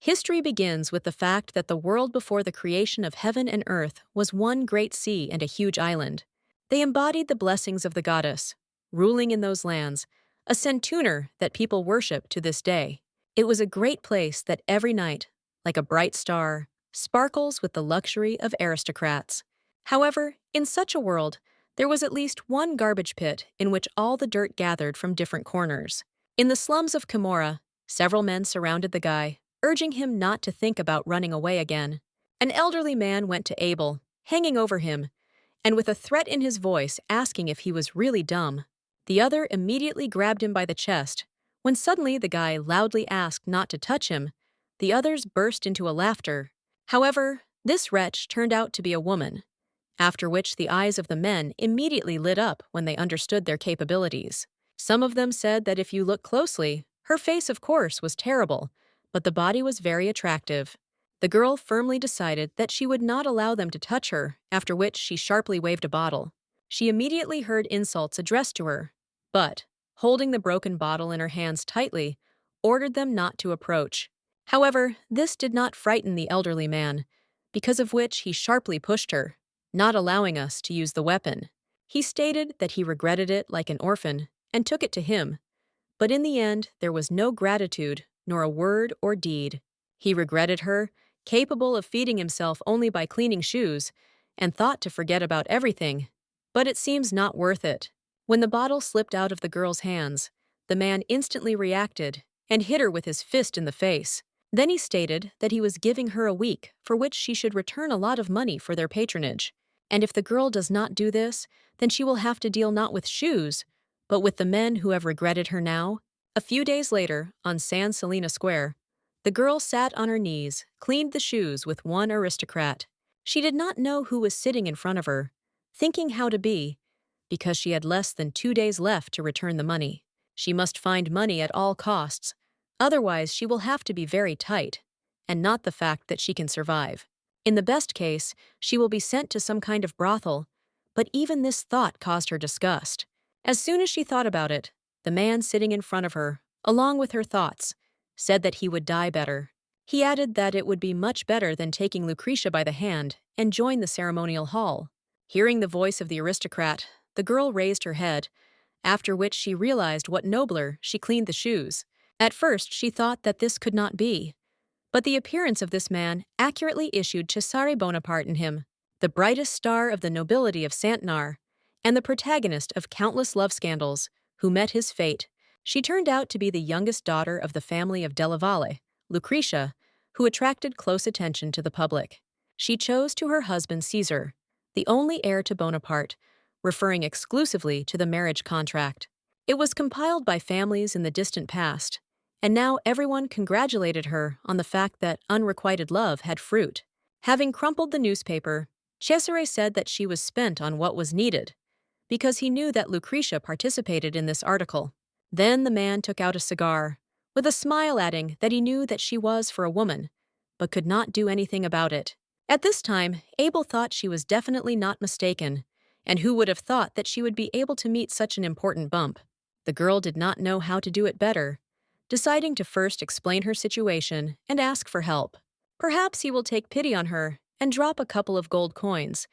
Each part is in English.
History begins with the fact that the world before the creation of heaven and earth was one great sea and a huge island. They embodied the blessings of the goddess, ruling in those lands, a centuner that people worship to this day. It was a great place that every night, like a bright star, sparkles with the luxury of aristocrats. However, in such a world, there was at least one garbage pit in which all the dirt gathered from different corners. In the slums of Kimura, several men surrounded the guy, urging him not to think about running away again. An elderly man went to Abel, hanging over him, and with a threat in his voice asking if he was really dumb. The other immediately grabbed him by the chest. When suddenly the guy loudly asked not to touch him, the others burst into a laughter. However, this wretch turned out to be a woman, after which the eyes of the men immediately lit up when they understood their capabilities. Some of them said that if you look closely, her face of course was terrible, but the body was very attractive. The girl firmly decided that she would not allow them to touch her, after which she sharply waved a bottle. She immediately heard insults addressed to her, but, holding the broken bottle in her hands tightly, ordered them not to approach. However, this did not frighten the elderly man, because of which he sharply pushed her, not allowing us to use the weapon. He stated that he regretted it like an orphan and took it to him, but in the end there was no gratitude nor a word or deed. He regretted her, capable of feeding himself only by cleaning shoes, and thought to forget about everything, but it seems not worth it. When the bottle slipped out of the girl's hands, the man instantly reacted and hit her with his fist in the face. Then he stated that he was giving her a week for which she should return a lot of money for their patronage, and if the girl does not do this, then she will have to deal not with shoes, but with the men who have regretted her now. A few days later, on San Selena Square, the girl sat on her knees, cleaned the shoes with one aristocrat. She did not know who was sitting in front of her, thinking how to be, because she had less than 2 days left to return the money. She must find money at all costs, otherwise she will have to be very tight, and not the fact that she can survive. In the best case, she will be sent to some kind of brothel, but even this thought caused her disgust. As soon as she thought about it, the man sitting in front of her, along with her thoughts, said that he would die better. He added that it would be much better than taking Lucretia by the hand and join the ceremonial hall. Hearing the voice of the aristocrat, the girl raised her head, after which she realized what nobler she cleaned the shoes. At first she thought that this could not be, but the appearance of this man accurately issued Cesare Bonaparte in him, the brightest star of the nobility of Santnara, and the protagonist of countless love scandals, who met his fate. She turned out to be the youngest daughter of the family of Della Valle, Lucretia, who attracted close attention to the public. She chose to her husband Cesare, the only heir to Bonaparte, referring exclusively to the marriage contract. It was compiled by families in the distant past, and now everyone congratulated her on the fact that unrequited love had fruit. Having crumpled the newspaper, Cesare said that she was spent on what was needed, because he knew that Lucretia participated in this article. Then the man took out a cigar, with a smile adding that he knew that she was for a woman, but could not do anything about it. At this time, Abel thought she was definitely not mistaken, and who would have thought that she would be able to meet such an important bump? The girl did not know how to do it better, deciding to first explain her situation and ask for help. Perhaps he will take pity on her and drop a couple of gold coins,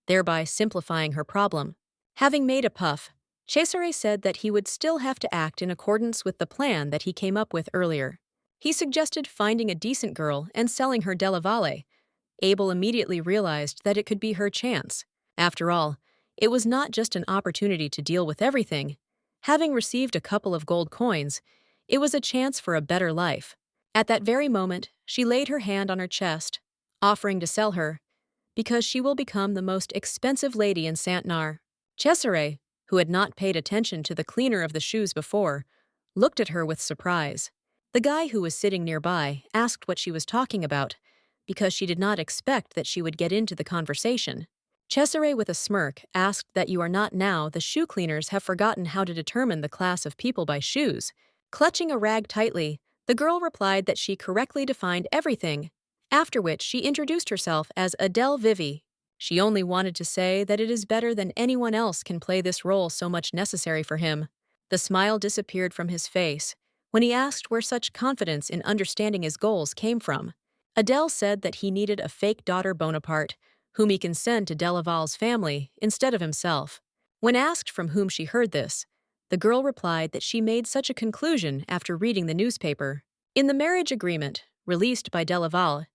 thereby simplifying her problem. Having made a puff, Cesare said that he would still have to act in accordance with the plan that he came up with earlier. He suggested finding a decent girl and selling her Della Valle. Abel immediately realized that it could be her chance. After all, it was not just an opportunity to deal with everything. Having received a couple of gold coins, it was a chance for a better life. At that very moment, she laid her hand on her chest, offering to sell her, because she will become the most expensive lady in Santnara. Cesare, who had not paid attention to the cleaner of the shoes before, looked at her with surprise. The guy who was sitting nearby asked what she was talking about, because she did not expect that she would get into the conversation. Cesare, with a smirk, asked that you are not now the shoe cleaners have forgotten how to determine the class of people by shoes. Clutching a rag tightly, the girl replied that she correctly defined everything, after which she introduced herself as Adele Vivi. She only wanted to say that it is better than anyone else can play this role so much necessary for him. The smile disappeared from his face when he asked where such confidence in understanding his goals came from. Adele said that he needed a fake daughter Bonaparte, whom he can send to Delaval's family instead of himself. When asked from whom she heard this, the girl replied that she made such a conclusion after reading the newspaper. In the marriage agreement, released by Delaval,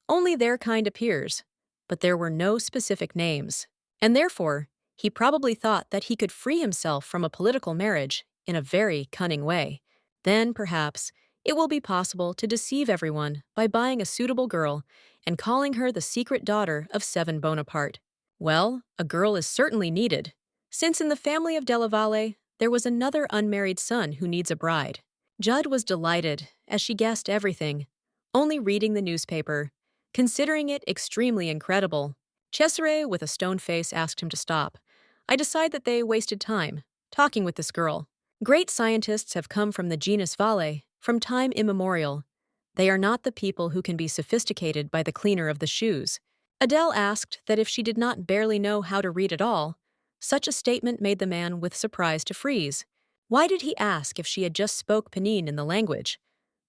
only their kind appears, but there were no specific names. And therefore, he probably thought that he could free himself from a political marriage in a very cunning way. Then, perhaps, it will be possible to deceive everyone by buying a suitable girl and calling her the secret daughter of Seven Bonaparte. Well, a girl is certainly needed, since in the family of Delaval there was another unmarried son who needs a bride. Judd was delighted, as she guessed everything, only reading the newspaper, considering it extremely incredible. Cesare, with a stone face, asked him to stop. I decide that they wasted time, talking with this girl. Great scientists have come from the genus Vale, from time immemorial. They are not the people who can be sophisticated by the cleaner of the shoes. Adele asked that if she did not barely know how to read at all. Such a statement made the man with surprise to freeze. Why did he ask if she had just spoke Penin in the language?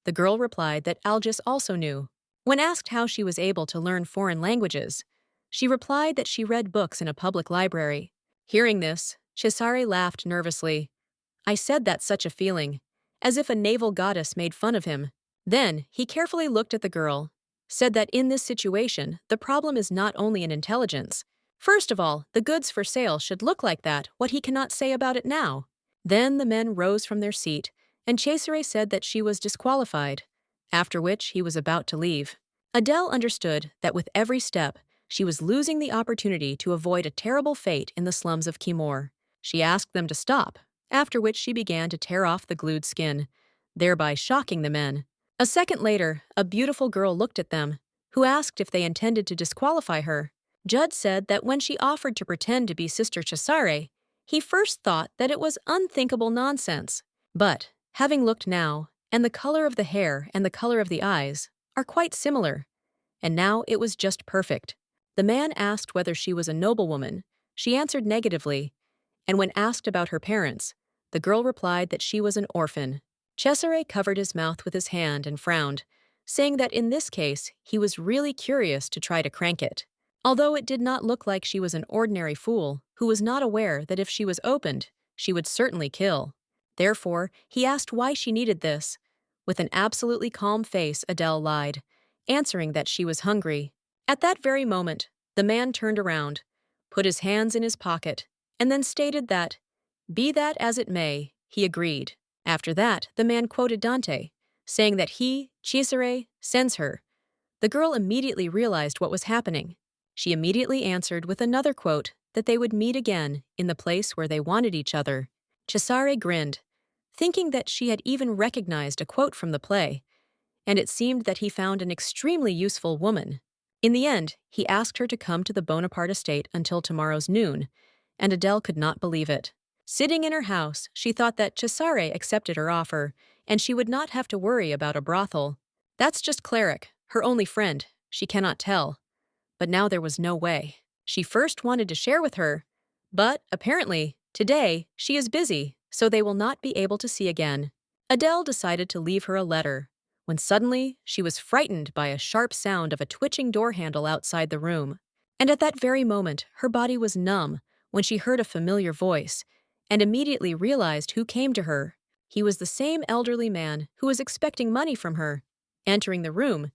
The girl replied that Algis also knew. When asked how she was able to learn foreign languages, she replied that she read books in a public library. Hearing this, Cesare laughed nervously. I said that's such a feeling, as if a naval goddess made fun of him. Then, he carefully looked at the girl, said that in this situation, the problem is not only in intelligence. First of all, the goods for sale should look like that, what he cannot say about it now. Then the men rose from their seat, and Cesare said that she was disqualified, after which he was about to leave. Adele understood that with every step, she was losing the opportunity to avoid a terrible fate in the slums of Timor. She asked them to stop, after which she began to tear off the glued skin, thereby shocking the men. A second later, a beautiful girl looked at them, who asked if they intended to disqualify her. Judd said that when she offered to pretend to be Sister Cesare, he first thought that it was unthinkable nonsense. But, having looked now, and the color of the hair and the color of the eyes are quite similar, and now it was just perfect. The man asked whether she was a noblewoman. She answered negatively, and when asked about her parents, the girl replied that she was an orphan. Cesare covered his mouth with his hand and frowned, saying that in this case he was really curious to try to crank it. Although it did not look like she was an ordinary fool who was not aware that if she was opened, she would certainly kill. Therefore, he asked why she needed this. With an absolutely calm face, Adele lied, answering that she was hungry. At that very moment, the man turned around, put his hands in his pocket, and then stated that, be that as it may, he agreed. After that, the man quoted Dante, saying that he, Cesare, sends her. The girl immediately realized what was happening. She immediately answered with another quote that they would meet again in the place where they wanted each other. Cesare grinned, thinking that she had even recognized a quote from the play, and it seemed that he found an extremely useful woman. In the end, he asked her to come to the Bonaparte estate until tomorrow's noon, and Adele could not believe it. Sitting in her house, she thought that Cesare accepted her offer, and she would not have to worry about a brothel. That's just Cleric, her only friend, she cannot tell. But now there was no way. She first wanted to share with her, but, apparently, today, she is busy, so they will not be able to see again. Adele decided to leave her a letter, when suddenly she was frightened by a sharp sound of a twitching door handle outside the room. And at that very moment, her body was numb when she heard a familiar voice, and immediately realized who came to her. He was the same elderly man who was expecting money from her. Entering the room,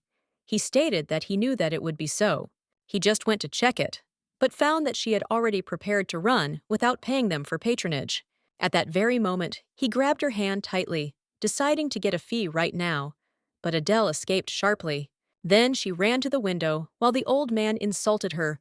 he stated that he knew that it would be so. He just went to check it, but found that she had already prepared to run without paying them for patronage. At that very moment, he grabbed her hand tightly, deciding to get a fee right now. But Adele escaped sharply. Then she ran to the window while the old man insulted her,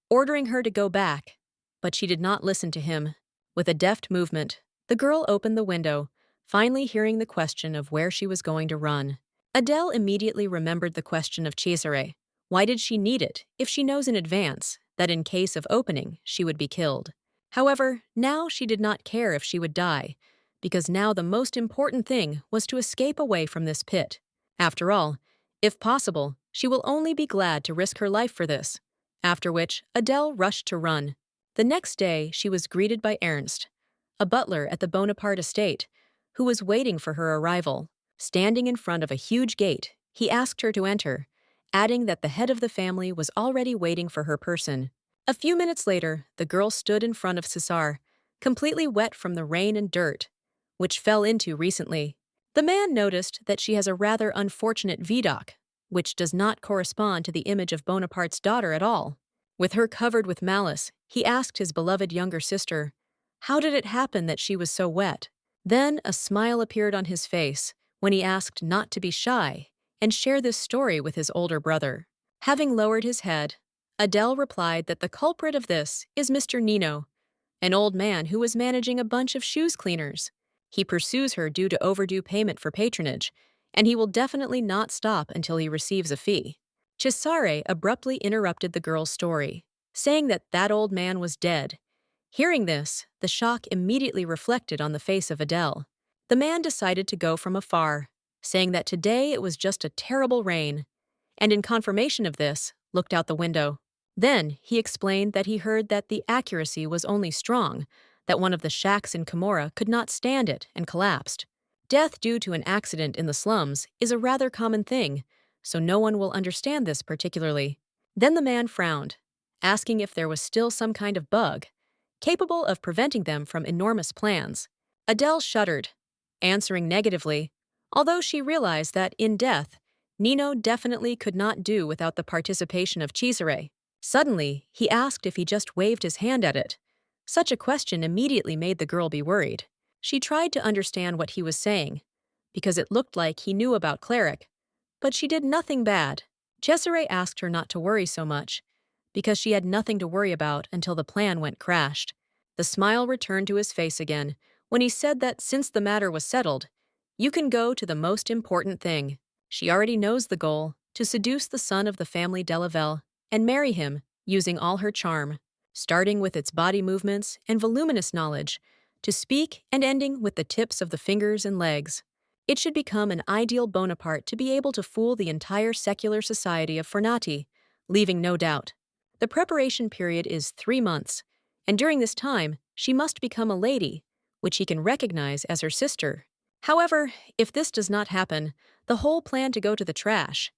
ordering her to go back. But she did not listen to him. With a deft movement, the girl opened the window, finally hearing the question of where she was going to run. Adele immediately remembered the question of Cesare. Why did she need it if she knows in advance that in case of opening she would be killed? However, now she did not care if she would die, because now the most important thing was to escape away from this pit. After all, if possible, she will only be glad to risk her life for this. After which, Adele rushed to run. The next day, she was greeted by Ernst, a butler at the Bonaparte estate, who was waiting for her arrival. Standing in front of a huge gate, he asked her to enter, adding that the head of the family was already waiting for her person. A few minutes later, the girl stood in front of Cesare, completely wet from the rain and dirt, which fell into recently. The man noticed that she has a rather unfortunate vidoc, which does not correspond to the image of Bonaparte's daughter at all. With her covered with malice, he asked his beloved younger sister, how did it happen that she was so wet? Then a smile appeared on his face when he asked not to be shy and share this story with his older brother. Having lowered his head, Adele replied that the culprit of this is Mr. Nino, an old man who was managing a bunch of shoes cleaners. He pursues her due to overdue payment for patronage, and he will definitely not stop until he receives a fee. Cesare abruptly interrupted the girl's story, saying that that old man was dead. Hearing this, the shock immediately reflected on the face of Adele. The man decided to go from afar, saying that today it was just a terrible rain, and in confirmation of this, looked out the window. Then he explained that he heard that the accuracy was only strong, that one of the shacks in Camorra could not stand it and collapsed. Death due to an accident in the slums is a rather common thing, so no one will understand this particularly. Then the man frowned, asking if there was still some kind of bug capable of preventing them from enormous plans. Adele shuddered, answering negatively, although she realized that in death, Nino definitely could not do without the participation of Cesare. Suddenly, he asked if he just waved his hand at it. Such a question immediately made the girl be worried. She tried to understand what he was saying, because it looked like he knew about cleric, but she did nothing bad. Cesare asked her not to worry so much, because she had nothing to worry about until the plan went crashed. The smile returned to his face again when he said that since the matter was settled, you can go to the most important thing. She already knows the goal, to seduce the son of the family Delavelle and marry him using all her charm, starting with its body movements and voluminous knowledge, to speak and ending with the tips of the fingers and legs. It should become an ideal Bonaparte to be able to fool the entire secular society of Fernati, leaving no doubt. The preparation period is 3 months, and during this time, she must become a lady, which he can recognize as her sister. However, if this does not happen, the whole plan to go to the trash,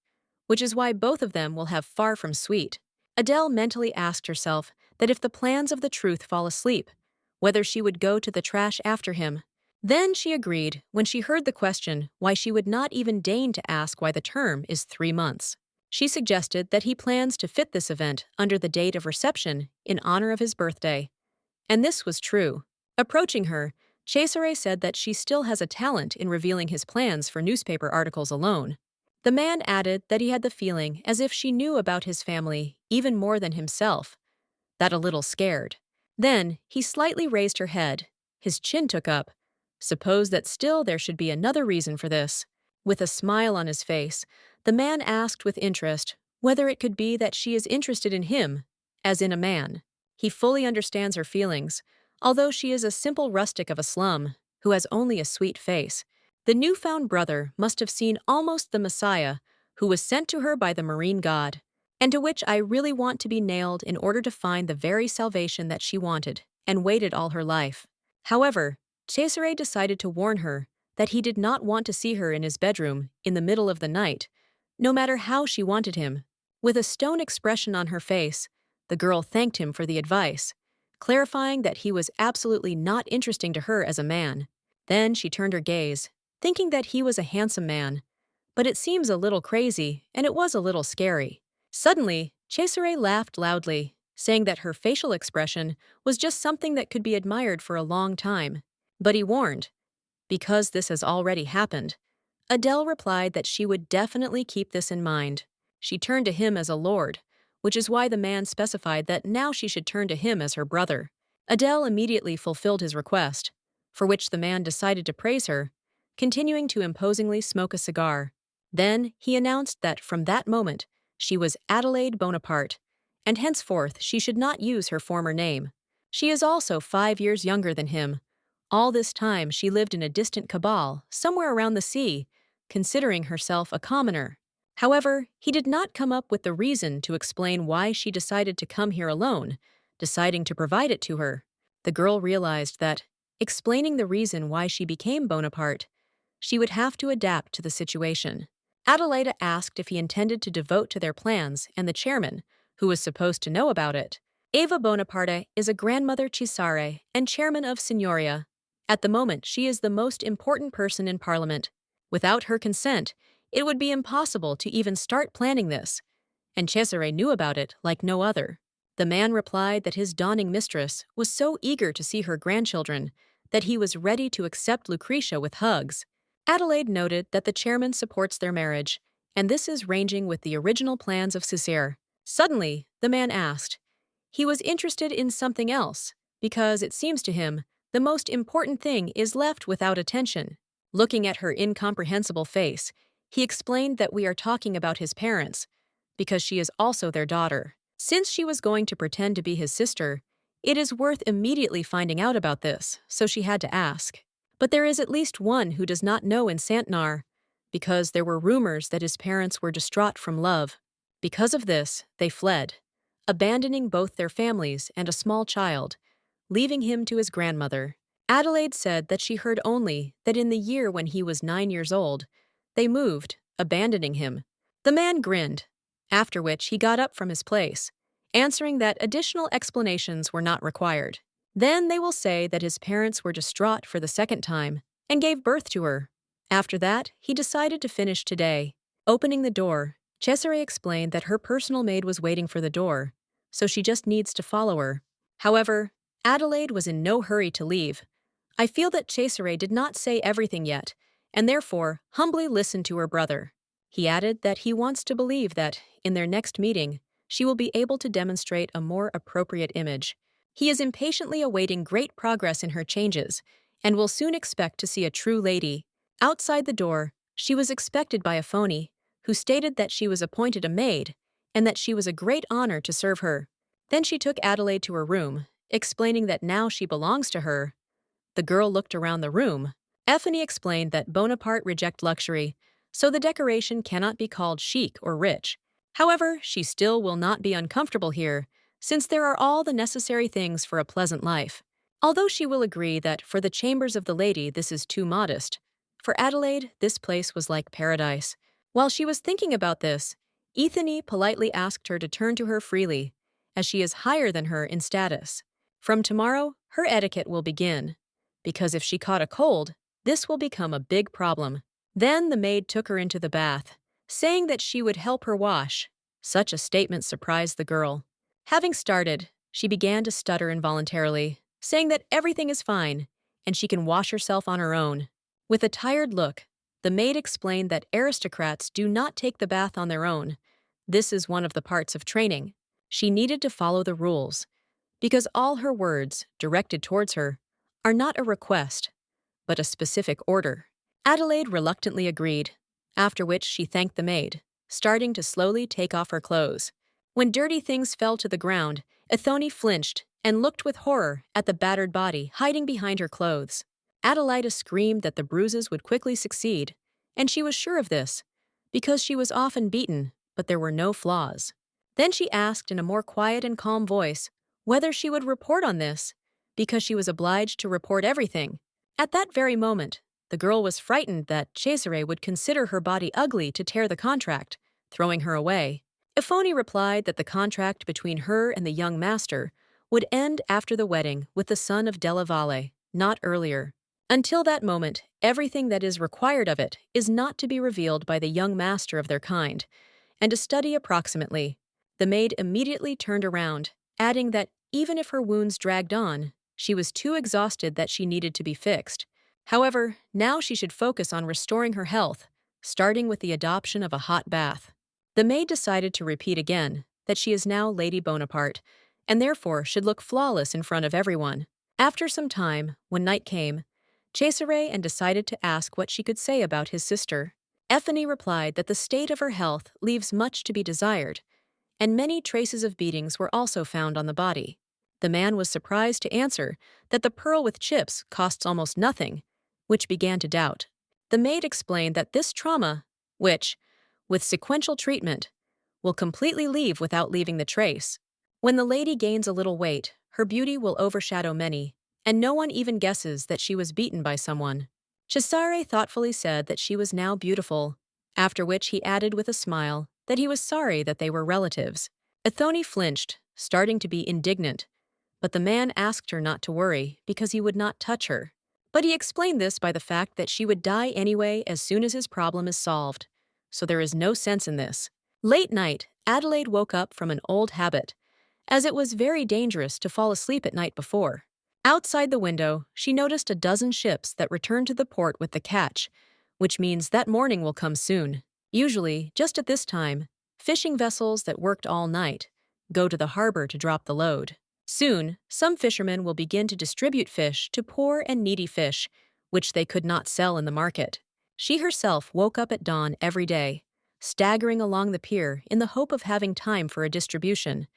which is why both of them will have far from sweet. Adele mentally asked herself that if the plans of the truth fall asleep, whether she would go to the trash after him. Then she agreed when she heard the question why she would not even deign to ask why the term is 3 months. She suggested that he plans to fit this event under the date of reception in honor of his birthday. And this was true. Approaching her, Cesare said that she still has a talent in revealing his plans for newspaper articles alone. The man added that he had the feeling as if she knew about his family even more than himself, that a little scared. Then he slightly raised her head. His chin took up. Suppose that still there should be another reason for this. With a smile on his face, the man asked with interest whether it could be that she is interested in him, as in a man. He fully understands her feelings, although she is a simple rustic of a slum who has only a sweet face. The newfound brother must have seen almost the Messiah who was sent to her by the marine god, and to which I really want to be nailed in order to find the very salvation that she wanted and waited all her life. However, Cesare decided to warn her that he did not want to see her in his bedroom in the middle of the night, no matter how she wanted him. With a stone expression on her face, the girl thanked him for the advice, clarifying that he was absolutely not interesting to her as a man. Then she turned her gaze, thinking that he was a handsome man, but it seems a little crazy, and it was a little scary. Suddenly, Cesare laughed loudly, saying that her facial expression was just something that could be admired for a long time. But he warned, because this has already happened. Adele replied that she would definitely keep this in mind. She turned to him as a lord, which is why the man specified that now she should turn to him as her brother. Adele immediately fulfilled his request, for which the man decided to praise her, continuing to imposingly smoke a cigar. Then he announced that from that moment, she was Adelaide Bonaparte, and henceforth she should not use her former name. She is also 5 years younger than him. All this time she lived in a distant cabal, somewhere around the sea, considering herself a commoner. However, he did not come up with the reason to explain why she decided to come here alone, deciding to provide it to her. The girl realized that, explaining the reason why she became Bonaparte, she would have to adapt to the situation. Adelaida asked if he intended to devote to their plans, and the chairman, who was supposed to know about it. Eva Bonaparte is a grandmother Cesare and chairman of Signoria. At the moment, she is the most important person in Parliament. Without her consent, it would be impossible to even start planning this, and Cesare knew about it like no other. The man replied that his dawning mistress was so eager to see her grandchildren that he was ready to accept Lucretia with hugs. Adelaide noted that the chairman supports their marriage, and this is ranging with the original plans of Cesare. Suddenly, the man asked. He was interested in something else, because it seems to him the most important thing is left without attention. Looking at her incomprehensible face, he explained that we are talking about his parents, because she is also their daughter. Since she was going to pretend to be his sister, it is worth immediately finding out about this, so she had to ask. But there is at least one who does not know in Santnara, because there were rumors that his parents were distraught from love. Because of this, they fled, abandoning both their families and a small child, leaving him to his grandmother. Adelaide said that she heard only that in the year when he was 9 years old, they moved, abandoning him. The man grinned, after which he got up from his place, answering that additional explanations were not required. Then they will say that his parents were distraught for the second time and gave birth to her. After that, he decided to finish today. Opening the door, Cesare explained that her personal maid was waiting for the door, so she just needs to follow her. However, Adelaide was in no hurry to leave. I feel that Cesare did not say everything yet, and therefore humbly listened to her brother. He added that he wants to believe that, in their next meeting, she will be able to demonstrate a more appropriate image. He is impatiently awaiting great progress in her changes, and will soon expect to see a true lady. Outside the door, she was expected by a phony, who stated that she was appointed a maid, and that she was a great honor to serve her. Then she took Adelaide to her room, explaining that now she belongs to her. The girl looked around the room. Effie explained that Bonaparte reject luxury, so the decoration cannot be called chic or rich. However, she still will not be uncomfortable here, since there are all the necessary things for a pleasant life. Although she will agree that for the chambers of the lady this is too modest, for Adelaide this place was like paradise. While she was thinking about this, Ethany politely asked her to turn to her freely, as she is higher than her in status. From tomorrow, her etiquette will begin, because if she caught a cold, this will become a big problem. Then the maid took her into the bath, saying that she would help her wash. Such a statement surprised the girl. Having started, she began to stutter involuntarily, saying that everything is fine, and she can wash herself on her own. With a tired look, the maid explained that aristocrats do not take the bath on their own. This is one of the parts of training. She needed to follow the rules, because all her words, directed towards her, are not a request, but a specific order. Adelaide reluctantly agreed, after which she thanked the maid, starting to slowly take off her clothes. When dirty things fell to the ground, Ethony flinched and looked with horror at the battered body hiding behind her clothes. Adelaida screamed that the bruises would quickly succeed, and she was sure of this, because she was often beaten, but there were no flaws. Then she asked in a more quiet and calm voice whether she would report on this, because she was obliged to report everything. At that very moment, the girl was frightened that Cesare would consider her body ugly to tear the contract, throwing her away. Ethony replied that the contract between her and the young master would end after the wedding with the son of Della Valle, not earlier. Until that moment, everything that is required of it is not to be revealed by the young master of their kind, and to study approximately. The maid immediately turned around, adding that even if her wounds dragged on, she was too exhausted that she needed to be fixed. However, now she should focus on restoring her health, starting with the adoption of a hot bath. The maid decided to repeat again that she is now Lady Bonaparte, and therefore should look flawless in front of everyone. After some time, when night came, Cesare and decided to ask what she could say about his sister. Ethany replied that the state of her health leaves much to be desired, and many traces of beatings were also found on the body. The man was surprised to answer that the pearl with chips costs almost nothing, which began to doubt. The maid explained that this trauma, which, with sequential treatment, will completely leave without leaving the trace. When the lady gains a little weight, her beauty will overshadow many, and no one even guesses that she was beaten by someone. Cesare thoughtfully said that she was now beautiful, after which he added with a smile that he was sorry that they were relatives. Ethone flinched, starting to be indignant, but the man asked her not to worry because he would not touch her. But he explained this by the fact that she would die anyway as soon as his problem is solved, so there is no sense in this. Late night, Adelaide woke up from an old habit, as it was very dangerous to fall asleep at night before. Outside the window, she noticed a dozen ships that returned to the port with the catch, which means that morning will come soon. Usually, just at this time, fishing vessels that worked all night go to the harbor to drop the load. Soon, some fishermen will begin to distribute fish to poor and needy fish, which they could not sell in the market. She herself woke up at dawn every day, staggering along the pier in the hope of having time for a distribution.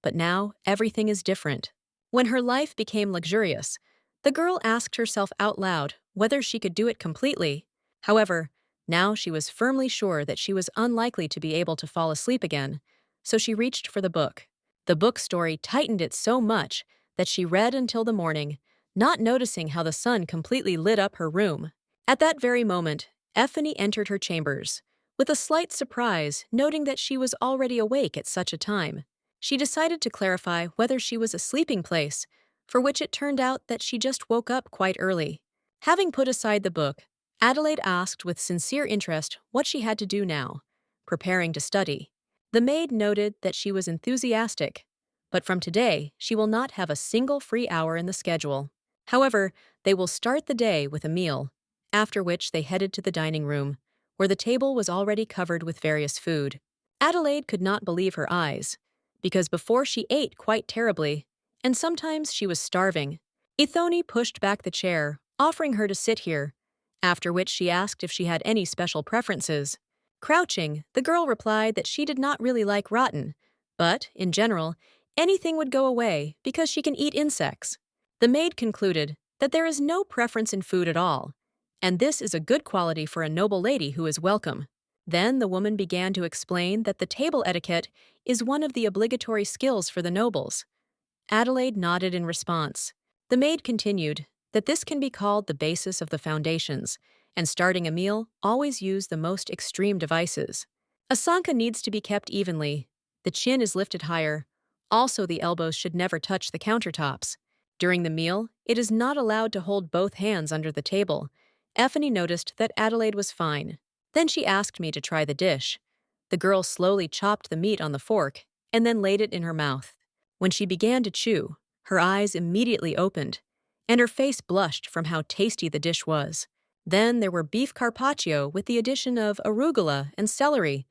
But now, everything is different. When her life became luxurious, the girl asked herself out loud whether she could do it completely. However, now she was firmly sure that she was unlikely to be able to fall asleep again, so she reached for the book. The book story tightened it so much that she read until the morning, not noticing how the sun completely lit up her room. At that very moment, Ethone entered her chambers, with a slight surprise, noting that she was already awake at such a time. She decided to clarify whether she was a sleeping place, for which it turned out that she just woke up quite early. Having put aside the book, Adelaide asked with sincere interest what she had to do now, preparing to study. The maid noted that she was enthusiastic, but from today she will not have a single free hour in the schedule. However, they will start the day with a meal, after which they headed to the dining room, where the table was already covered with various food. Adelaide could not believe her eyes, because before she ate quite terribly, and sometimes she was starving. Ethone pushed back the chair, offering her to sit here, after which she asked if she had any special preferences. Crouching, the girl replied that she did not really like rotten, but, in general, anything would go away because she can eat insects. The maid concluded that there is no preference in food at all, and this is a good quality for a noble lady who is welcome. Then the woman began to explain that the table etiquette is one of the obligatory skills for the nobles. Adelaide nodded in response. The maid continued that this can be called the basis of the foundations, and starting a meal, always use the most extreme devices. A sanka needs to be kept evenly. The chin is lifted higher. Also, the elbows should never touch the countertops. During the meal, it is not allowed to hold both hands under the table. Ethone noticed that Adelaide was fine. Then she asked me to try the dish. The girl slowly chopped the meat on the fork and then laid it in her mouth. When she began to chew, her eyes immediately opened, and her face blushed from how tasty the dish was. Then there were beef carpaccio with the addition of arugula and celery,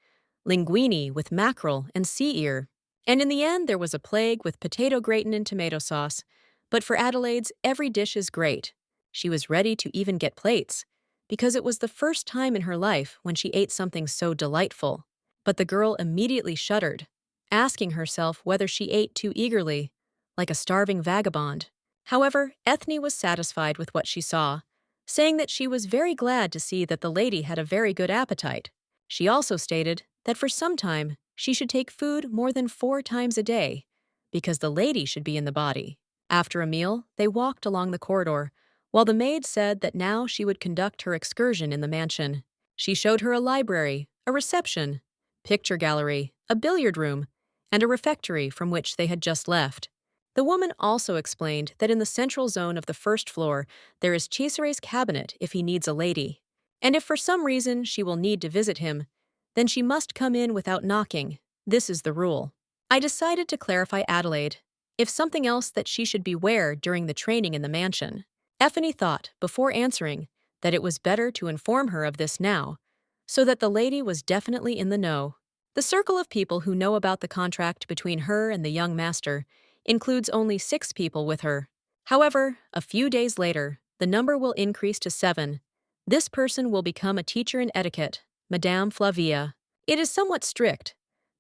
linguine with mackerel and sea ear, and in the end there was a plague with potato gratin and tomato sauce. But for Adelaide's, every dish is great. She was ready to even get plates, because it was the first time in her life when she ate something so delightful. But the girl immediately shuddered, asking herself whether she ate too eagerly, like a starving vagabond. However, Ethne was satisfied with what she saw, saying that she was very glad to see that the lady had a very good appetite. She also stated that for some time she should take food more than 4 times a day, because the lady should be in the body. After a meal, they walked along the corridor, while the maid said that now she would conduct her excursion in the mansion. She showed her a library, a reception, picture gallery, a billiard room, and a refectory from which they had just left. The woman also explained that in the central zone of the first floor there is Cesare's cabinet if he needs a lady, and if for some reason she will need to visit him, then she must come in without knocking. This is the rule. I decided to clarify Adelaide if something else that she should beware during the training in the mansion. Ethne thought, before answering, that it was better to inform her of this now, so that the lady was definitely in the know. The circle of people who know about the contract between her and the young master includes only 6 people with her. However, a few days later, the number will increase to 7. This person will become a teacher in etiquette, Madame Flavia. It is somewhat strict,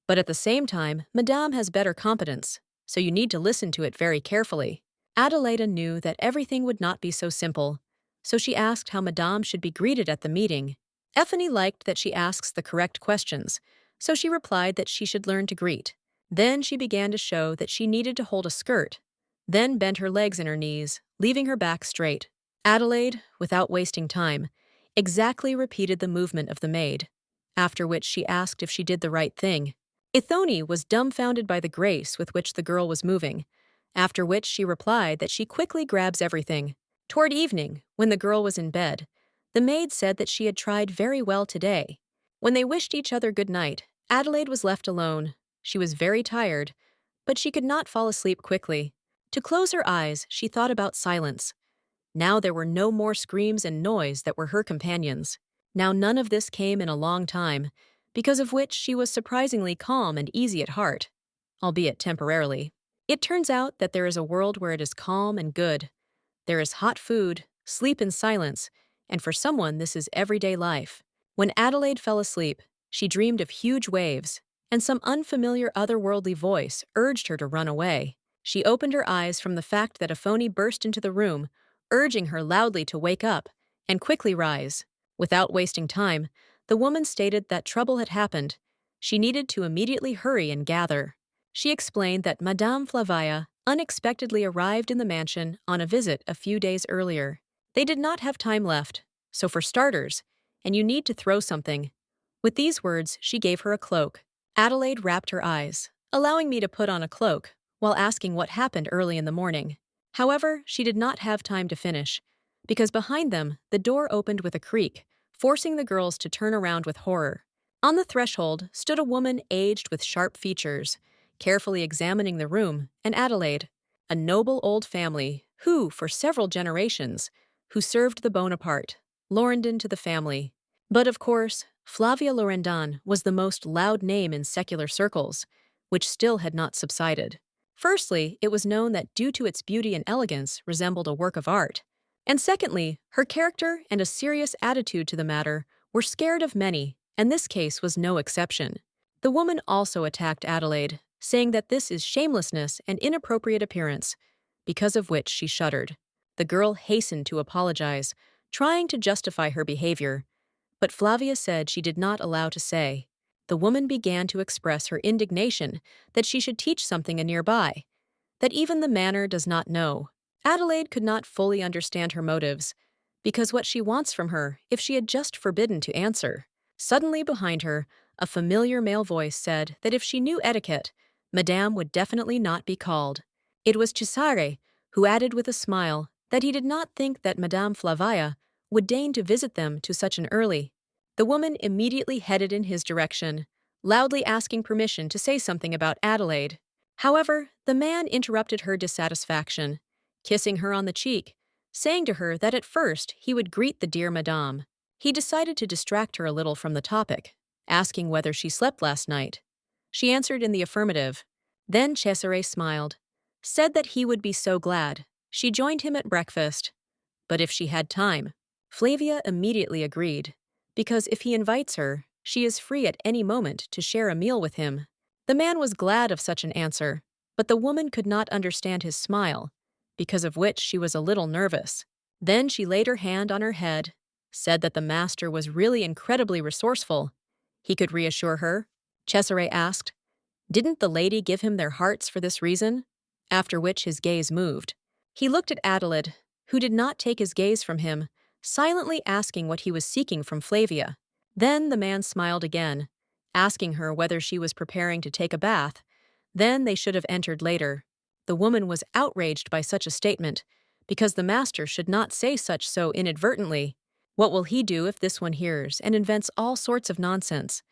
but at the same time, Madame has better competence, so you need to listen to it very carefully. Adelaida knew that everything would not be so simple, so she asked how Madame should be greeted at the meeting. Ethne liked that she asks the correct questions, so she replied that she should learn to greet. Then she began to show that she needed to hold a skirt, then bent her legs in her knees, leaving her back straight. Adelaide, without wasting time, exactly repeated the movement of the maid, after which she asked if she did the right thing. Ithone was dumbfounded by the grace with which the girl was moving, after which she replied that she quickly grabs everything. Toward evening, when the girl was in bed, the maid said that she had tried very well today. When they wished each other good night, Adelaide was left alone. She was very tired, but she could not fall asleep quickly. To close her eyes, she thought about silence. Now there were no more screams and noise that were her companions. Now none of this came in a long time, because of which she was surprisingly calm and easy at heart, albeit temporarily. It turns out that there is a world where it is calm and good. There is hot food, sleep in silence, and for someone this is everyday life. When Adelaide fell asleep, she dreamed of huge waves, and some unfamiliar otherworldly voice urged her to run away. She opened her eyes from the fact that a phony burst into the room, urging her loudly to wake up and quickly rise. Without wasting time, the woman stated that trouble had happened. She needed to immediately hurry and gather. She explained that Madame Flavia unexpectedly arrived in the mansion on a visit a few days earlier. They did not have time left, so for starters, and you need to throw something. With these words, she gave her a cloak. Adelaide wrapped her eyes, allowing me to put on a cloak, while asking what happened early in the morning. However, she did not have time to finish, because behind them, the door opened with a creak, forcing the girls to turn around with horror. On the threshold stood a woman aged with sharp features, carefully examining the room, and Adelaide, a noble old family who, for several generations, who served the Bonaparte, Laurendon to the family. But of course, Flavia Laurendon was the most loud name in secular circles, which still had not subsided. Firstly, it was known that due to its beauty and elegance resembled a work of art. And secondly, her character and a serious attitude to the matter were scared of many, and this case was no exception. The woman also attacked Adelaide, saying that this is shamelessness and inappropriate appearance, because of which she shuddered. The girl hastened to apologize, trying to justify her behavior, but Flavia said she did not allow to say. The woman began to express her indignation that she should teach something a nearby, that even the manor does not know. Adelaide could not fully understand her motives, because what she wants from her if she had just forbidden to answer. Suddenly behind her, a familiar male voice said that if she knew etiquette, Madame would definitely not be called. It was Cesare, who added with a smile that he did not think that Madame Flavia would deign to visit them to such an early. The woman immediately headed in his direction, loudly asking permission to say something about Adelaide. However, the man interrupted her dissatisfaction, kissing her on the cheek, saying to her that at first he would greet the dear Madame. He decided to distract her a little from the topic, asking whether she slept last night. She answered in the affirmative. Then Cesare smiled, said that he would be so glad. She joined him at breakfast. But if she had time, Flavia immediately agreed, because if he invites her, she is free at any moment to share a meal with him. The man was glad of such an answer, but the woman could not understand his smile, because of which she was a little nervous. Then she laid her hand on her head, said that the master was really incredibly resourceful. He could reassure her. Cesare asked, "Didn't the lady give him their hearts for this reason?" After which his gaze moved. He looked at Adelaide, who did not take his gaze from him, silently asking what he was seeking from Flavia. Then the man smiled again, asking her whether she was preparing to take a bath. Then they should have entered later. The woman was outraged by such a statement, because the master should not say such so inadvertently. What will he do if this one hears and invents all sorts of nonsense?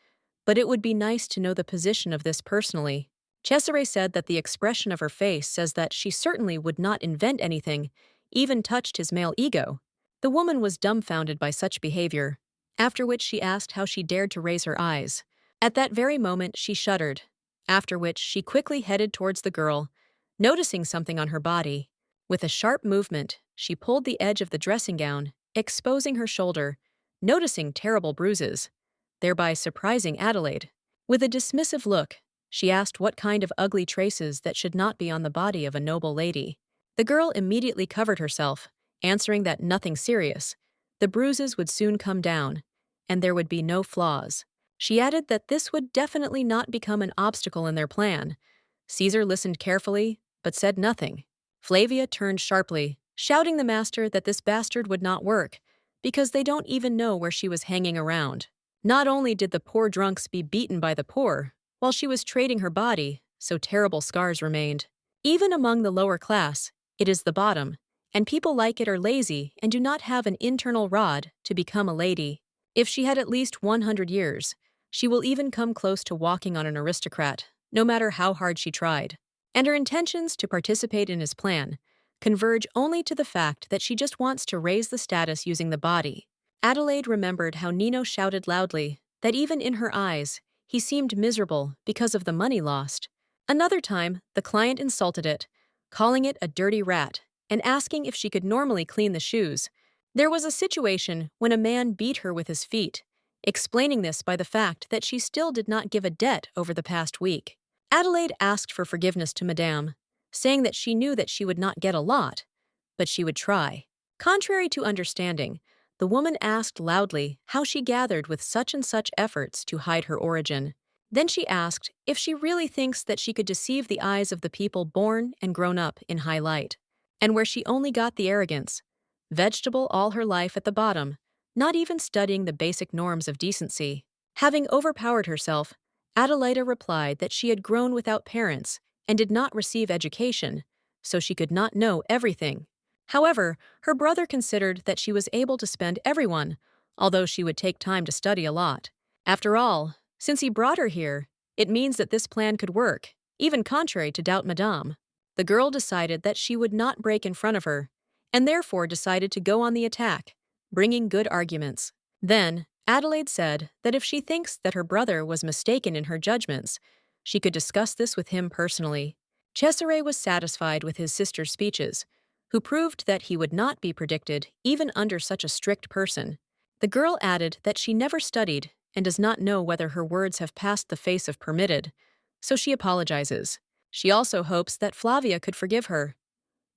But it would be nice to know the position of this personally. Cesare said that the expression of her face says that she certainly would not invent anything, even touched his male ego. The woman was dumbfounded by such behavior, after which she asked how she dared to raise her eyes. At that very moment she shuddered, after which she quickly headed towards the girl, noticing something on her body. With a sharp movement, she pulled the edge of the dressing gown, exposing her shoulder, noticing terrible bruises, thereby surprising Adelaide. With a dismissive look, she asked what kind of ugly traces that should not be on the body of a noble lady. The girl immediately covered herself, answering that nothing serious. The bruises would soon come down, and there would be no flaws. She added that this would definitely not become an obstacle in their plan. Caesar listened carefully, but said nothing. Flavia turned sharply, shouting the master that this bastard would not work, because they don't even know where she was hanging around. Not only did the poor drunks be beaten by the poor, while she was trading her body, so terrible scars remained. Even among the lower class, it is the bottom, and people like it are lazy and do not have an internal rod to become a lady. If she had at least 100 years, she will even come close to walking on an aristocrat, no matter how hard she tried. And her intentions to participate in his plan converge only to the fact that she just wants to raise the status using the body. Adelaide remembered how Nino shouted loudly that even in her eyes, he seemed miserable because of the money lost. Another time, the client insulted it, calling it a dirty rat and asking if she could normally clean the shoes. There was a situation when a man beat her with his feet, explaining this by the fact that she still did not give a debt over the past week. Adelaide asked for forgiveness to Madame, saying that she knew that she would not get a lot, but she would try. Contrary to understanding, the woman asked loudly how she gathered with such and such efforts to hide her origin. Then she asked if she really thinks that she could deceive the eyes of the people born and grown up in high light, and where she only got the arrogance. Vegetable all her life at the bottom, not even studying the basic norms of decency. Having overpowered herself, Adelaida replied that she had grown without parents and did not receive education, so she could not know everything. However, her brother considered that she was able to spend everyone, although she would take time to study a lot. After all, since he brought her here, it means that this plan could work, even contrary to doubt Madame. The girl decided that she would not break in front of her, and therefore decided to go on the attack, bringing good arguments. Then, Adelaide said that if she thinks that her brother was mistaken in her judgments, she could discuss this with him personally. Cesare was satisfied with his sister's speeches, who proved that he would not be predicted even under such a strict person. The girl added that she never studied and does not know whether her words have passed the face of permitted, so she apologizes. She also hopes that Flavia could forgive her.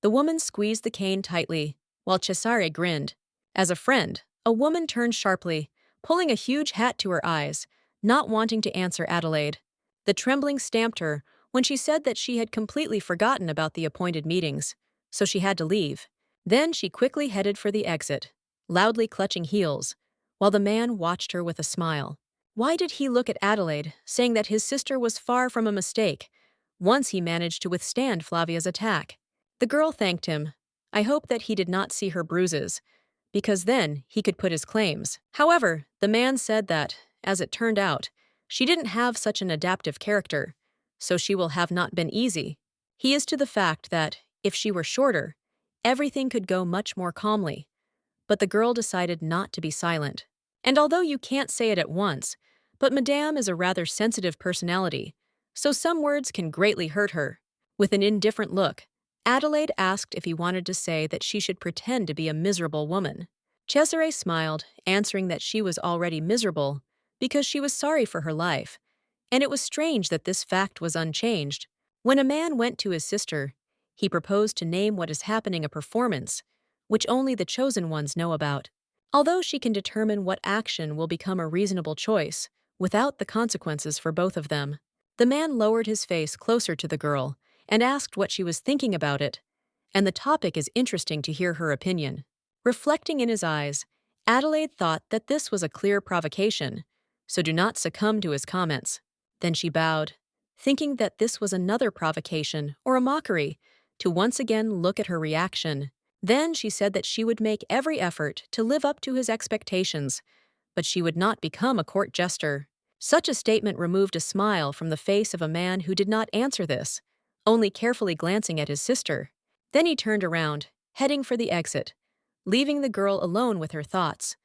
The woman squeezed the cane tightly, while Cesare grinned. As a friend, a woman turned sharply, pulling a huge hat to her eyes, not wanting to answer Adelaide. The trembling stamped her when she said that she had completely forgotten about the appointed meetings, so she had to leave. Then she quickly headed for the exit, loudly clutching heels, while the man watched her with a smile. Why did he look at Adelaide, saying that his sister was far from a mistake, once he managed to withstand Flavia's attack? The girl thanked him. I hope that he did not see her bruises, because then he could put his claims. However, the man said that, as it turned out, she didn't have such an adaptive character, so she will have not been easy. He is to the fact that, if she were shorter, everything could go much more calmly. But the girl decided not to be silent. And although you can't say it at once, but Madame is a rather sensitive personality, so some words can greatly hurt her. With an indifferent look, Adelaide asked if he wanted to say that she should pretend to be a miserable woman. Cesare smiled, answering that she was already miserable because she was sorry for her life, and it was strange that this fact was unchanged. When a man went to his sister, he proposed to name what is happening a performance, which only the chosen ones know about. Although she can determine what action will become a reasonable choice, without the consequences for both of them. The man lowered his face closer to the girl and asked what she was thinking about it, and the topic is interesting to hear her opinion. Reflecting in his eyes, Adelaide thought that this was a clear provocation, so do not succumb to his comments. Then she bowed, thinking that this was another provocation or a mockery, to once again look at her reaction. Then she said that she would make every effort to live up to his expectations, but she would not become a court jester. Such a statement removed a smile from the face of a man who did not answer this, only carefully glancing at his sister. Then he turned around, heading for the exit, leaving the girl alone with her thoughts,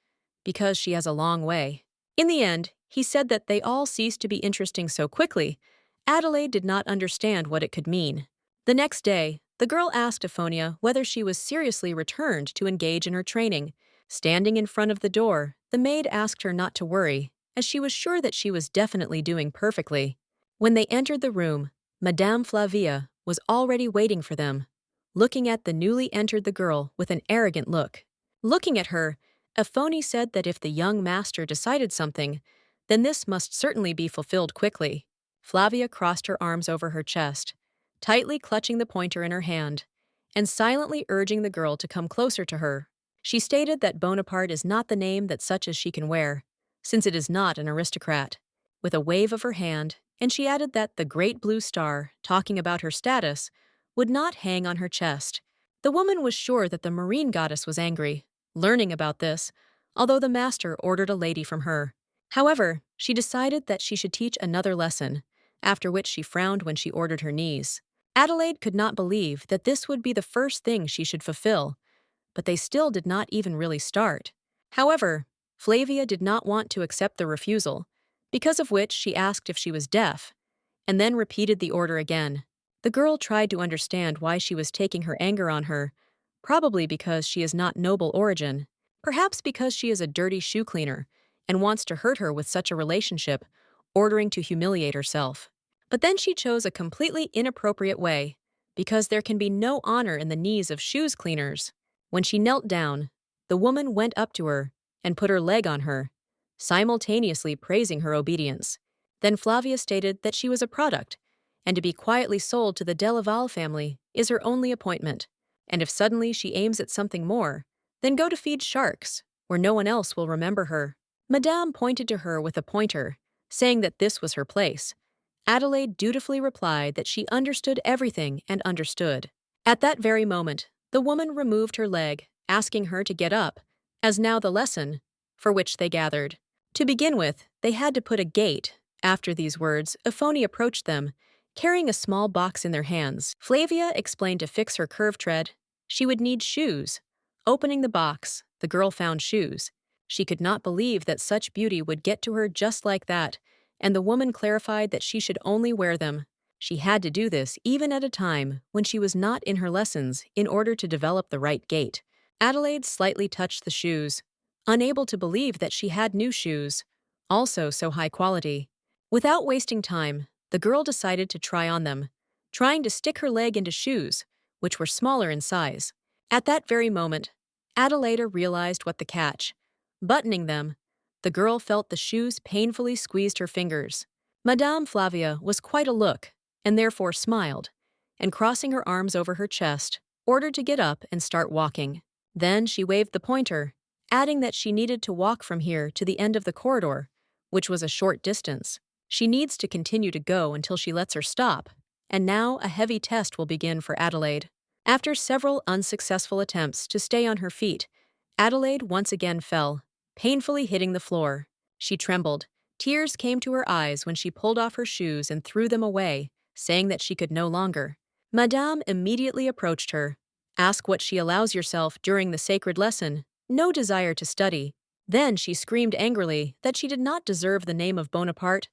because she has a long way. In the end, he said that they all ceased to be interesting so quickly. Adelaide did not understand what it could mean. The next day, the girl asked Aphonia whether she was seriously returned to engage in her training. Standing in front of the door, the maid asked her not to worry, as she was sure that she was definitely doing perfectly. When they entered the room, Madame Flavia was already waiting for them, looking at the newly entered the girl with an arrogant look. Looking at her, Aphonia said that if the young master decided something, then this must certainly be fulfilled quickly. Flavia crossed her arms over her chest, tightly clutching the pointer in her hand, and silently urging the girl to come closer to her. She stated that Bonaparte is not the name that such as she can wear, since it is not an aristocrat. With a wave of her hand, and she added that the great blue star, talking about her status, would not hang on her chest. The woman was sure that the marine goddess was angry, learning about this, although the master ordered a lady from her. However, she decided that she should teach another lesson, after which she frowned when she ordered her knees. Adelaide could not believe that this would be the first thing she should fulfill, but they still did not even really start. However, Flavia did not want to accept the refusal, because of which she asked if she was deaf, and then repeated the order again. The girl tried to understand why she was taking her anger on her, probably because she is not noble origin, perhaps because she is a dirty shoe cleaner and wants to hurt her with such a relationship, ordering to humiliate herself. But then she chose a completely inappropriate way, because there can be no honor in the knees of shoes cleaners. When she knelt down, the woman went up to her and put her leg on her, simultaneously praising her obedience. Then Flavia stated that she was a product, and to be quietly sold to the Delaval family is her only appointment, and if suddenly she aims at something more, then go to feed sharks, where no one else will remember her. Madame pointed to her with a pointer, saying that this was her place. Adelaide dutifully replied that she understood everything and understood. At that very moment, the woman removed her leg, asking her to get up, as now the lesson, for which they gathered. To begin with, they had to put a gate. After these words, Euphony approached them, carrying a small box in their hands. Flavia explained to fix her curved tread, she would need shoes. Opening the box, the girl found shoes. She could not believe that such beauty would get to her just like that, and the woman clarified that she should only wear them. She had to do this even at a time when she was not in her lessons in order to develop the right gait. Adelaide slightly touched the shoes, unable to believe that she had new shoes, also so high quality. Without wasting time, the girl decided to try on them, trying to stick her leg into shoes, which were smaller in size. At that very moment, Adelaide realized what the catch. Buttoning them, the girl felt the shoes painfully squeezed her fingers. Madame Flavia was quite a look, and therefore smiled, and crossing her arms over her chest, ordered to get up and start walking. Then she waved the pointer, adding that she needed to walk from here to the end of the corridor, which was a short distance. She needs to continue to go until she lets her stop, and now a heavy test will begin for Adelaide. After several unsuccessful attempts to stay on her feet, Adelaide once again fell, painfully hitting the floor. She trembled. Tears came to her eyes when she pulled off her shoes and threw them away, saying that she could no longer. Madame immediately approached her. Ask what she allows yourself during the sacred lesson. No desire to study. Then she screamed angrily that she did not deserve the name of Bonaparte,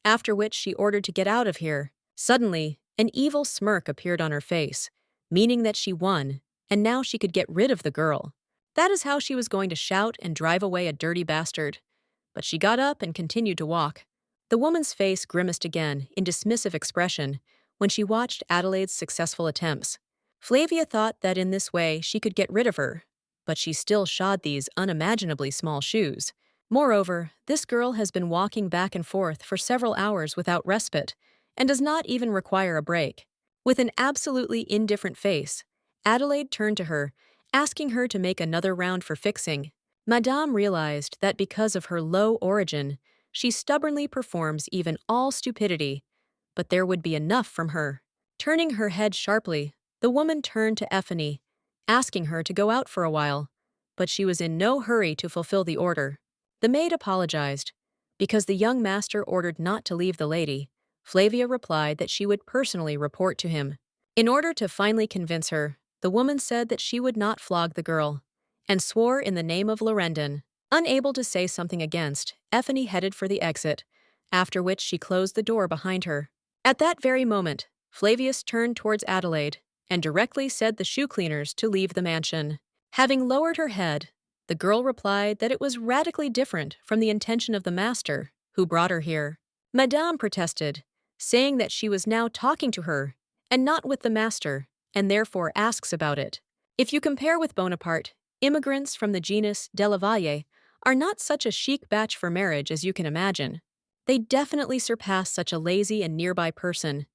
after which she ordered to get out of here. Suddenly, an evil smirk appeared on her face, meaning that she won, and now she could get rid of the girl. That is how she was going to shout and drive away a dirty bastard. But she got up and continued to walk. The woman's face grimaced again in dismissive expression when she watched Adelaide's successful attempts. Flavia thought that in this way she could get rid of her, but she still shod these unimaginably small shoes. Moreover, this girl has been walking back and forth for several hours without respite, and does not even require a break. With an absolutely indifferent face, Adelaide turned to her, asking her to make another round for fixing. Madame realized that because of her low origin, she stubbornly performs even all stupidity, but there would be enough from her. Turning her head sharply, the woman turned to Euphony, asking her to go out for a while, but she was in no hurry to fulfill the order. The maid apologized. Because the young master ordered not to leave the lady, Flavia replied that she would personally report to him. In order to finally convince her, the woman said that she would not flog the girl, and swore in the name of Lorendon. Unable to say something against, Euphony headed for the exit, after which she closed the door behind her. At that very moment, Flavius turned towards Adelaide and directly said the shoe cleaners to leave the mansion. Having lowered her head, the girl replied that it was radically different from the intention of the master, who brought her here. Madame protested, saying that she was now talking to her, and not with the master, and therefore asks about it. If you compare with Bonaparte, immigrants from the genus de la Valle are not such a chic batch for marriage as you can imagine. They definitely surpass such a lazy and nearby person,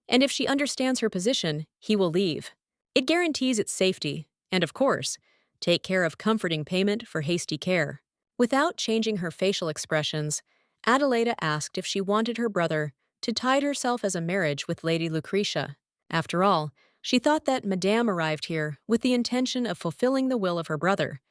and if she understands her position, he will leave. It guarantees its safety, and of course, take care of comforting payment for hasty care. Without changing her facial expressions, Adelaida asked if she wanted her brother to tide herself as a marriage with Lady Lucretia. After all, she thought that Madame arrived here with the intention of fulfilling the will of her brother.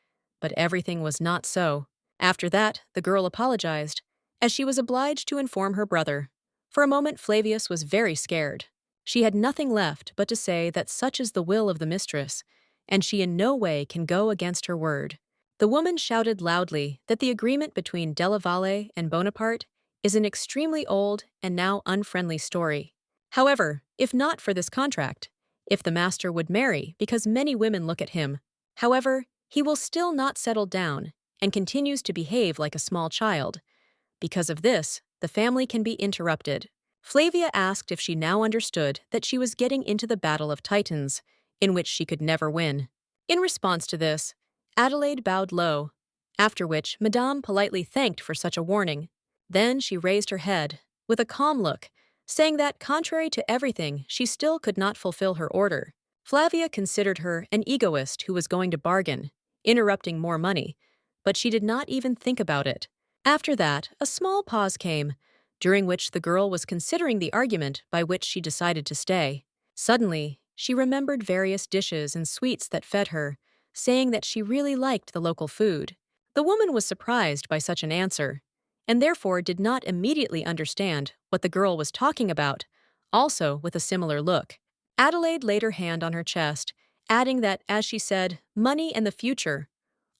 But everything was not so. After that, the girl apologized, as she was obliged to inform her brother. For a moment Flavius was very scared. She had nothing left but to say that such is the will of the mistress, and she in no way can go against her word. The woman shouted loudly that the agreement between Della Valle and Bonaparte is an extremely old and now unfriendly story. However, if not for this contract, if the master would marry because many women look at him, however, he will still not settle down and continues to behave like a small child. Because of this, the family can be interrupted. Flavia asked if she now understood that she was getting into the battle of titans, in which she could never win. In response to this, Adelaide bowed low, after which Madame politely thanked for such a warning. Then she raised her head, with a calm look, saying that, contrary to everything, she still could not fulfill her order. Flavia considered her an egoist who was going to bargain, interrupting more money, but she did not even think about it. After that, a small pause came, during which the girl was considering the argument by which she decided to stay. Suddenly, she remembered various dishes and sweets that fed her, saying that she really liked the local food. The woman was surprised by such an answer, and therefore did not immediately understand what the girl was talking about, also with a similar look. Adelaide laid her hand on her chest, adding that, as she said, money and the future.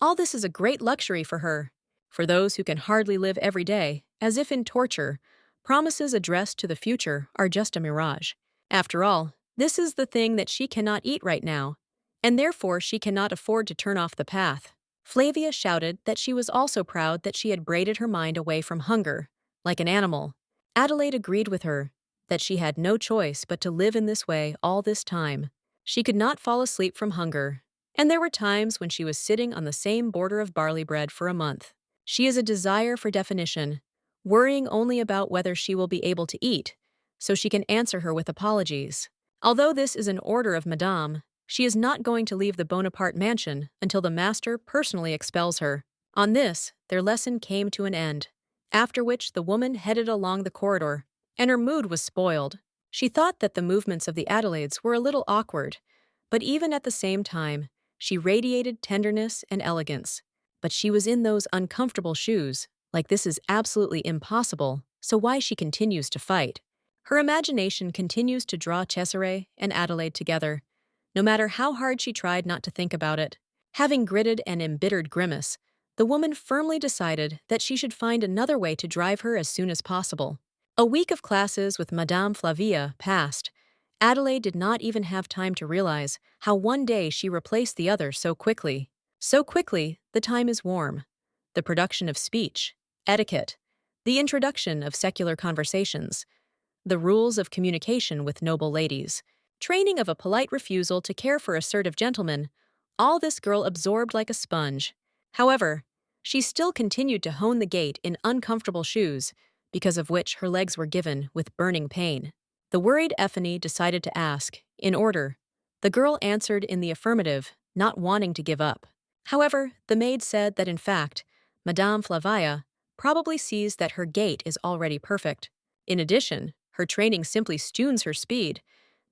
All this is a great luxury for her. For those who can hardly live every day, as if in torture, promises addressed to the future are just a mirage. After all, this is the thing that she cannot eat right now, and therefore she cannot afford to turn off the path. Flavia shouted that she was also proud that she had braided her mind away from hunger, like an animal. Adelaide agreed with her that she had no choice but to live in this way all this time. She could not fall asleep from hunger, and there were times when she was sitting on the same border of barley bread for a month. She is a desire for definition, worrying only about whether she will be able to eat, so she can answer her with apologies. Although this is an order of Madame, she is not going to leave the Bonaparte mansion until the master personally expels her. On this, their lesson came to an end, after which the woman headed along the corridor, and her mood was spoiled. She thought that the movements of the Adelaides were a little awkward, but even at the same time, she radiated tenderness and elegance. But she was in those uncomfortable shoes, like this is absolutely impossible, so why she continues to fight. Her imagination continues to draw Cesare and Adelaide together, no matter how hard she tried not to think about it. Having gritted an embittered grimace, the woman firmly decided that she should find another way to drive her as soon as possible. A week of classes with Madame Flavia passed. Adelaide did not even have time to realize how one day she replaced the other so quickly. So quickly, the time is warm. The production of speech, etiquette, the introduction of secular conversations, the rules of communication with noble ladies, training of a polite refusal to care for assertive gentlemen, all this girl absorbed like a sponge. However, she still continued to hone the gait in uncomfortable shoes, because of which her legs were given with burning pain. The worried Effie decided to ask, in order. The girl answered in the affirmative, not wanting to give up. However, the maid said that in fact, Madame Flavia probably sees that her gait is already perfect. In addition, her training simply stunes her speed,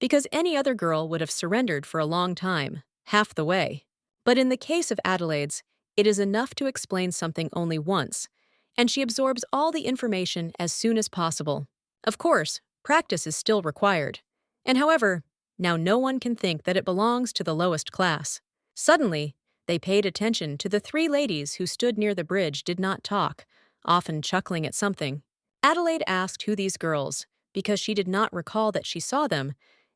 because any other girl would have surrendered for a long time, half the way. But in the case of Adelaide's, it is enough to explain something only once, and she absorbs all the information as soon as possible. Of course, practice is still required. And however, now no one can think that it belongs to the lowest class. Suddenly, they paid attention to the three ladies who stood near the bridge did not talk, often chuckling at something. Adelaide asked who these girls, because she did not recall that she saw them.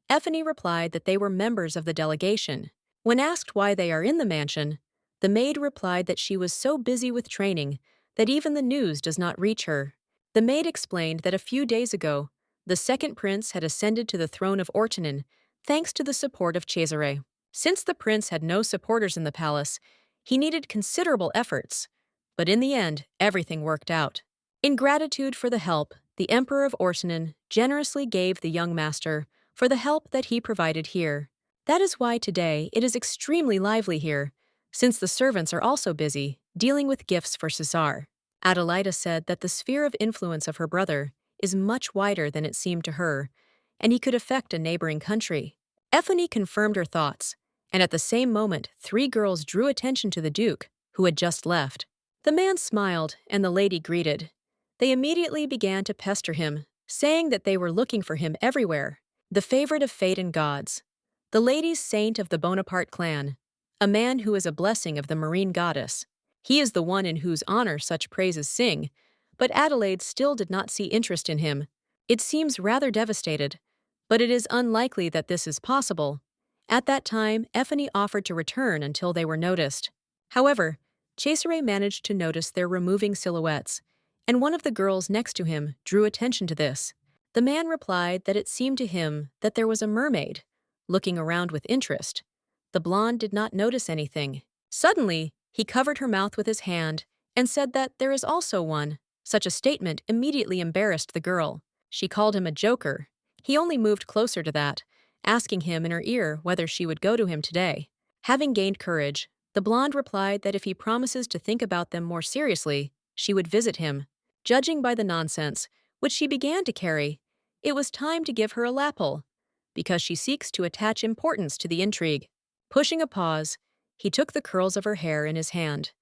Effie replied that they were members of the delegation. When asked why they are in the mansion, the maid replied that she was so busy with training that even the news does not reach her. The maid explained that a few days ago, the second prince had ascended to the throne of Ortonin, thanks to the support of Cesare. Since the prince had no supporters in the palace, he needed considerable efforts, but in the end, everything worked out. In gratitude for the help, the Emperor of Ortonin generously gave the young master for the help that he provided here. That is why today it is extremely lively here, since the servants are also busy dealing with gifts for Cesare. Adelita said that the sphere of influence of her brother is much wider than it seemed to her, and he could affect a neighboring country. Effie confirmed her thoughts, and at the same moment 3 girls drew attention to the Duke, who had just left. The man smiled, and the lady greeted. They immediately began to pester him, saying that they were looking for him everywhere. The favorite of fate and gods, the lady's saint of the Bonaparte clan, a man who is a blessing of the marine goddess. He is the one in whose honor such praises sing, but Adelaide still did not see interest in him. It seems rather devastated, but it is unlikely that this is possible. At that time, Effie offered to return until they were noticed. However, Cesare managed to notice their removing silhouettes, and one of the girls next to him drew attention to this. The man replied that it seemed to him that there was a mermaid, looking around with interest. The blonde did not notice anything. Suddenly, he covered her mouth with his hand and said that there is also one. Such a statement immediately embarrassed the girl. She called him a joker. He only moved closer to that, asking him in her ear whether she would go to him today. Having gained courage, the blonde replied that if he promises to think about them more seriously, she would visit him. Judging by the nonsense, which she began to carry, it was time to give her a lapel, because she seeks to attach importance to the intrigue. Pushing a pause, he took the curls of her hair in his hand,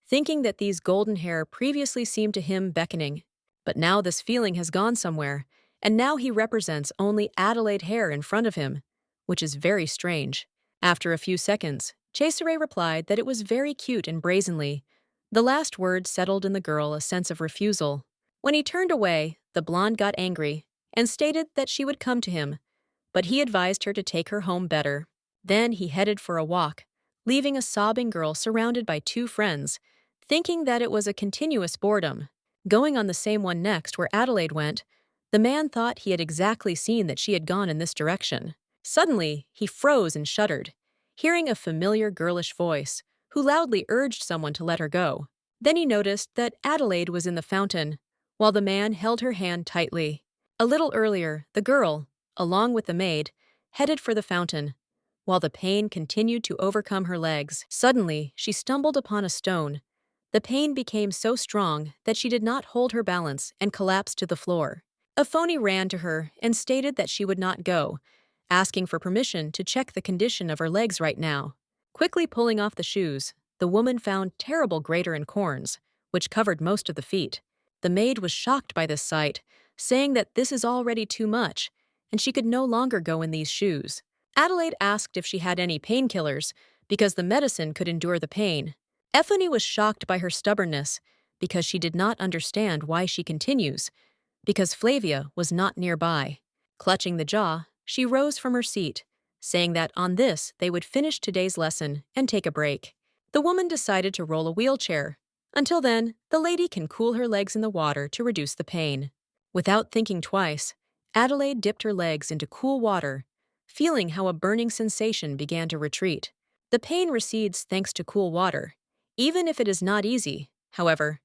thinking that these golden hair previously seemed to him beckoning. But now this feeling has gone somewhere, and now he represents only Adelaide hair in front of him, which is very strange. After a few seconds, Cesare replied that it was very cute and brazenly. The last word settled in the girl a sense of refusal. When he turned away, the blonde got angry and stated that she would come to him, but he advised her to take her home better. Then he headed for a walk, leaving a sobbing girl surrounded by 2 friends, thinking that it was a continuous boredom. Going on the same one next where Adelaide went, the man thought he had exactly seen that she had gone in this direction. Suddenly, he froze and shuddered, hearing a familiar girlish voice, who loudly urged someone to let her go. Then he noticed that Adelaide was in the fountain, while the man held her hand tightly. A little earlier, the girl, along with the maid, headed for the fountain, while the pain continued to overcome her legs. Suddenly, she stumbled upon a stone. The pain became so strong that she did not hold her balance and collapsed to the floor. Effie ran to her and stated that she would not go, asking for permission to check the condition of her legs right now. Quickly pulling off the shoes, the woman found terrible grater and corns, which covered most of the feet. The maid was shocked by this sight, saying that this is already too much, and she could no longer go in these shoes. Adelaide asked if she had any painkillers, because the medicine could endure the pain. Effie was shocked by her stubbornness, because she did not understand why she continues, because Flavia was not nearby. Clutching the jaw, she rose from her seat, saying that on this they would finish today's lesson and take a break. The woman decided to roll a wheelchair. Until then, the lady can cool her legs in the water to reduce the pain. Without thinking twice, Adelaide dipped her legs into cool water, feeling how a burning sensation began to retreat. The pain recedes thanks to cool water, even if it is not easy. However,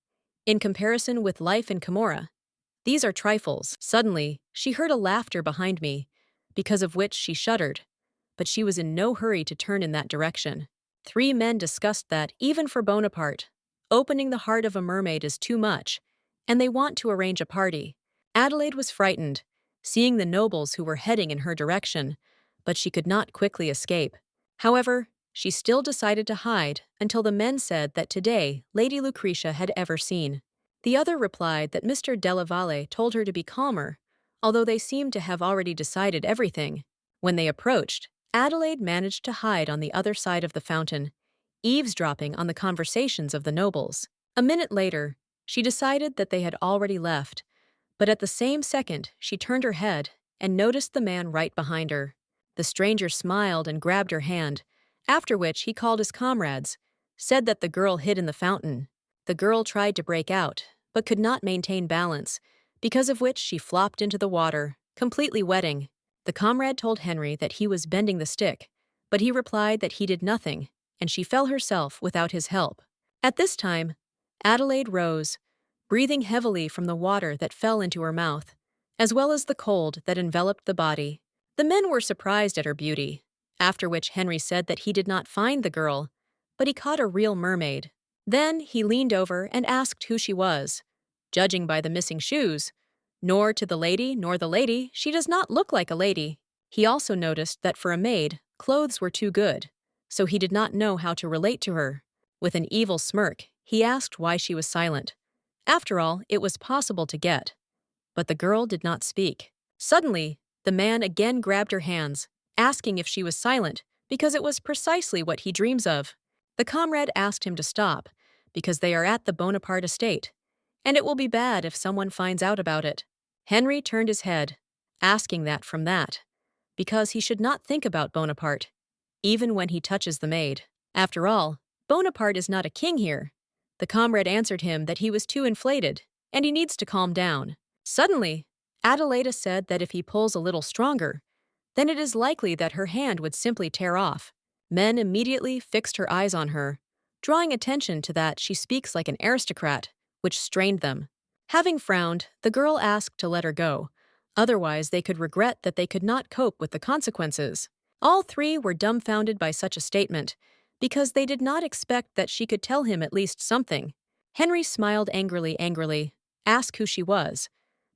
in comparison with life in Camorra, these are trifles. Suddenly, she heard a laughter behind me, because of which she shuddered, but she was in no hurry to turn in that direction. 3 men discussed that, even for Bonaparte, opening the heart of a mermaid is too much, and they want to arrange a party. Adelaide was frightened, seeing the nobles who were heading in her direction, but she could not quickly escape. However, she still decided to hide until the men said that today Lady Lucretia had ever seen. The other replied that Mr. Della Valle told her to be calmer, although they seemed to have already decided everything. When they approached, Adelaide managed to hide on the other side of the fountain, eavesdropping on the conversations of the nobles. A minute later, she decided that they had already left, but at the same second she turned her head and noticed the man right behind her. The stranger smiled and grabbed her hand, after which he called his comrades, said that the girl hid in the fountain. The girl tried to break out, but could not maintain balance, because of which she flopped into the water, completely wetting. The comrade told Henry that he was bending the stick, but he replied that he did nothing, and she fell herself without his help. At this time, Adelaide rose, breathing heavily from the water that fell into her mouth, as well as the cold that enveloped the body. The men were surprised at her beauty, after which Henry said that he did not find the girl, but he caught a real mermaid. Then he leaned over and asked who she was. Judging by the missing shoes, nor to the lady nor the lady, she does not look like a lady. He also noticed that for a maid, clothes were too good, so he did not know how to relate to her. With an evil smirk, he asked why she was silent. After all, it was possible to get. But the girl did not speak. Suddenly, the man again grabbed her hands, asking if she was silent, because it was precisely what he dreams of. The comrade asked him to stop, because they are at the Bonaparte estate, and it will be bad if someone finds out about it. Henry turned his head, asking that from that, because he should not think about Bonaparte, even when he touches the maid. After all, Bonaparte is not a king here. The comrade answered him that he was too inflated, and he needs to calm down. Suddenly, Adelaida said that if he pulls a little stronger, then it is likely that her hand would simply tear off. Men immediately fixed her eyes on her, drawing attention to that she speaks like an aristocrat, which strained them. Having frowned, the girl asked to let her go, otherwise they could regret that they could not cope with the consequences. All three were dumbfounded by such a statement, because they did not expect that she could tell him at least something. Henry smiled angrily, asked who she was,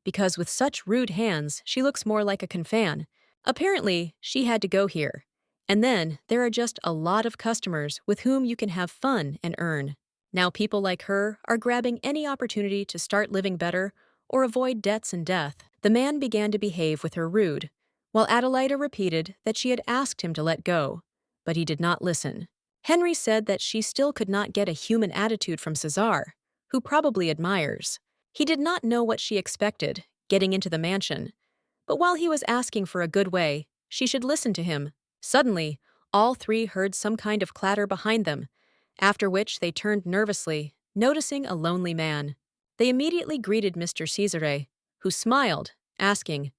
because with such rude hands she looks more like a confan. Apparently, she had to go here. And then, there are just a lot of customers with whom you can have fun and earn. Now people like her are grabbing any opportunity to start living better or avoid debts and death. The man began to behave with her rude, while Adelaida repeated that she had asked him to let go, but he did not listen. Henry said that she still could not get a human attitude from Cesare, who probably admires. He did not know what she expected, getting into the mansion. But while he was asking for a good way, she should listen to him. Suddenly, all three heard some kind of clatter behind them, after which they turned nervously, noticing a lonely man. They immediately greeted Mr. Cesare, who smiled, asking,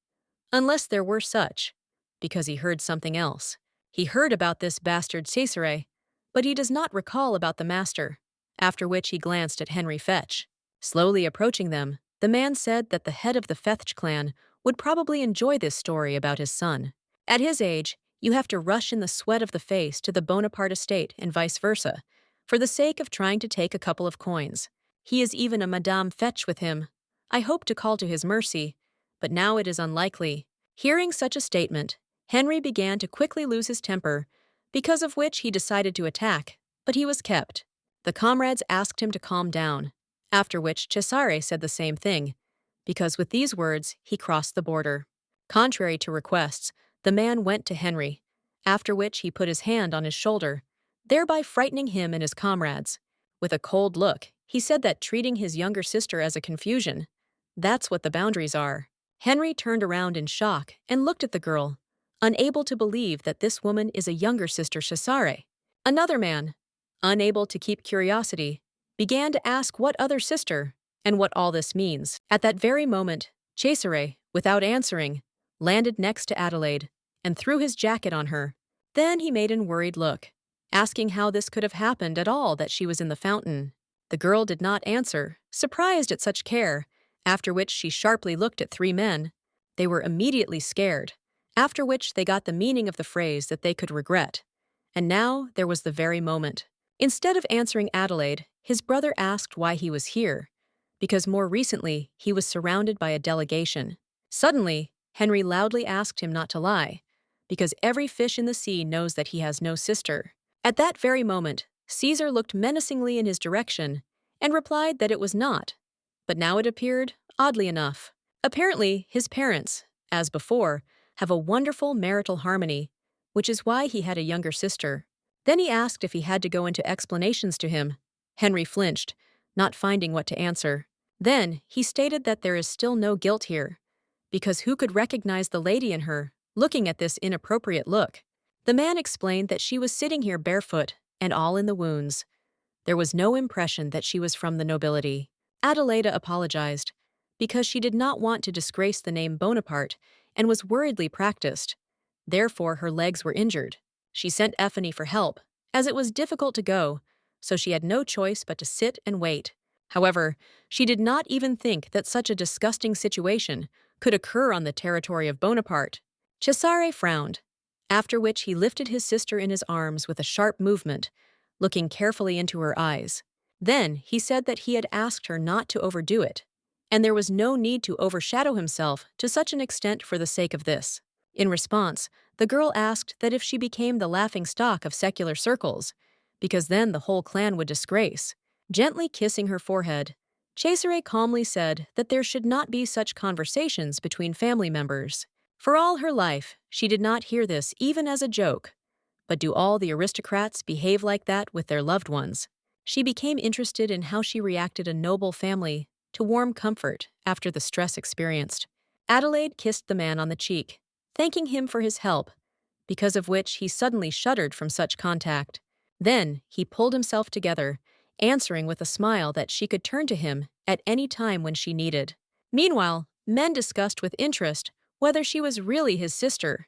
unless there were such, because he heard something else. He heard about this bastard Cesare, but he does not recall about the master, after which he glanced at Henry Fetch. Slowly approaching them, the man said that the head of the Fetch clan would probably enjoy this story about his son. At his age, you have to rush in the sweat of the face to the Bonaparte estate and vice versa, for the sake of trying to take a couple of coins. He is even a Madame Fetch with him. I hope to call to his mercy, but now it is unlikely. Hearing such a statement, Henry began to quickly lose his temper, because of which he decided to attack, but he was kept. The comrades asked him to calm down, after which Cesare said the same thing, because with these words he crossed the border. Contrary to requests, the man went to Henry, after which he put his hand on his shoulder, thereby frightening him and his comrades. With a cold look, he said that treating his younger sister as a confusion, that's what the boundaries are. Henry turned around in shock and looked at the girl, unable to believe that this woman is a younger sister Cesare. Another man, unable to keep curiosity, began to ask what other sister and what all this means. At that very moment, Cesare, without answering, landed next to Adelaide and threw his jacket on her. Then he made an worried look, asking how this could have happened at all that she was in the fountain. The girl did not answer, surprised at such care, after which she sharply looked at three men. They were immediately scared, after which they got the meaning of the phrase that they could regret. And now there was the very moment. Instead of answering Adelaide, his brother asked why he was here, because more recently he was surrounded by a delegation. Suddenly, Henry loudly asked him not to lie, because every fish in the sea knows that he has no sister. At that very moment, Caesar looked menacingly in his direction and replied that it was not, but now it appeared, oddly enough. Apparently, his parents, as before, have a wonderful marital harmony, which is why he had a younger sister. Then he asked if he had to go into explanations to him. Henry flinched, not finding what to answer. Then he stated that there is still no guilt here, because who could recognize the lady in her, looking at this inappropriate look? The man explained that she was sitting here barefoot and all in the wounds. There was no impression that she was from the nobility. Adelaida apologized, because she did not want to disgrace the name Bonaparte and was worriedly practiced. Therefore, her legs were injured. She sent Effany for help, as it was difficult to go, so she had no choice but to sit and wait. However, she did not even think that such a disgusting situation could occur on the territory of Bonaparte. Cesare frowned, after which he lifted his sister in his arms with a sharp movement, looking carefully into her eyes. Then he said that he had asked her not to overdo it, and there was no need to overshadow himself to such an extent for the sake of this. In response, the girl asked that if she became the laughing stock of secular circles, because then the whole clan would disgrace. Gently kissing her forehead, Cesare calmly said that there should not be such conversations between family members. For all her life, she did not hear this even as a joke. But do all the aristocrats behave like that with their loved ones? She became interested in how she reacted a noble family to warm comfort after the stress experienced. Adelaide kissed the man on the cheek, thanking him for his help, because of which he suddenly shuddered from such contact. Then he pulled himself together, answering with a smile that she could turn to him at any time when she needed. Meanwhile, men discussed with interest whether she was really his sister,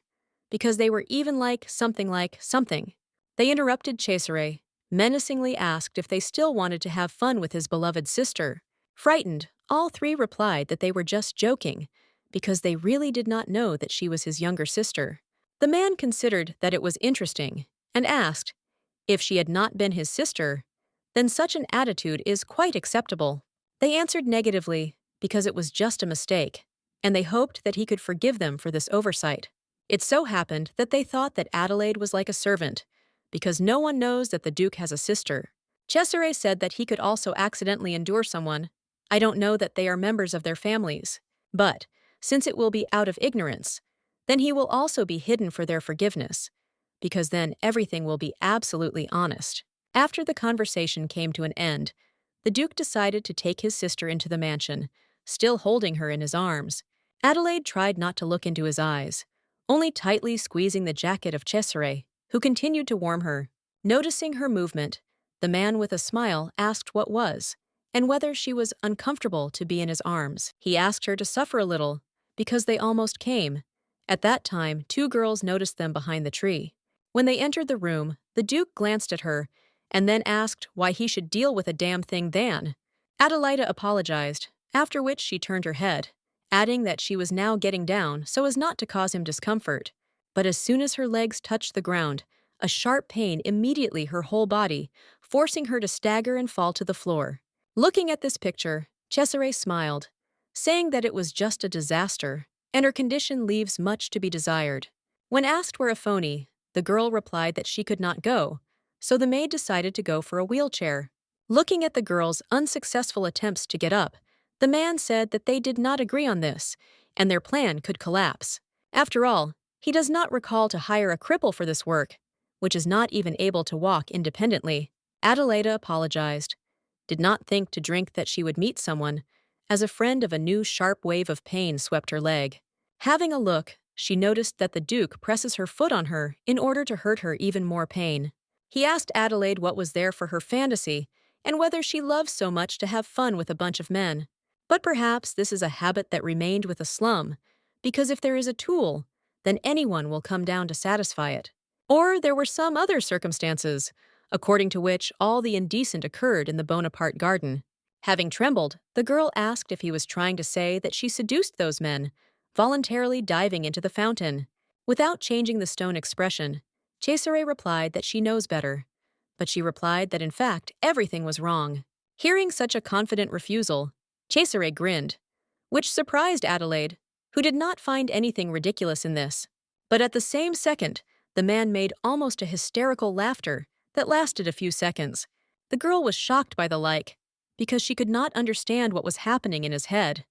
because they were even like something. They interrupted Cesare, menacingly asked if they still wanted to have fun with his beloved sister. Frightened, all three replied that they were just joking, because they really did not know that she was his younger sister. The man considered that it was interesting, and asked, if she had not been his sister, then such an attitude is quite acceptable. They answered negatively, because it was just a mistake, and they hoped that he could forgive them for this oversight. It so happened that they thought that Adelaide was like a servant, because no one knows that the Duke has a sister. Cesare said that he could also accidentally endure someone. I don't know that they are members of their families, but, since it will be out of ignorance, then he will also be hidden for their forgiveness, because then everything will be absolutely honest. After the conversation came to an end, the Duke decided to take his sister into the mansion, still holding her in his arms. Adelaide tried not to look into his eyes, only tightly squeezing the jacket of Cesare, who continued to warm her. Noticing her movement, the man with a smile asked what was, and whether she was uncomfortable to be in his arms. He asked her to suffer a little, because they almost came. At that time, two girls noticed them behind the tree. When they entered the room, the Duke glanced at her, and then asked why he should deal with a damn thing then. Adelaida apologized, after which she turned her head, adding that she was now getting down so as not to cause him discomfort. But as soon as her legs touched the ground, a sharp pain immediately her whole body, forcing her to stagger and fall to the floor. Looking at this picture, Cesare smiled, saying that it was just a disaster, and her condition leaves much to be desired. When asked where a phony, the girl replied that she could not go, so the maid decided to go for a wheelchair. Looking at the girl's unsuccessful attempts to get up, the man said that they did not agree on this, and their plan could collapse. After all, he does not recall to hire a cripple for this work, which is not even able to walk independently. Adelaida apologized, did not think to drink that she would meet someone, as a friend of a new sharp wave of pain swept her leg. Having a look, she noticed that the Duke presses her foot on her in order to hurt her even more pain. He asked Adelaide what was there for her fantasy, and whether she loves so much to have fun with a bunch of men. But perhaps this is a habit that remained with a slum, because if there is a tool, then anyone will come down to satisfy it. Or there were some other circumstances, according to which all the indecent occurred in the Bonaparte garden. Having trembled, the girl asked if he was trying to say that she seduced those men, voluntarily diving into the fountain. Without changing the stone expression, Cesare replied that she knows better. But she replied that in fact everything was wrong. Hearing such a confident refusal, Cesare grinned, which surprised Adelaide, who did not find anything ridiculous in this. But at the same second, the man made almost a hysterical laughter that lasted a few seconds. The girl was shocked by the like, because she could not understand what was happening in his head,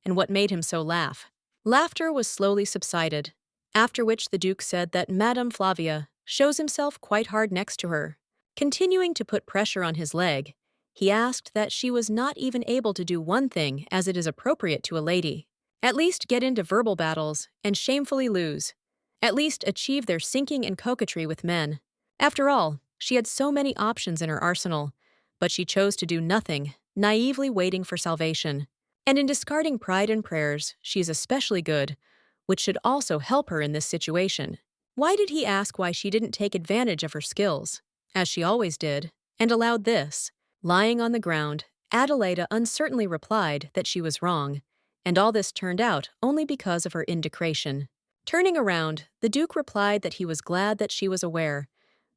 and what made him so laugh. Laughter was slowly subsided, after which the Duke said that Madame Flavia shows himself quite hard next to her. Continuing to put pressure on his leg, he asked that she was not even able to do one thing as it is appropriate to a lady. At least get into verbal battles and shamefully lose. At least achieve their sinking and coquetry with men. After all, she had so many options in her arsenal, but she chose to do nothing, naively waiting for salvation. And in discarding pride and prayers, she is especially good, which should also help her in this situation. Why did he ask why she didn't take advantage of her skills, as she always did, and allowed this? Lying on the ground, Adelaida uncertainly replied that she was wrong, and all this turned out only because of her indiscretion. Turning around, the Duke replied that he was glad that she was aware,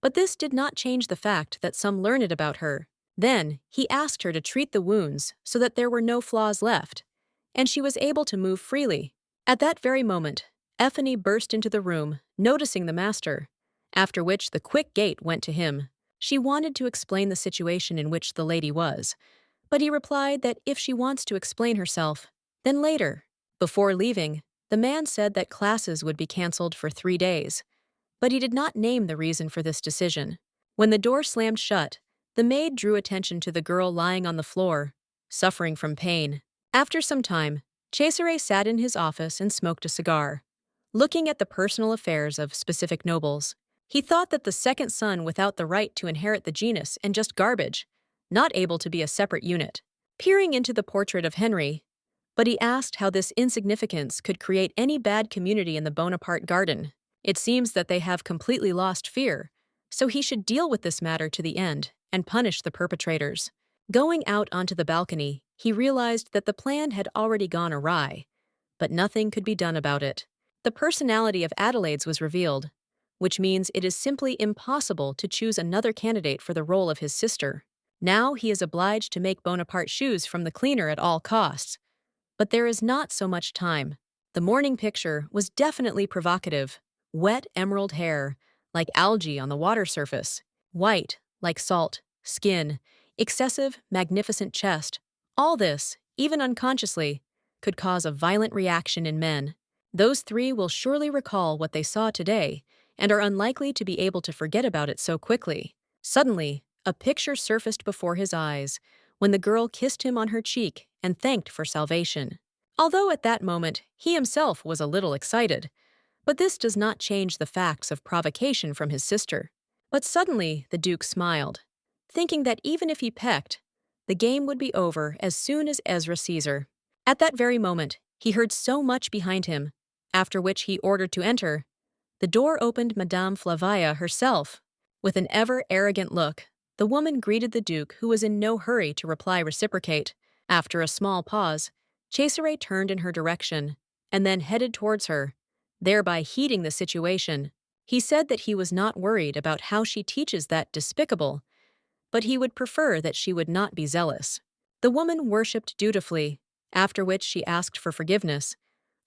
but this did not change the fact that some learned it about her. Then, he asked her to treat the wounds so that there were no flaws left, and she was able to move freely. At that very moment, Effie burst into the room, noticing the master, after which the quick gate went to him. She wanted to explain the situation in which the lady was, but he replied that if she wants to explain herself, then later. Before leaving, the man said that classes would be cancelled for 3 days, but he did not name the reason for this decision. When the door slammed shut, the maid drew attention to the girl lying on the floor, suffering from pain. After some time, Cesare sat in his office and smoked a cigar, looking at the personal affairs of specific nobles. He thought that the second son without the right to inherit the genus and just garbage, not able to be a separate unit. Peering into the portrait of Henry, but he asked how this insignificance could create any bad community in the Bonaparte garden. It seems that they have completely lost fear, so he should deal with this matter to the end and punish the perpetrators. Going out onto the balcony, he realized that the plan had already gone awry, but nothing could be done about it. The personality of Adelaide's was revealed, which means it is simply impossible to choose another candidate for the role of his sister. Now he is obliged to make Bonaparte shoes from the cleaner at all costs. But there is not so much time. The morning picture was definitely provocative. Wet emerald hair, like algae on the water surface. White, like salt, skin, excessive, magnificent chest. All this, even unconsciously, could cause a violent reaction in men. Those 3 will surely recall what they saw today and are unlikely to be able to forget about it so quickly. Suddenly, a picture surfaced before his eyes when the girl kissed him on her cheek and thanked for salvation. Although at that moment he himself was a little excited, but this does not change the facts of provocation from his sister. But suddenly the Duke smiled, thinking that even if he pecked, the game would be over as soon as Ezra sees her. At that very moment, he heard so much behind him, after which he ordered to enter. The door opened. Madame Flavia herself. With an ever-arrogant look, the woman greeted the Duke, who was in no hurry to reciprocate. After a small pause, Cesare turned in her direction and then headed towards her, thereby heating the situation. He said that he was not worried about how she teaches that despicable, but he would prefer that she would not be zealous. The woman worshipped dutifully, after which she asked for forgiveness.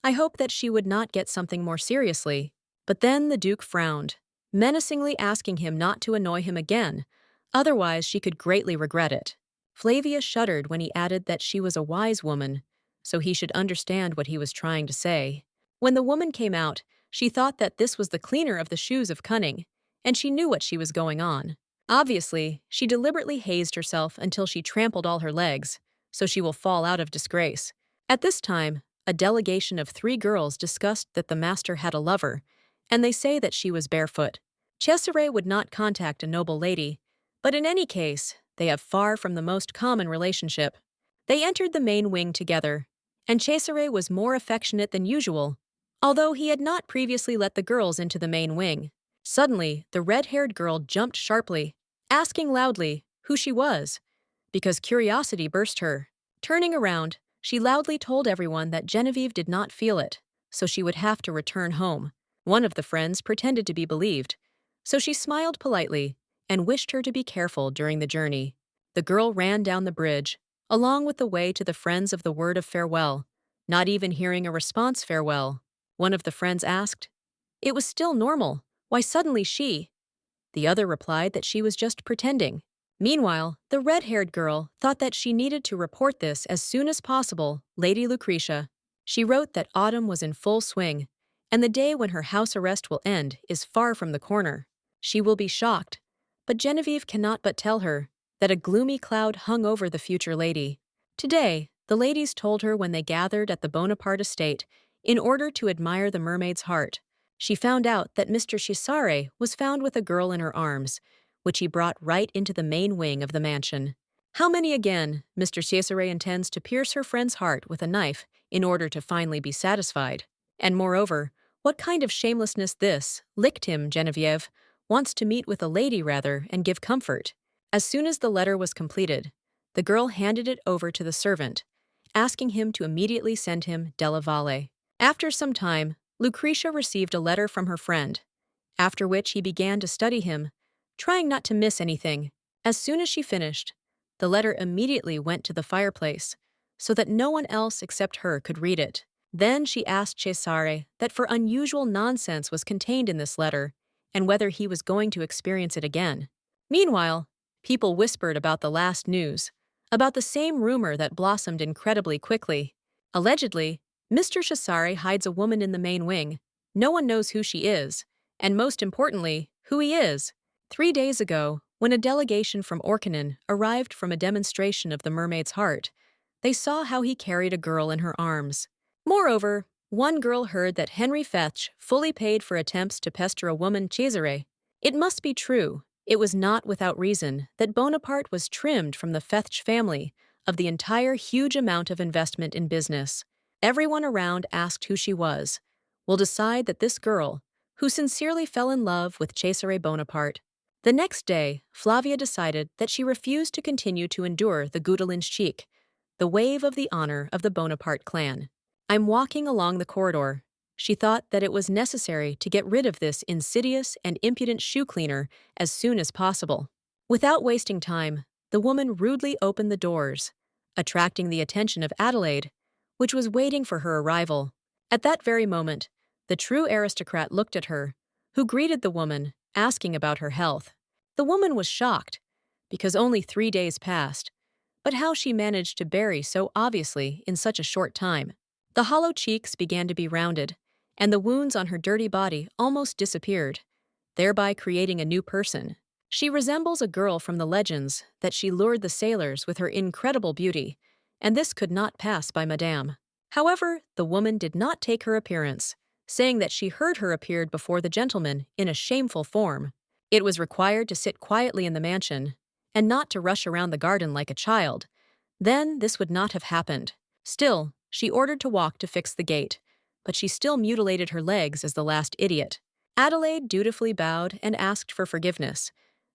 I hope that she would not get something more seriously. But then the Duke frowned, menacingly asking him not to annoy him again, otherwise she could greatly regret it. Flavia shuddered when he added that she was a wise woman, so he should understand what he was trying to say. When the woman came out, she thought that this was the cleaner of the shoes of cunning, and she knew what she was going on. Obviously, she deliberately hazed herself until she trampled all her legs, so she will fall out of disgrace. At this time, a delegation of 3 girls discussed that the master had a lover, and they say that she was barefoot. Cesare would not contact a noble lady, but in any case, they have far from the most common relationship. They entered the main wing together, and Cesare was more affectionate than usual, although he had not previously let the girls into the main wing. Suddenly, the red-haired girl jumped sharply, asking loudly who she was, because curiosity burst her. Turning around, she loudly told everyone that Genevieve did not feel it, so she would have to return home. One of the friends pretended to be believed, so she smiled politely and wished her to be careful during the journey. The girl ran down the bridge, along with the way to the friends of the word of farewell, not even hearing a response farewell. One of the friends asked, "It was still normal. Why suddenly she?" The other replied that she was just pretending. Meanwhile, the red-haired girl thought that she needed to report this as soon as possible. Lady Lucretia. She wrote that autumn was in full swing, and the day when her house arrest will end is far from the corner. She will be shocked, but Genevieve cannot but tell her that a gloomy cloud hung over the future lady. Today, the ladies told her when they gathered at the Bonaparte estate in order to admire the mermaid's heart. She found out that Mr. Cesare was found with a girl in her arms, which he brought right into the main wing of the mansion. How many again Mr. Cesare intends to pierce her friend's heart with a knife in order to finally be satisfied? And moreover, what kind of shamelessness this, licked him, Genevieve, wants to meet with a lady rather and give comfort. As soon as the letter was completed, the girl handed it over to the servant, asking him to immediately send him Della Valle. After some time, Lucretia received a letter from her friend, after which he began to study him, trying not to miss anything. As soon as she finished, the letter immediately went to the fireplace, so that no one else except her could read it. Then she asked Cesare that for unusual nonsense was contained in this letter, and whether he was going to experience it again. Meanwhile, people whispered about the last news, about the same rumor that blossomed incredibly quickly. Allegedly, Mr. Cesare hides a woman in the main wing. No one knows who she is, and most importantly, who he is. 3 days ago, when a delegation from Orkanen arrived from a demonstration of the mermaid's heart, they saw how he carried a girl in her arms. Moreover, one girl heard that Henry Fetch fully paid for attempts to pester a woman Cesare. It must be true, it was not without reason that Bonaparte was trimmed from the Fetch family of the entire huge amount of investment in business. Everyone around asked who she was. Will decide that this girl, who sincerely fell in love with Cesare Bonaparte. The next day, Flavia decided that she refused to continue to endure the Goudelin's cheek, the wave of the honor of the Bonaparte clan. I'm walking along the corridor. She thought that it was necessary to get rid of this insidious and impudent shoe cleaner as soon as possible. Without wasting time, the woman rudely opened the doors, attracting the attention of Adelaide, which was waiting for her arrival. At that very moment, the true aristocrat looked at her, who greeted the woman, asking about her health. The woman was shocked, because only 3 days passed, but how she managed to bury so obviously in such a short time. The hollow cheeks began to be rounded, and the wounds on her dirty body almost disappeared, thereby creating a new person. She resembles a girl from the legends that she lured the sailors with her incredible beauty, and this could not pass by Madame. However, the woman did not take her appearance, saying that she heard her appeared before the gentleman in a shameful form. It was required to sit quietly in the mansion, and not to rush around the garden like a child. Then this would not have happened. Still, she ordered to walk to fix the gate, but she still mutilated her legs as the last idiot. Adelaide dutifully bowed and asked for forgiveness,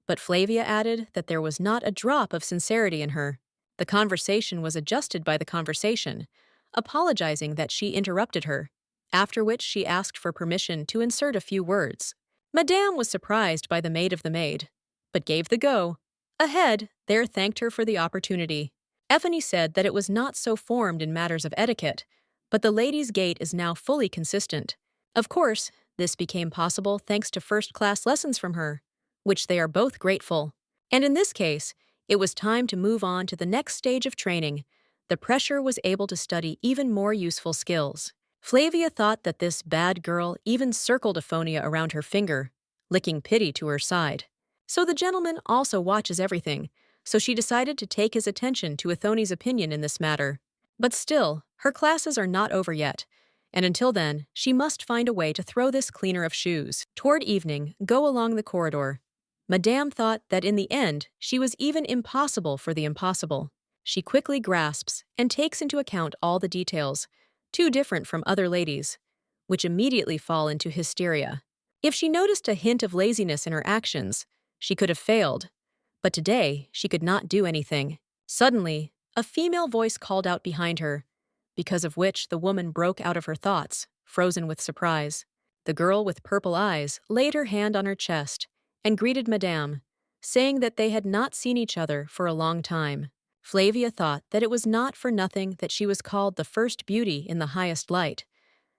but Flavia added that there was not a drop of sincerity in her. The conversation was adjusted by the conversation, apologizing that she interrupted her, after which she asked for permission to insert a few words. Madame was surprised by the maid of the maid, but gave the go. Ahead, there thanked her for the opportunity. Effany said that it was not so formed in matters of etiquette, but the lady's gait is now fully consistent. Of course, this became possible thanks to first-class lessons from her, which they are both grateful. And in this case, it was time to move on to the next stage of training. The pressure was able to study even more useful skills. Flavia thought that this bad girl even circled Aphonia around her finger, licking pity to her side. So the gentleman also watches everything, so she decided to take his attention to Athoni's opinion in this matter. But still, her classes are not over yet, and until then, she must find a way to throw this cleaner of shoes. Toward evening, go along the corridor. Madame thought that in the end, she was even impossible for the impossible. She quickly grasps and takes into account all the details, too different from other ladies, which immediately fall into hysteria. If she noticed a hint of laziness in her actions, she could have failed. But today, she could not do anything. Suddenly, a female voice called out behind her, because of which the woman broke out of her thoughts, frozen with surprise. The girl with purple eyes laid her hand on her chest and greeted Madame, saying that they had not seen each other for a long time. Flavia thought that it was not for nothing that she was called the first beauty in the highest light,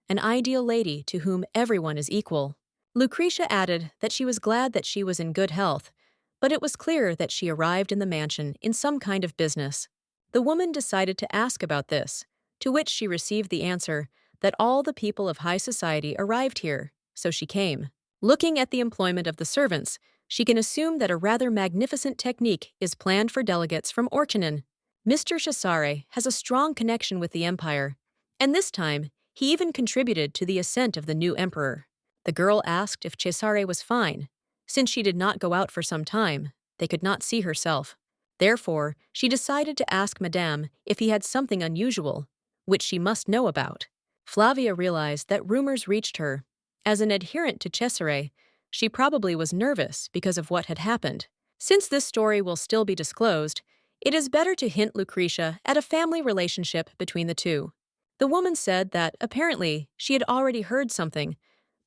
an ideal lady to whom everyone is equal. Lucretia added that she was glad that she was in good health, but it was clear that she arrived in the mansion in some kind of business. The woman decided to ask about this, to which she received the answer that all the people of high society arrived here, so she came. Looking at the employment of the servants, she can assume that a rather magnificent technique is planned for delegates from Orkanen. Mr. Cesare has a strong connection with the empire, and this time he even contributed to the ascent of the new emperor. The girl asked if Cesare was fine. Since she did not go out for some time, they could not see herself. Therefore, she decided to ask Madame if he had something unusual, which she must know about. Flavia realized that rumors reached her. As an adherent to Cesare, she probably was nervous because of what had happened. Since this story will still be disclosed, it is better to hint Lucretia at a family relationship between the two. The woman said that apparently she had already heard something,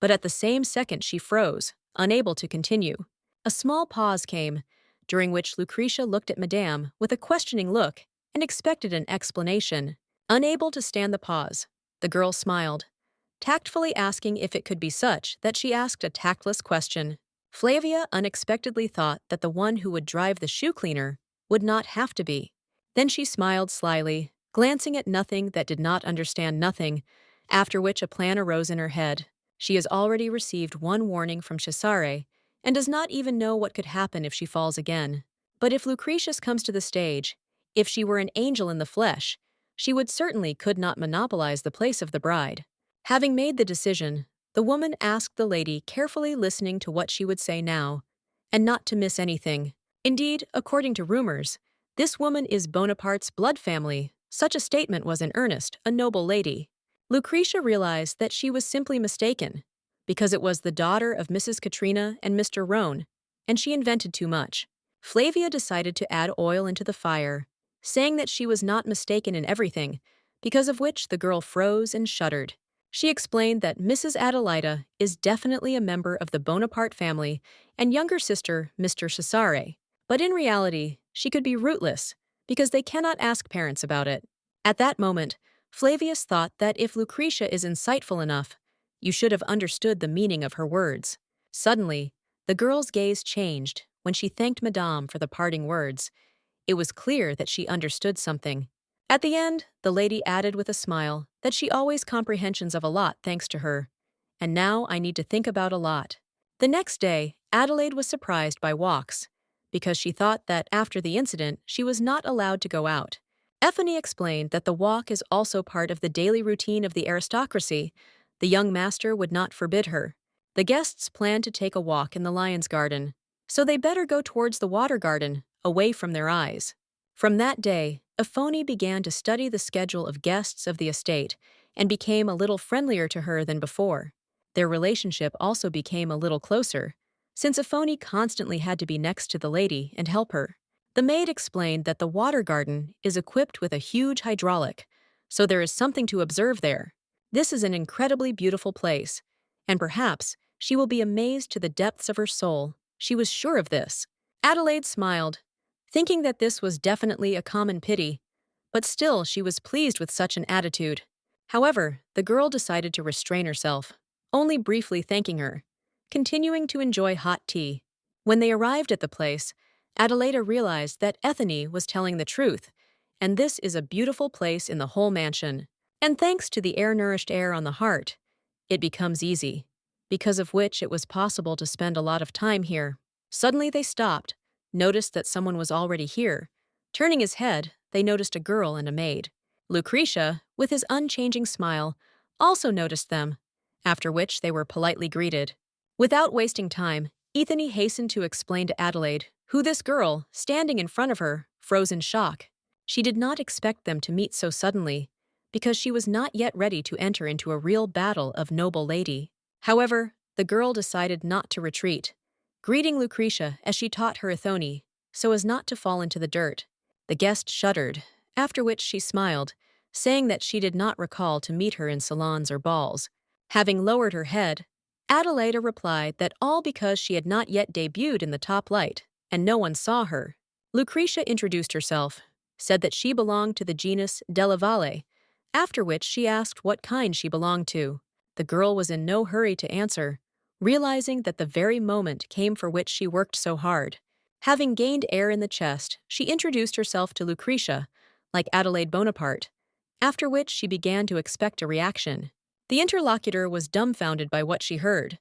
but at the same second she froze, unable to continue. A small pause came, during which Lucretia looked at Madame with a questioning look and expected an explanation. Unable to stand the pause, the girl smiled, tactfully asking if it could be such that she asked a tactless question. Flavia unexpectedly thought that the one who would drive the shoe cleaner would not have to be. Then she smiled slyly, glancing at nothing that did not understand nothing, after which a plan arose in her head. She has already received one warning from Cesare and does not even know what could happen if she falls again. But if Lucretius comes to the stage, if she were an angel in the flesh, she would certainly could not monopolize the place of the bride. Having made the decision, the woman asked the lady, carefully listening to what she would say now, and not to miss anything. Indeed, according to rumors, this woman is Bonaparte's blood family. Such a statement was in earnest a noble lady. Lucretia realized that she was simply mistaken, because it was the daughter of Mrs. Katrina and Mr. Roan, and she invented too much. Flavia decided to add oil into the fire, saying that she was not mistaken in everything, because of which the girl froze and shuddered. She explained that Mrs. Adelaida is definitely a member of the Bonaparte family and younger sister, Mr. Cesare, but in reality, she could be rootless, because they cannot ask parents about it. At that moment, Flavius thought that if Lucretia is insightful enough, you should have understood the meaning of her words. Suddenly, the girl's gaze changed when she thanked Madame for the parting words. It was clear that she understood something. At the end, the lady added with a smile that she always comprehensions of a lot thanks to her. And now I need to think about a lot. The next day, Adelaide was surprised by walks, because she thought that after the incident she was not allowed to go out. Effie explained that the walk is also part of the daily routine of the aristocracy. The young master would not forbid her. The guests planned to take a walk in the lion's garden, so they better go towards the water garden, away from their eyes. From that day, Effie began to study the schedule of guests of the estate and became a little friendlier to her than before. Their relationship also became a little closer, since Effie constantly had to be next to the lady and help her. The maid explained that the water garden is equipped with a huge hydraulic, so there is something to observe there. This is an incredibly beautiful place, and perhaps she will be amazed to the depths of her soul. She was sure of this. Adelaide smiled, thinking that this was definitely a common pity, but still she was pleased with such an attitude. However, the girl decided to restrain herself, only briefly thanking her, continuing to enjoy hot tea. When they arrived at the place, Adelaida realized that Effie was telling the truth, and this is a beautiful place in the whole mansion. And thanks to the air-nourished air on the heart, it becomes easy, because of which it was possible to spend a lot of time here. Suddenly they stopped, noticed that someone was already here. Turning his head, they noticed a girl and a maid. Lucretia, with his unchanging smile, also noticed them, after which they were politely greeted. Without wasting time, Ethanie hastened to explain to Adelaide who this girl, standing in front of her, froze in shock. She did not expect them to meet so suddenly, because she was not yet ready to enter into a real battle of noble lady. However, the girl decided not to retreat, greeting Lucretia as she taught her Ethone, so as not to fall into the dirt. The guest shuddered, after which she smiled, saying that she did not recall to meet her in salons or balls. Having lowered her head, Adelaida replied that all because she had not yet debuted in the top light, and no one saw her. Lucretia introduced herself, said that she belonged to the genus Della Valle, after which she asked what kind she belonged to. The girl was in no hurry to answer, realizing that the very moment came for which she worked so hard. Having gained air in the chest, she introduced herself to Lucretia, like Adelaide Bonaparte, after which she began to expect a reaction. The interlocutor was dumbfounded by what she heard,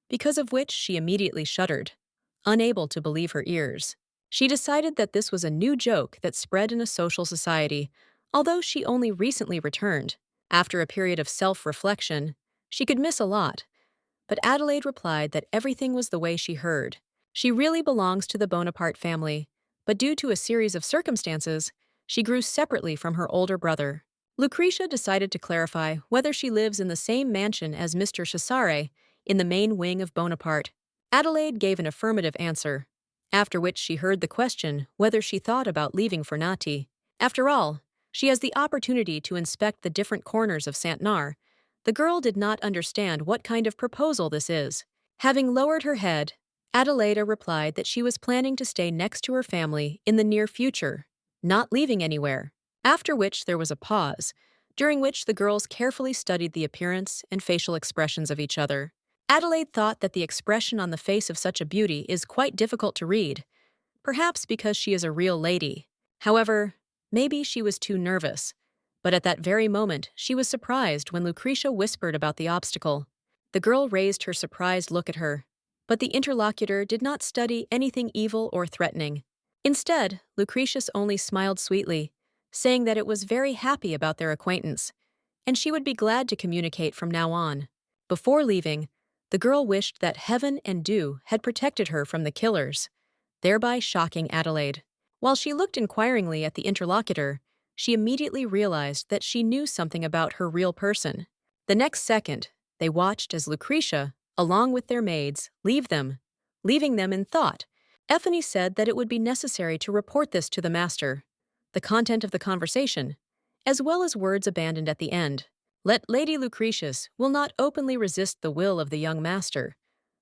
because of which she immediately shuddered, unable to believe her ears. She decided that this was a new joke that spread in a social society, although she only recently returned. After a period of self-reflection, she could miss a lot, but Adelaide replied that everything was the way she heard. She really belongs to the Bonaparte family, but due to a series of circumstances, she grew separately from her older brother. Lucretia decided to clarify whether she lives in the same mansion as Mr. Cesare, in the main wing of Bonaparte. Adelaide gave an affirmative answer, after which she heard the question whether she thought about leaving for Nati. After all, She has the opportunity to inspect the different corners of Santnar. The girl did not understand what kind of proposal this is. Having lowered her head, Adelaida replied that she was planning to stay next to her family in the near future, not leaving anywhere. After which there was a pause, during which the girls carefully studied the appearance and facial expressions of each other. Adelaide thought that the expression on the face of such a beauty is quite difficult to read, perhaps because she is a real lady. However, maybe she was too nervous. But at that very moment, she was surprised when Lucretia whispered about the obstacle. The girl raised her surprised look at her, but the interlocutor did not study anything evil or threatening. Instead, Lucretius only smiled sweetly, saying that it was very happy about their acquaintance, and she would be glad to communicate from now on. Before leaving, the girl wished that heaven and dew had protected her from the killers, thereby shocking Adelaide. While she looked inquiringly at the interlocutor, she immediately realized that she knew something about her real person. The next second, they watched as Lucretia, along with their maids, leaving them in thought. Effie said that it would be necessary to report this to the master, the content of the conversation, as well as words abandoned at the end. Let Lady Lucretius will not openly resist the will of the young master,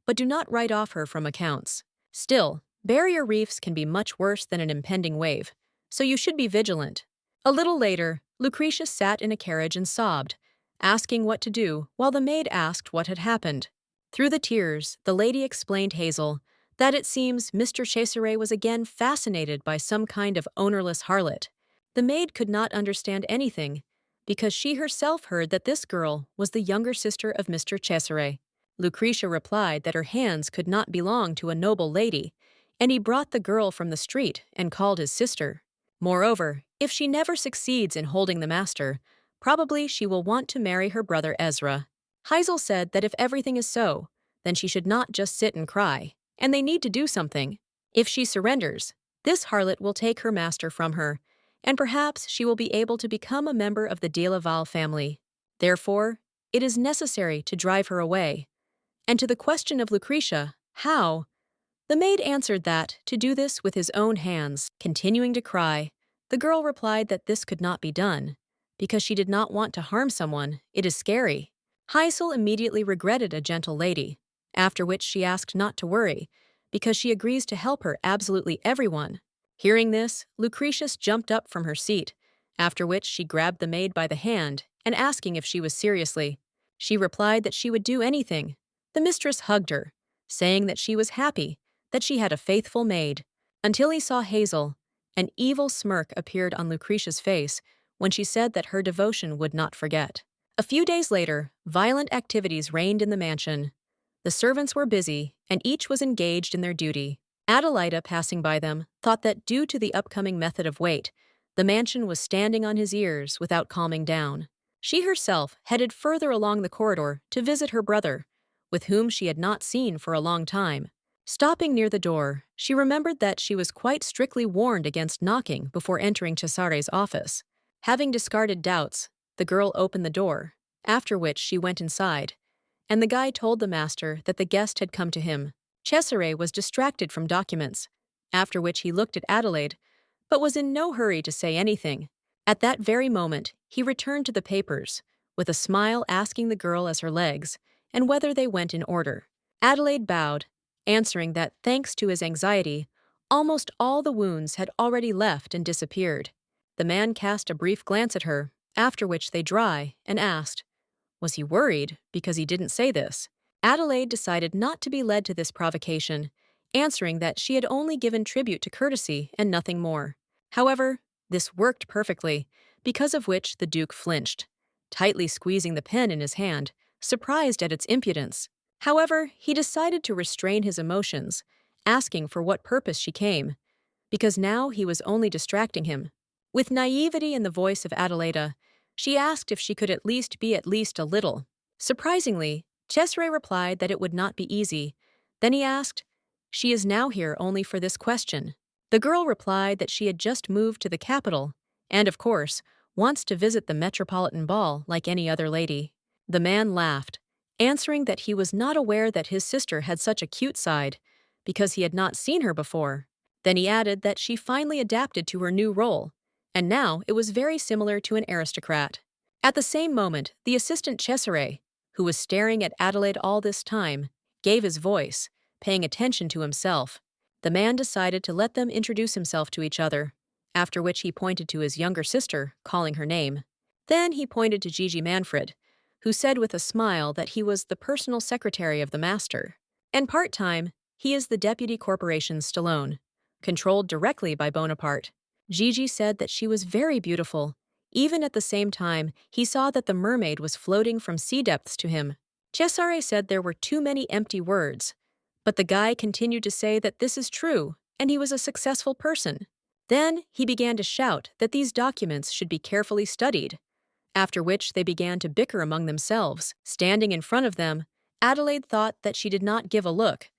but do not write off her from accounts. Still, barrier reefs can be much worse than an impending wave, so you should be vigilant. A little later, Lucretia sat in a carriage and sobbed, asking what to do while the maid asked what had happened. Through the tears, the lady explained Hazel that it seems Mr. Cesare was again fascinated by some kind of ownerless harlot. The maid could not understand anything, because she herself heard that this girl was the younger sister of Mr. Cesare. Lucretia replied that her hands could not belong to a noble lady, and he brought the girl from the street and called his sister. Moreover, if she never succeeds in holding the master, probably she will want to marry her brother Ezra. Hazel said that if everything is so, then she should not just sit and cry, and they need to do something. If she surrenders, this harlot will take her master from her, and perhaps she will be able to become a member of the de Laval family. Therefore, it is necessary to drive her away. And to the question of Lucretia, how? The maid answered that, to do this with his own hands. Continuing to cry, the girl replied that this could not be done, because she did not want to harm someone. It is scary. Hazel immediately regretted a gentle lady, after which she asked not to worry, because she agrees to help her absolutely everyone. Hearing this, Lucretius jumped up from her seat, after which she grabbed the maid by the hand and asking if she was seriously. She replied that she would do anything. The mistress hugged her, saying that she was happy that she had a faithful maid, until he saw Hazel. An evil smirk appeared on Lucretia's face when she said that her devotion would not forget. A few days later, violent activities reigned in the mansion. The servants were busy, and each was engaged in their duty. Adelaida, passing by them, thought that due to the upcoming method of weight, the mansion was standing on his ears without calming down. She herself headed further along the corridor to visit her brother, with whom she had not seen for a long time. Stopping near the door, she remembered that she was quite strictly warned against knocking before entering Cesare's office. Having discarded doubts, the girl opened the door, after which she went inside, and the guy told the master that the guest had come to him. Cesare was distracted from documents, after which he looked at Adelaide, but was in no hurry to say anything. At that very moment, he returned to the papers, with a smile asking the girl as her legs, and whether they went in order. Adelaide bowed, answering that thanks to his anxiety, almost all the wounds had already left and disappeared. The man cast a brief glance at her, after which they dry, and asked, was he worried because he didn't say this? Adelaide decided not to be led to this provocation, answering that she had only given tribute to courtesy and nothing more. However, this worked perfectly, because of which the Duke flinched, tightly squeezing the pen in his hand, surprised at its impudence. However, he decided to restrain his emotions, asking for what purpose she came, because now he was only distracting him. With naivety in the voice of Adelaida, she asked if she could at least be at least a little. Surprisingly, Cesare replied that it would not be easy. Then he asked, she is now here only for this question. The girl replied that she had just moved to the capital, and of course, wants to visit the Metropolitan Ball like any other lady. The man laughed, answering that he was not aware that his sister had such a cute side, because he had not seen her before. Then he added that she finally adapted to her new role, and now it was very similar to an aristocrat. At the same moment, the assistant Cesare, who was staring at Adelaide all this time, gave his voice, paying attention to himself. The man decided to let them introduce himself to each other, after which he pointed to his younger sister, calling her name. Then he pointed to Gigi Manfred, who said with a smile that he was the personal secretary of the master. And part-time, he is the deputy corporation's Stallone, controlled directly by Bonaparte. Gigi said that she was very beautiful. Even at the same time, he saw that the mermaid was floating from sea depths to him. Cesare said there were too many empty words, but the guy continued to say that this is true, and he was a successful person. Then he began to shout that these documents should be carefully studied, after which they began to bicker among themselves. Standing in front of them, Adelaide thought that she did not give a look,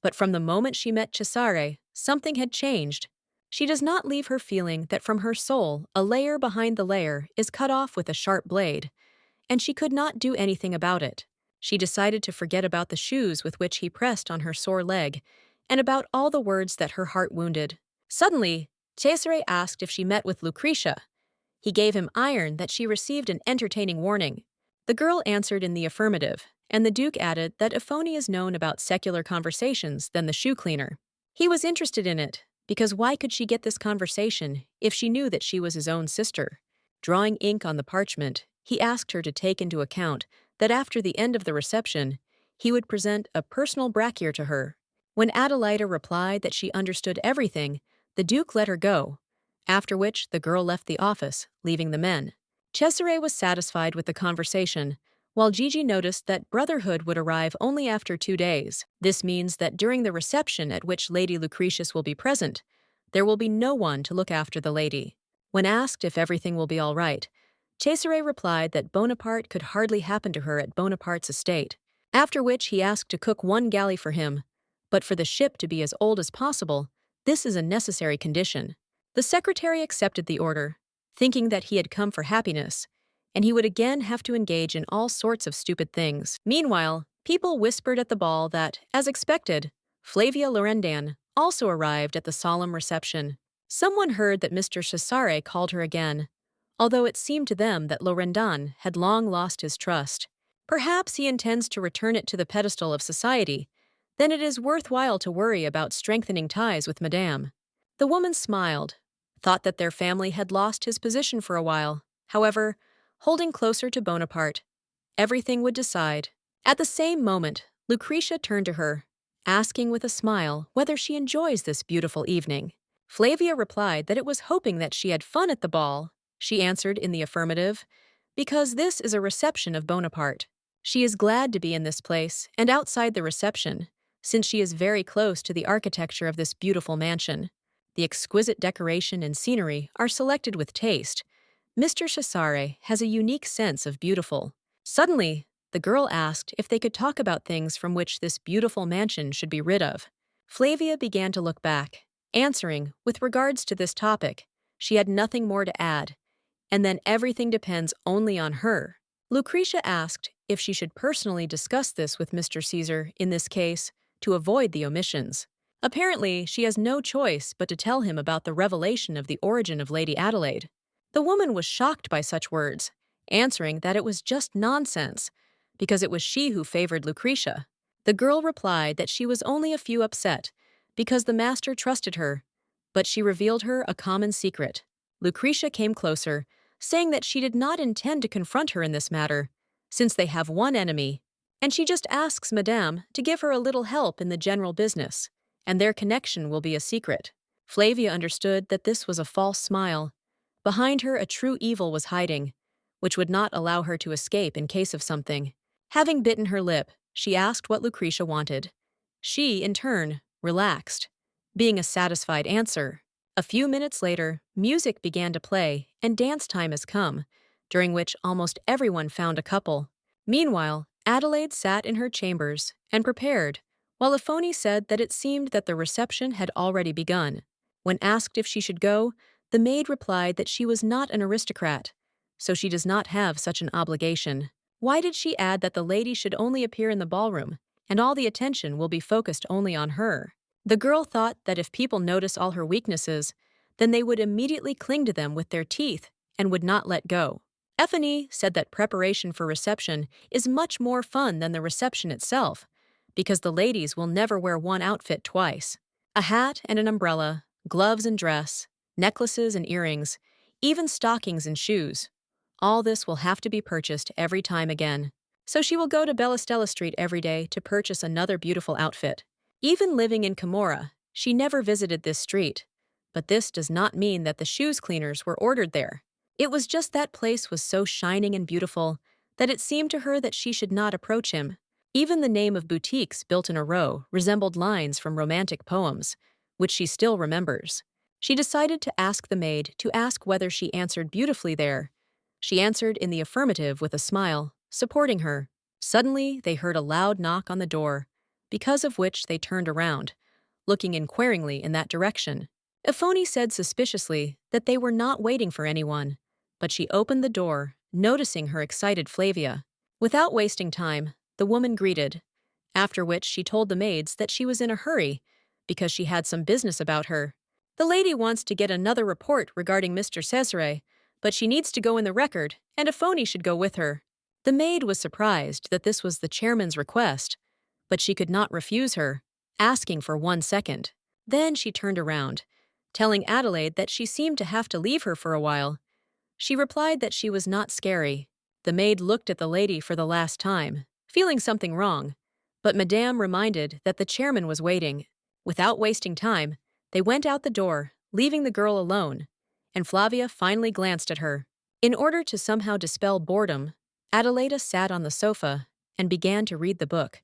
but from the moment she met Cesare, something had changed. She does not leave her feeling that from her soul a layer behind the layer is cut off with a sharp blade, and she could not do anything about it. She decided to forget about the shoes with which he pressed on her sore leg, and about all the words that her heart wounded. Suddenly, Cesare asked if she met with Lucretia. He gave him iron that she received an entertaining warning. The girl answered in the affirmative, and the Duke added that if Phony is known about secular conversations than the shoe cleaner. He was interested in it, because why could she get this conversation if she knew that she was his own sister? Drawing ink on the parchment, he asked her to take into account that after the end of the reception, he would present a personal braquier to her. When Adelaida replied that she understood everything, the Duke let her go, after which the girl left the office, leaving the men. Cesare was satisfied with the conversation, while Gigi noticed that Brotherhood would arrive only after 2 days. This means that during the reception at which Lady Lucretius will be present, there will be no one to look after the lady. When asked if everything will be all right, Cesare replied that Bonaparte could hardly happen to her at Bonaparte's estate, after which he asked to cook 1 galley for him, but for the ship to be as old as possible, this is a necessary condition. The secretary accepted the order, thinking that he had come for happiness, and he would again have to engage in all sorts of stupid things. Meanwhile, people whispered at the ball that, as expected, Flavia Lorendan also arrived at the solemn reception. Someone heard that Mr. Cesare called her again, although it seemed to them that Lorendan had long lost his trust. Perhaps he intends to return it to the pedestal of society. Then it is worthwhile to worry about strengthening ties with Madame. The woman smiled, thought that their family had lost his position for a while. However, holding closer to Bonaparte, everything would decide. At the same moment, Lucretia turned to her, asking with a smile whether she enjoys this beautiful evening. Flavia replied that it was hoping that she had fun at the ball. She answered in the affirmative, because this is a reception of Bonaparte. She is glad to be in this place and outside the reception, since she is very close to the architecture of this beautiful mansion. The exquisite decoration and scenery are selected with taste. Mr. Cesare has a unique sense of beautiful. Suddenly, the girl asked if they could talk about things from which this beautiful mansion should be rid of. Flavia began to look back, answering, with regards to this topic, she had nothing more to add, and then everything depends only on her. Lucretia asked if she should personally discuss this with Mr. Caesar in this case, to avoid the omissions. Apparently, she has no choice but to tell him about the revelation of the origin of Lady Adelaide. The woman was shocked by such words, answering that it was just nonsense, because it was she who favored Lucretia. The girl replied that she was only a few upset, because the master trusted her, but she revealed her a common secret. Lucretia came closer, saying that she did not intend to confront her in this matter, since they have one enemy, and she just asks Madame to give her a little help in the general business, and their connection will be a secret. Flavia understood that this was a false smile. Behind her, a true evil was hiding, which would not allow her to escape in case of something. Having bitten her lip, she asked what Lucretia wanted. She, in turn, relaxed, being a satisfied answer. A few minutes later, music began to play, and dance time has come, during which almost everyone found a couple. Meanwhile, Adelaide sat in her chambers and prepared, while Aphone said that it seemed that the reception had already begun. When asked if she should go, the maid replied that she was not an aristocrat, so she does not have such an obligation. Why did she add that the lady should only appear in the ballroom, and all the attention will be focused only on her? The girl thought that if people notice all her weaknesses, then they would immediately cling to them with their teeth and would not let go. Effany said that preparation for reception is much more fun than the reception itself, because the ladies will never wear one outfit twice. A hat and an umbrella, gloves and dress, necklaces and earrings, even stockings and shoes. All this will have to be purchased every time again. So she will go to Bellastella Street every day to purchase another beautiful outfit. Even living in Camorra, she never visited this street. But this does not mean that the shoes cleaners were ordered there. It was just that place was so shining and beautiful that it seemed to her that she should not approach him. Even the name of boutiques built in a row resembled lines from romantic poems, which she still remembers. She decided to ask the maid to ask whether she answered beautifully there. She answered in the affirmative with a smile, supporting her. Suddenly, they heard a loud knock on the door, because of which they turned around, looking inquiringly in that direction. Effony said suspiciously that they were not waiting for anyone, but she opened the door, noticing her excited Flavia. Without wasting time, the woman greeted, after which she told the maids that she was in a hurry because she had some business about her. The lady wants to get another report regarding Mr. Cesare, but she needs to go in the record, and Effony should go with her. The maid was surprised that this was the chairman's request, but she could not refuse her, asking for 1 second. Then she turned around, telling Adelaide that she seemed to have to leave her for a while. She replied that she was not scary. The maid looked at the lady for the last time, feeling something wrong, but Madame reminded that the chairman was waiting. Without wasting time, they went out the door, leaving the girl alone, and Flavia finally glanced at her. In order to somehow dispel boredom, Adelaida sat on the sofa and began to read the book,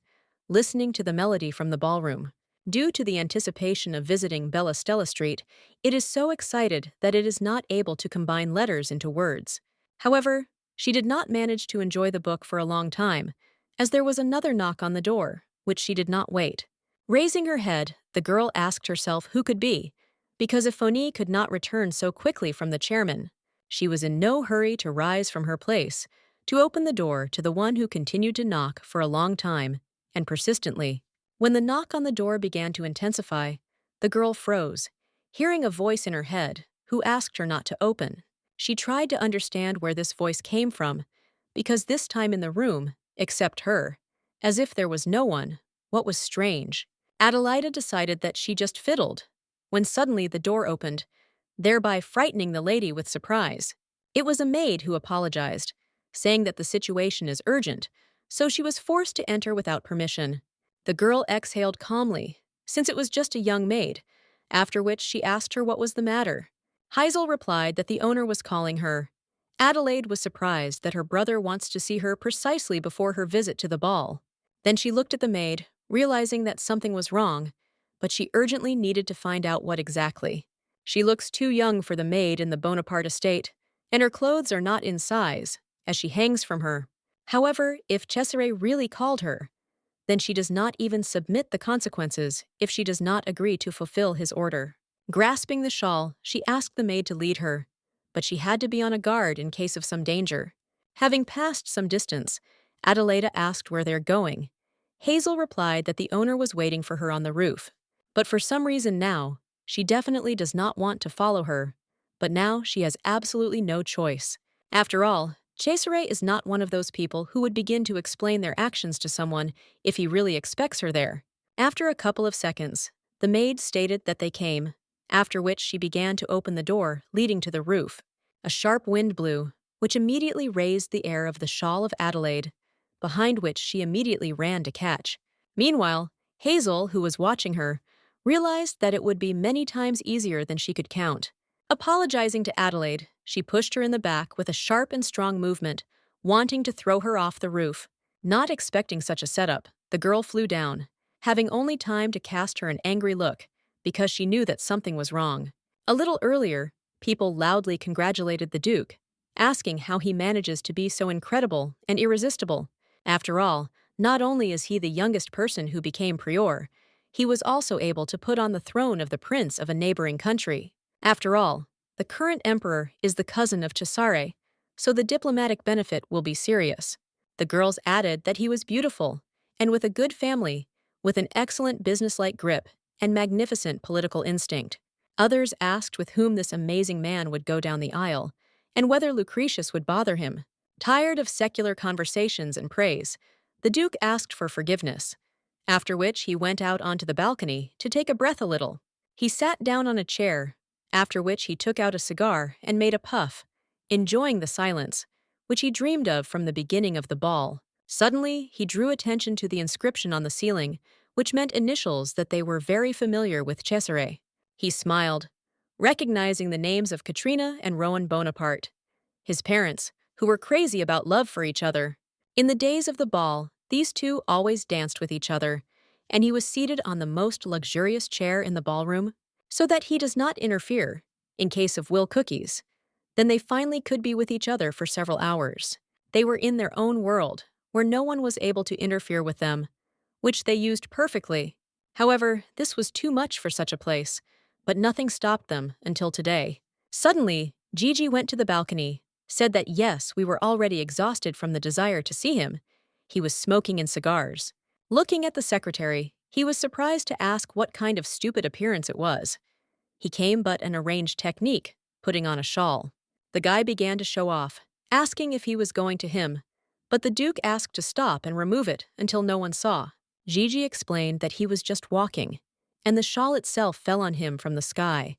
listening to the melody from the ballroom. Due to the anticipation of visiting Bellastella Street, it is so excited that it is not able to combine letters into words. However, she did not manage to enjoy the book for a long time, as there was another knock on the door, which she did not wait. Raising her head, the girl asked herself who could be, because Effony could not return so quickly from the chairman. She was in no hurry to rise from her place, to open the door to the one who continued to knock for a long time, and persistently. When the knock on the door began to intensify, the girl froze, hearing a voice in her head who asked her not to open. She tried to understand where this voice came from, because this time in the room, except her, as if there was no one, what was strange. Adelaida decided that she just fiddled, when suddenly the door opened, thereby frightening the lady with surprise. It was a maid who apologized, saying that the situation is urgent, so she was forced to enter without permission. The girl exhaled calmly, since it was just a young maid, after which she asked her what was the matter. Heisel replied that the owner was calling her. Adelaide was surprised that her brother wants to see her precisely before her visit to the ball. Then she looked at the maid, realizing that something was wrong, but she urgently needed to find out what exactly. She looks too young for the maid in the Bonaparte estate, and her clothes are not in size, as she hangs from her. However, if Cesare really called her, then she does not even submit the consequences if she does not agree to fulfill his order. Grasping the shawl, she asked the maid to lead her, but she had to be on a guard in case of some danger. Having passed some distance, Adelaida asked where they're going. Hazel replied that the owner was waiting for her on the roof, but for some reason now, she definitely does not want to follow her. But now she has absolutely no choice. After all, Cesare is not one of those people who would begin to explain their actions to someone if he really expects her there. After a couple of seconds, the maid stated that they came, after which she began to open the door leading to the roof. A sharp wind blew, which immediately raised the air of the shawl of Adelaide, behind which she immediately ran to catch. Meanwhile, Hazel, who was watching her, realized that it would be many times easier than she could count. Apologizing to Adelaide, she pushed her in the back with a sharp and strong movement, wanting to throw her off the roof. Not expecting such a setup, the girl flew down, having only time to cast her an angry look, because she knew that something was wrong. A little earlier, people loudly congratulated the Duke, asking how he manages to be so incredible and irresistible. After all, not only is he the youngest person who became prior, he was also able to put on the throne of the prince of a neighboring country. After all, the current emperor is the cousin of Cesare, so the diplomatic benefit will be serious. The girls added that he was beautiful, and with a good family, with an excellent businesslike grip and magnificent political instinct. Others asked with whom this amazing man would go down the aisle, and whether Lucretius would bother him. Tired of secular conversations and praise, the Duke asked for forgiveness, after which he went out onto the balcony to take a breath a little. He sat down on a chair, after which he took out a cigar and made a puff, enjoying the silence, which he dreamed of from the beginning of the ball. Suddenly, he drew attention to the inscription on the ceiling, which meant initials that they were very familiar with Cesare. He smiled, recognizing the names of Katrina and Rowan Bonaparte, his parents, who were crazy about love for each other. In the days of the ball, these two always danced with each other, and he was seated on the most luxurious chair in the ballroom, so that he does not interfere, in case of will cookies. Then they finally could be with each other for several hours. They were in their own world, where no one was able to interfere with them, which they used perfectly. However, this was too much for such a place, but nothing stopped them until today. Suddenly, Gigi went to the balcony, said that yes, we were already exhausted from the desire to see him. He was smoking in cigars. Looking at the secretary, he was surprised to ask what kind of stupid appearance it was. He came but an arranged technique, putting on a shawl. The guy began to show off, asking if he was going to him, but the Duke asked to stop and remove it until no one saw. Gigi explained that he was just walking, and the shawl itself fell on him from the sky,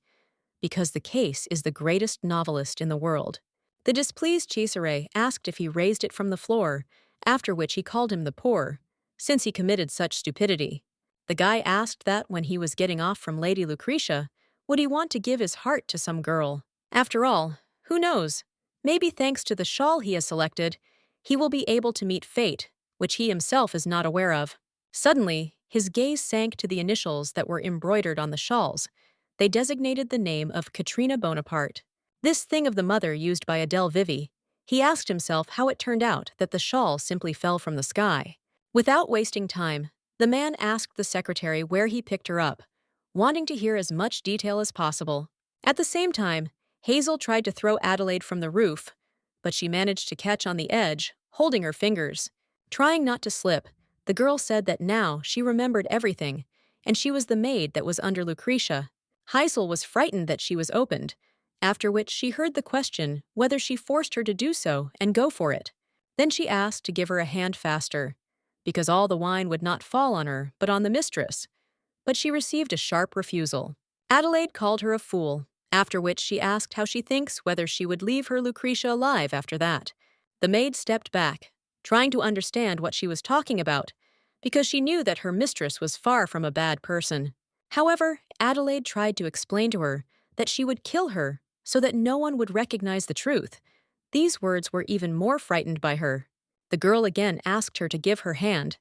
because the case is the greatest novelist in the world. The displeased Cesare asked if he raised it from the floor, after which he called him the poor, since he committed such stupidity. The guy asked that when he was getting off from Lady Lucretia, would he want to give his heart to some girl? After all, who knows? Maybe thanks to the shawl he has selected, he will be able to meet fate, which he himself is not aware of. Suddenly, his gaze sank to the initials that were embroidered on the shawls. They designated the name of Katrina Bonaparte. This thing of the mother used by Adele Vivi. He asked himself how it turned out that the shawl simply fell from the sky. Without wasting time, the man asked the secretary where he picked her up, wanting to hear as much detail as possible. At the same time, Hazel tried to throw Adelaide from the roof, but she managed to catch on the edge, holding her fingers. Trying not to slip, the girl said that now she remembered everything, and she was the maid that was under Lucretia. Hazel was frightened that she was opened, after which she heard the question whether she forced her to do so and go for it. Then she asked to give her a hand faster, because all the wine would not fall on her but on the mistress. But she received a sharp refusal. Adelaide called her a fool, after which she asked how she thinks whether she would leave her Lucretia alive after that. The maid stepped back, trying to understand what she was talking about, because she knew that her mistress was far from a bad person. However, Adelaide tried to explain to her that she would kill her so that no one would recognize the truth. These words were even more frightened by her. The girl again asked her to give her hand,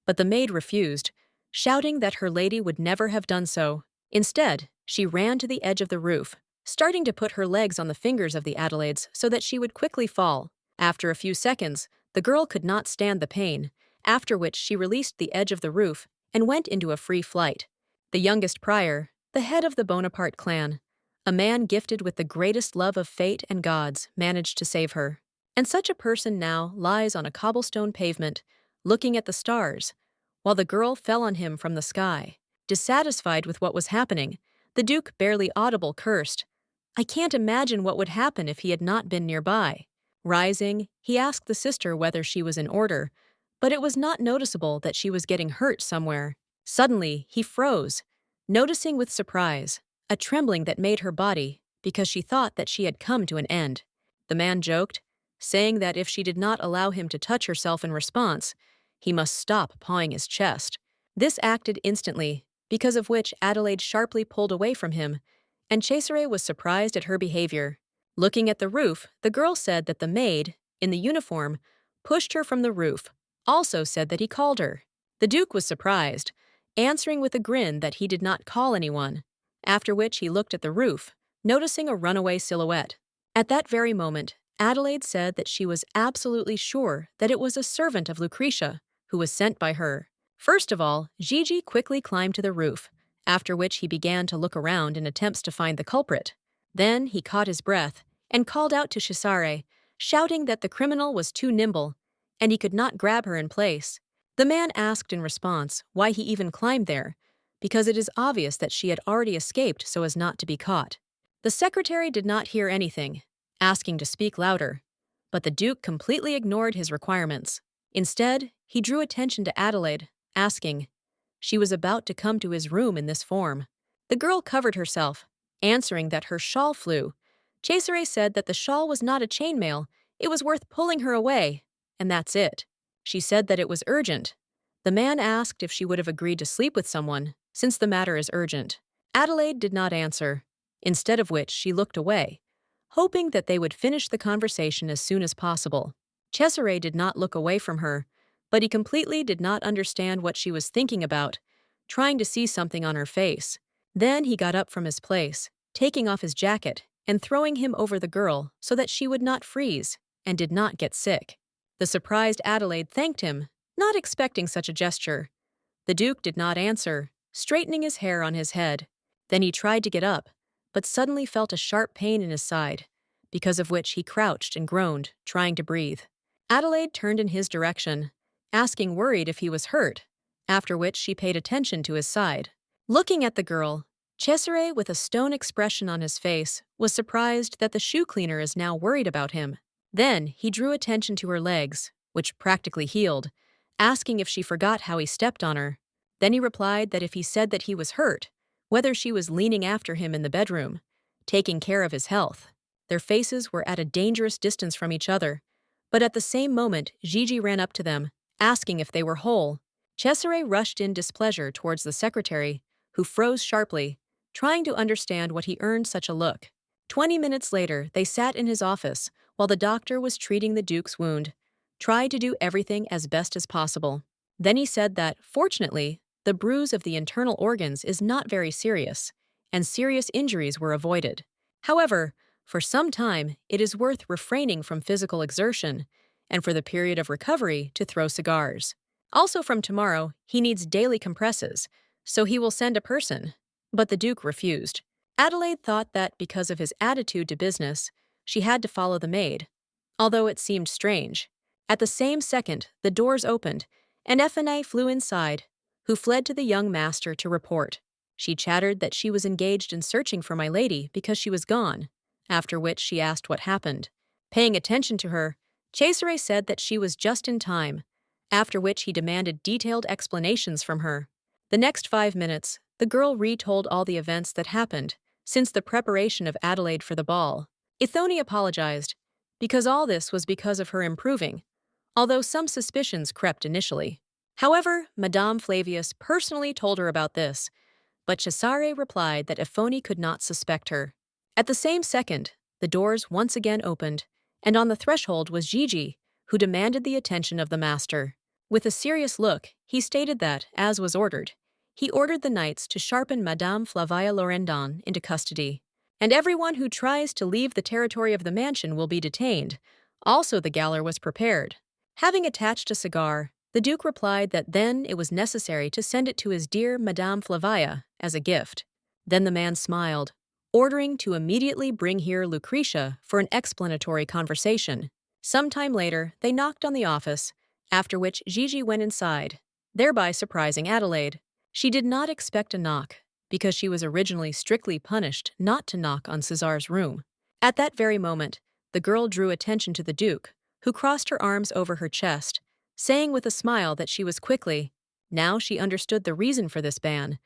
but the maid refused, shouting that her lady would never have done so. Instead, she ran to the edge of the roof, starting to put her legs on the fingers of the Adelaides so that she would quickly fall. After a few seconds, the girl could not stand the pain, after which she released the edge of the roof and went into a free flight. The youngest prior, the head of the Bonaparte clan, a man gifted with the greatest love of fate and gods, managed to save her. And such a person now lies on a cobblestone pavement, looking at the stars, while the girl fell on him from the sky. Dissatisfied with what was happening, the Duke barely audible cursed. I can't imagine what would happen if he had not been nearby. Rising, he asked the sister whether she was in order, but it was not noticeable that she was getting hurt somewhere. Suddenly, he froze, noticing with surprise a trembling that made her body, because she thought that she had come to an end. The man joked, saying that if she did not allow him to touch herself in response, he must stop pawing his chest. This acted instantly, because of which Adelaide sharply pulled away from him, and Cesare was surprised at her behavior. Looking at the roof, the girl said that the maid, in the uniform, pushed her from the roof, also said that he called her. The Duke was surprised, answering with a grin that he did not call anyone, after which he looked at the roof, noticing a runaway silhouette. At that very moment, Adelaide said that she was absolutely sure that it was a servant of Lucretia, who was sent by her. First of all, Gigi quickly climbed to the roof, after which he began to look around in attempts to find the culprit. Then he caught his breath and called out to Cesare, shouting that the criminal was too nimble, and he could not grab her in place. The man asked in response why he even climbed there, because it is obvious that she had already escaped so as not to be caught. The secretary did not hear anything, asking to speak louder, but the Duke completely ignored his requirements. Instead, he drew attention to Adelaide, asking. She was about to come to his room in this form. The girl covered herself, answering that her shawl flew. Cesare said that the shawl was not a chainmail, it was worth pulling her away, and that's it. She said that it was urgent. The man asked if she would have agreed to sleep with someone, since the matter is urgent. Adelaide did not answer, instead of which she looked away, hoping that they would finish the conversation as soon as possible. Cesare did not look away from her, but he completely did not understand what she was thinking about, trying to see something on her face. Then he got up from his place, taking off his jacket and throwing him over the girl so that she would not freeze and did not get sick. The surprised Adelaide thanked him, not expecting such a gesture. The Duke did not answer, straightening his hair on his head. Then he tried to get up, but suddenly felt a sharp pain in his side, because of which he crouched and groaned, trying to breathe. Adelaide turned in his direction, asking worried if he was hurt, after which she paid attention to his side. Looking at the girl, Cesare, with a stone expression on his face, was surprised that the shoe cleaner is now worried about him. Then he drew attention to her legs, which practically healed, asking if she forgot how he stepped on her. Then he replied that if he said that he was hurt, whether she was leaning after him in the bedroom, taking care of his health. Their faces were at a dangerous distance from each other, but at the same moment Gigi ran up to them, asking if they were whole. Cesare rushed in displeasure towards the secretary, who froze sharply, trying to understand what he earned such a look. 20 minutes later, they sat in his office while the doctor was treating the Duke's wound, tried to do everything as best as possible. Then he said that, fortunately, the bruise of the internal organs is not very serious, and serious injuries were avoided. However, for some time, it is worth refraining from physical exertion, and for the period of recovery to throw cigars. Also from tomorrow, he needs daily compresses, so he will send a person. But the Duke refused. Adelaide thought that because of his attitude to business, she had to follow the maid, although it seemed strange. At the same second, the doors opened, and Effene flew inside, who fled to the young master to report. She chattered that she was engaged in searching for my lady because she was gone, after which she asked what happened. Paying attention to her, Cesare said that she was just in time, after which he demanded detailed explanations from her. The next 5 minutes, the girl retold all the events that happened since the preparation of Adelaide for the ball. Ithone apologized, because all this was because of her improving, although some suspicions crept initially. However, Madame Flavius personally told her about this, but Cesare replied that Ithone could not suspect her. At the same second, the doors once again opened, and on the threshold was Gigi, who demanded the attention of the master. With a serious look, he stated that, as was ordered, he ordered the knights to sharpen Madame Flavia Lorendon into custody, and everyone who tries to leave the territory of the mansion will be detained. Also, the gaoler was prepared. Having attached a cigar, the Duke replied that then it was necessary to send it to his dear Madame Flavia as a gift. Then the man smiled, ordering to immediately bring here Lucretia for an explanatory conversation. Some time later, they knocked on the office, after which Gigi went inside, thereby surprising Adelaide. She did not expect a knock, because she was originally strictly punished not to knock on Cesare's room. At that very moment, the girl drew attention to the Duke, who crossed her arms over her chest, saying with a smile that she was quickly. Now she understood the reason for this ban.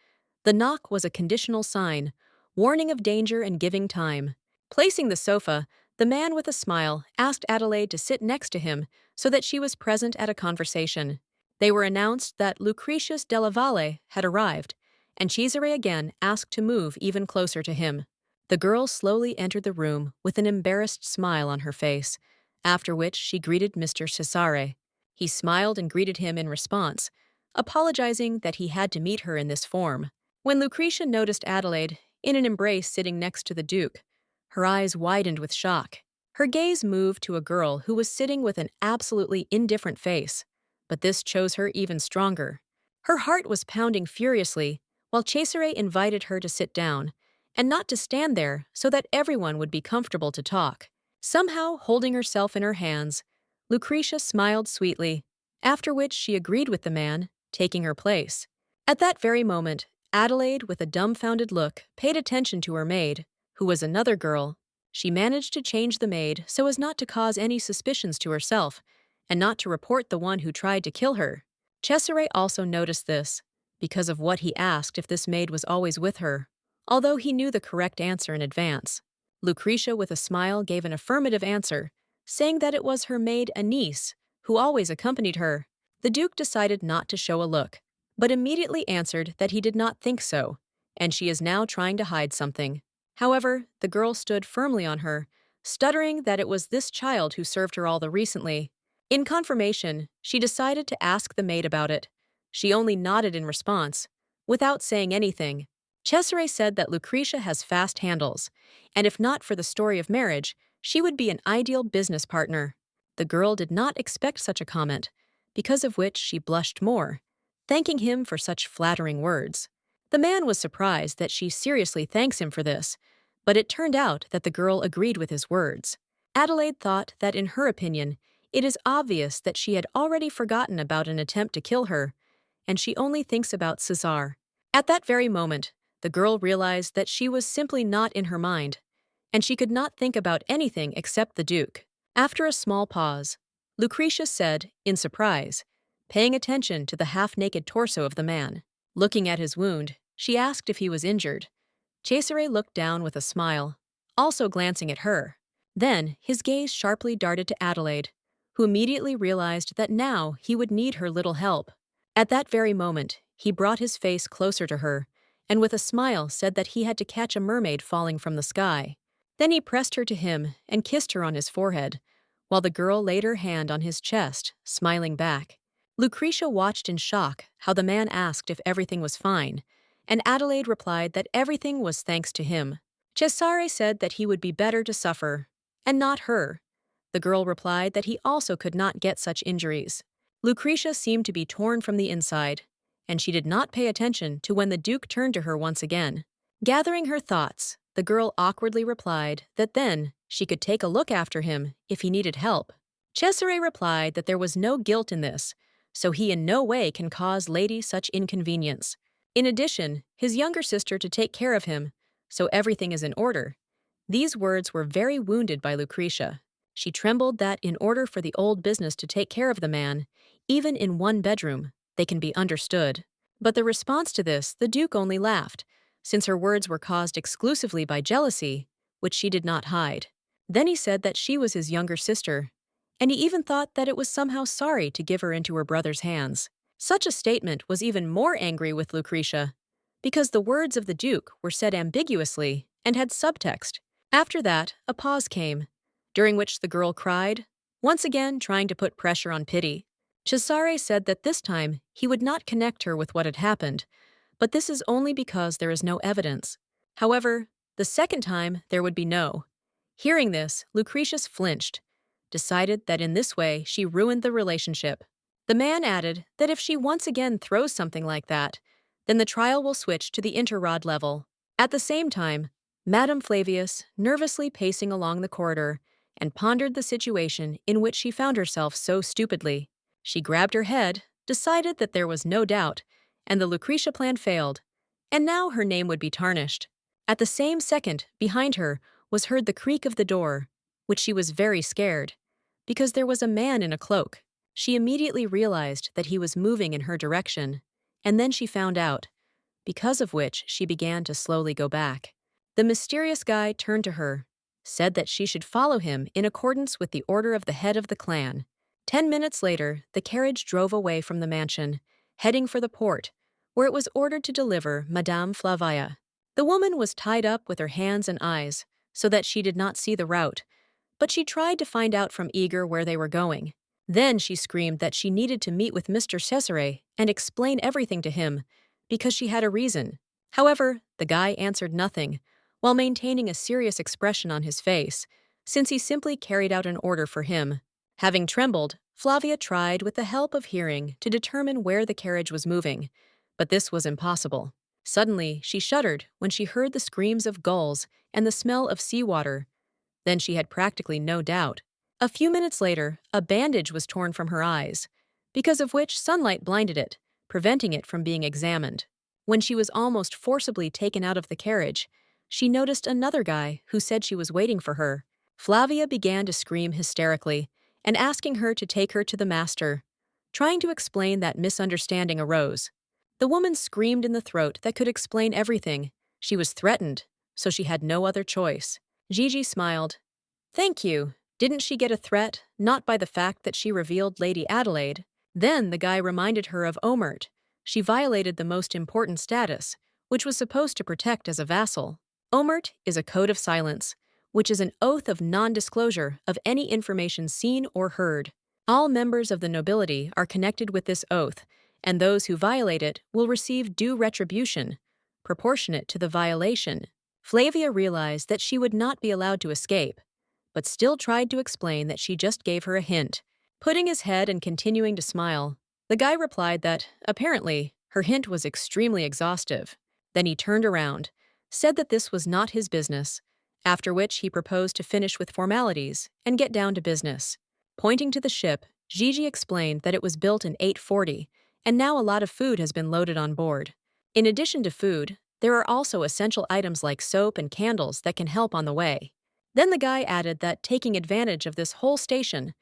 The knock was a conditional sign, warning of danger and giving time. Placing the sofa, the man with a smile asked Adelaide to sit next to him so that she was present at a conversation. They were announced that Lucretius della Valle had arrived, and Cesare again asked to move even closer to him. The girl slowly entered the room with an embarrassed smile on her face, after which she greeted Mr. Cesare. He smiled and greeted him in response, apologizing that he had to meet her in this form. When Lucretia noticed Adelaide in an embrace sitting next to the Duke, her eyes widened with shock. Her gaze moved to a girl who was sitting with an absolutely indifferent face, but this chose her even stronger. Her heart was pounding furiously, while Cesare invited her to sit down, and not to stand there so that everyone would be comfortable to talk. Somehow, holding herself in her hands, Lucretia smiled sweetly, after which she agreed with the man, taking her place. At that very moment, Adelaide, with a dumbfounded look, paid attention to her maid, who was another girl. She managed to change the maid so as not to cause any suspicions to herself, and not to report the one who tried to kill her. Cesare also noticed this, because of what he asked if this maid was always with her, although he knew the correct answer in advance. Lucretia, with a smile, gave an affirmative answer, saying that it was her maid Anise, who always accompanied her. The Duke decided not to show a look, but immediately answered that he did not think so, and she is now trying to hide something. However, the girl stood firmly on her, stuttering that it was this child who served her all the recently. In confirmation, she decided to ask the maid about it. She only nodded in response, without saying anything. Cesare said that Lucretia has fast handles, and if not for the story of marriage, she would be an ideal business partner. The girl did not expect such a comment, because of which she blushed more, thanking him for such flattering words. The man was surprised that she seriously thanks him for this, but it turned out that the girl agreed with his words. Adelaide thought that, in her opinion, it is obvious that she had already forgotten about an attempt to kill her, and she only thinks about Cesare. At that very moment, the girl realized that she was simply not in her mind, and she could not think about anything except the Duke. After a small pause, Lucretia said, in surprise, paying attention to the half-naked torso of the man. Looking at his wound, she asked if he was injured. Cesare looked down with a smile, also glancing at her. Then his gaze sharply darted to Adelaide, who immediately realized that now he would need her little help. At that very moment, he brought his face closer to her, and with a smile said that he had to catch a mermaid falling from the sky. Then he pressed her to him and kissed her on his forehead, while the girl laid her hand on his chest, smiling back. Lucretia watched in shock how the man asked if everything was fine, and Adelaide replied that everything was thanks to him. Cesare said that he would be better to suffer, and not her. The girl replied that he also could not get such injuries. Lucretia seemed to be torn from the inside, and she did not pay attention to when the Duke turned to her once again. Gathering her thoughts, the girl awkwardly replied that then she could take a look after him if he needed help. Cesare replied that there was no guilt in this, so he in no way can cause Lady such inconvenience. In addition, his younger sister to take care of him, so everything is in order. These words were very wounded by Lucretia. She trembled that in order for the old business to take care of the man, even in one bedroom, they can be understood. But the response to this, the Duke only laughed, since her words were caused exclusively by jealousy, which she did not hide. Then he said that she was his younger sister, and he even thought that it was somehow sorry to give her into her brother's hands. Such a statement was even more angry with Lucretia, because the words of the Duke were said ambiguously and had subtext. After that, a pause came, during which the girl cried, once again trying to put pressure on pity. Cesare said that this time he would not connect her with what had happened, but this is only because there is no evidence. However, the second time there would be no. Hearing this, Lucretia flinched, decided that in this way she ruined the relationship. The man added that if she once again throws something like that, then the trial will switch to the interrod level. At the same time, Madame Flavius, nervously pacing along the corridor, and pondered the situation in which she found herself so stupidly. She grabbed her head, decided that there was no doubt, and the Lucretia plan failed, and now her name would be tarnished. At the same second, behind her, was heard the creak of the door, which she was very scared, because there was a man in a cloak. She immediately realized that he was moving in her direction, and then she found out, because of which she began to slowly go back. The mysterious guy turned to her, said that she should follow him in accordance with the order of the head of the clan. 10 minutes later, the carriage drove away from the mansion, heading for the port, where it was ordered to deliver Madame Flavia. The woman was tied up with her hands and eyes, so that she did not see the route, but she tried to find out from Eager where they were going. Then she screamed that she needed to meet with Mr. Cesare and explain everything to him, because she had a reason. However, the guy answered nothing, while maintaining a serious expression on his face, since he simply carried out an order for him. Having trembled, Flavia tried with the help of hearing to determine where the carriage was moving, but this was impossible. Suddenly, she shuddered when she heard the screams of gulls and the smell of seawater. Then she had practically no doubt. A few minutes later, a bandage was torn from her eyes, because of which sunlight blinded it, preventing it from being examined. When she was almost forcibly taken out of the carriage, she noticed another guy who said she was waiting for her. Flavia began to scream hysterically and asking her to take her to the master. Trying to explain that misunderstanding arose. The woman screamed in the throat that could explain everything. She was threatened, so she had no other choice. Gigi smiled. Thank you. Didn't she get a threat, not by the fact that she revealed Lady Adelaide? Then the guy reminded her of Omert. She violated the most important status, which was supposed to protect as a vassal. Omert is a code of silence, which is an oath of non-disclosure of any information seen or heard. All members of the nobility are connected with this oath, and those who violate it will receive due retribution, proportionate to the violation. Flavia realized that she would not be allowed to escape, but still tried to explain that she just gave her a hint. Putting his head and continuing to smile, the guy replied that, apparently, her hint was extremely exhaustive. Then he turned around, said that this was not his business, after which he proposed to finish with formalities and get down to business. Pointing to the ship, Gigi explained that it was built in 840, and now a lot of food has been loaded on board. In addition to food, there are also essential items like soap and candles that can help on the way. Then the guy added that taking advantage of this whole station,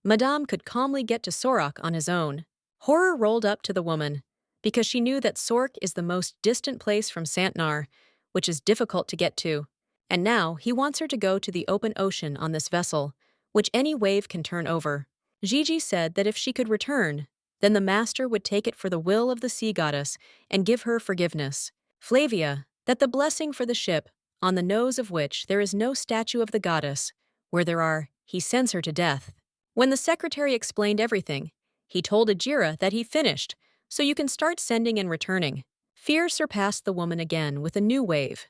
Madame could calmly get to Sorok on his own. Horror rolled up to the woman, because she knew that Sorok is the most distant place from Santnara, which is difficult to get to. And now he wants her to go to the open ocean on this vessel, which any wave can turn over. Gigi said that if she could return, then the master would take it for the will of the sea goddess and give her forgiveness. Flavia, that the blessing for the ship, on the nose of which there is no statue of the goddess, where there are, he sends her to death. When the secretary explained everything, he told Ajira that he finished, so you can start sending and returning. Fear surpassed the woman again with a new wave,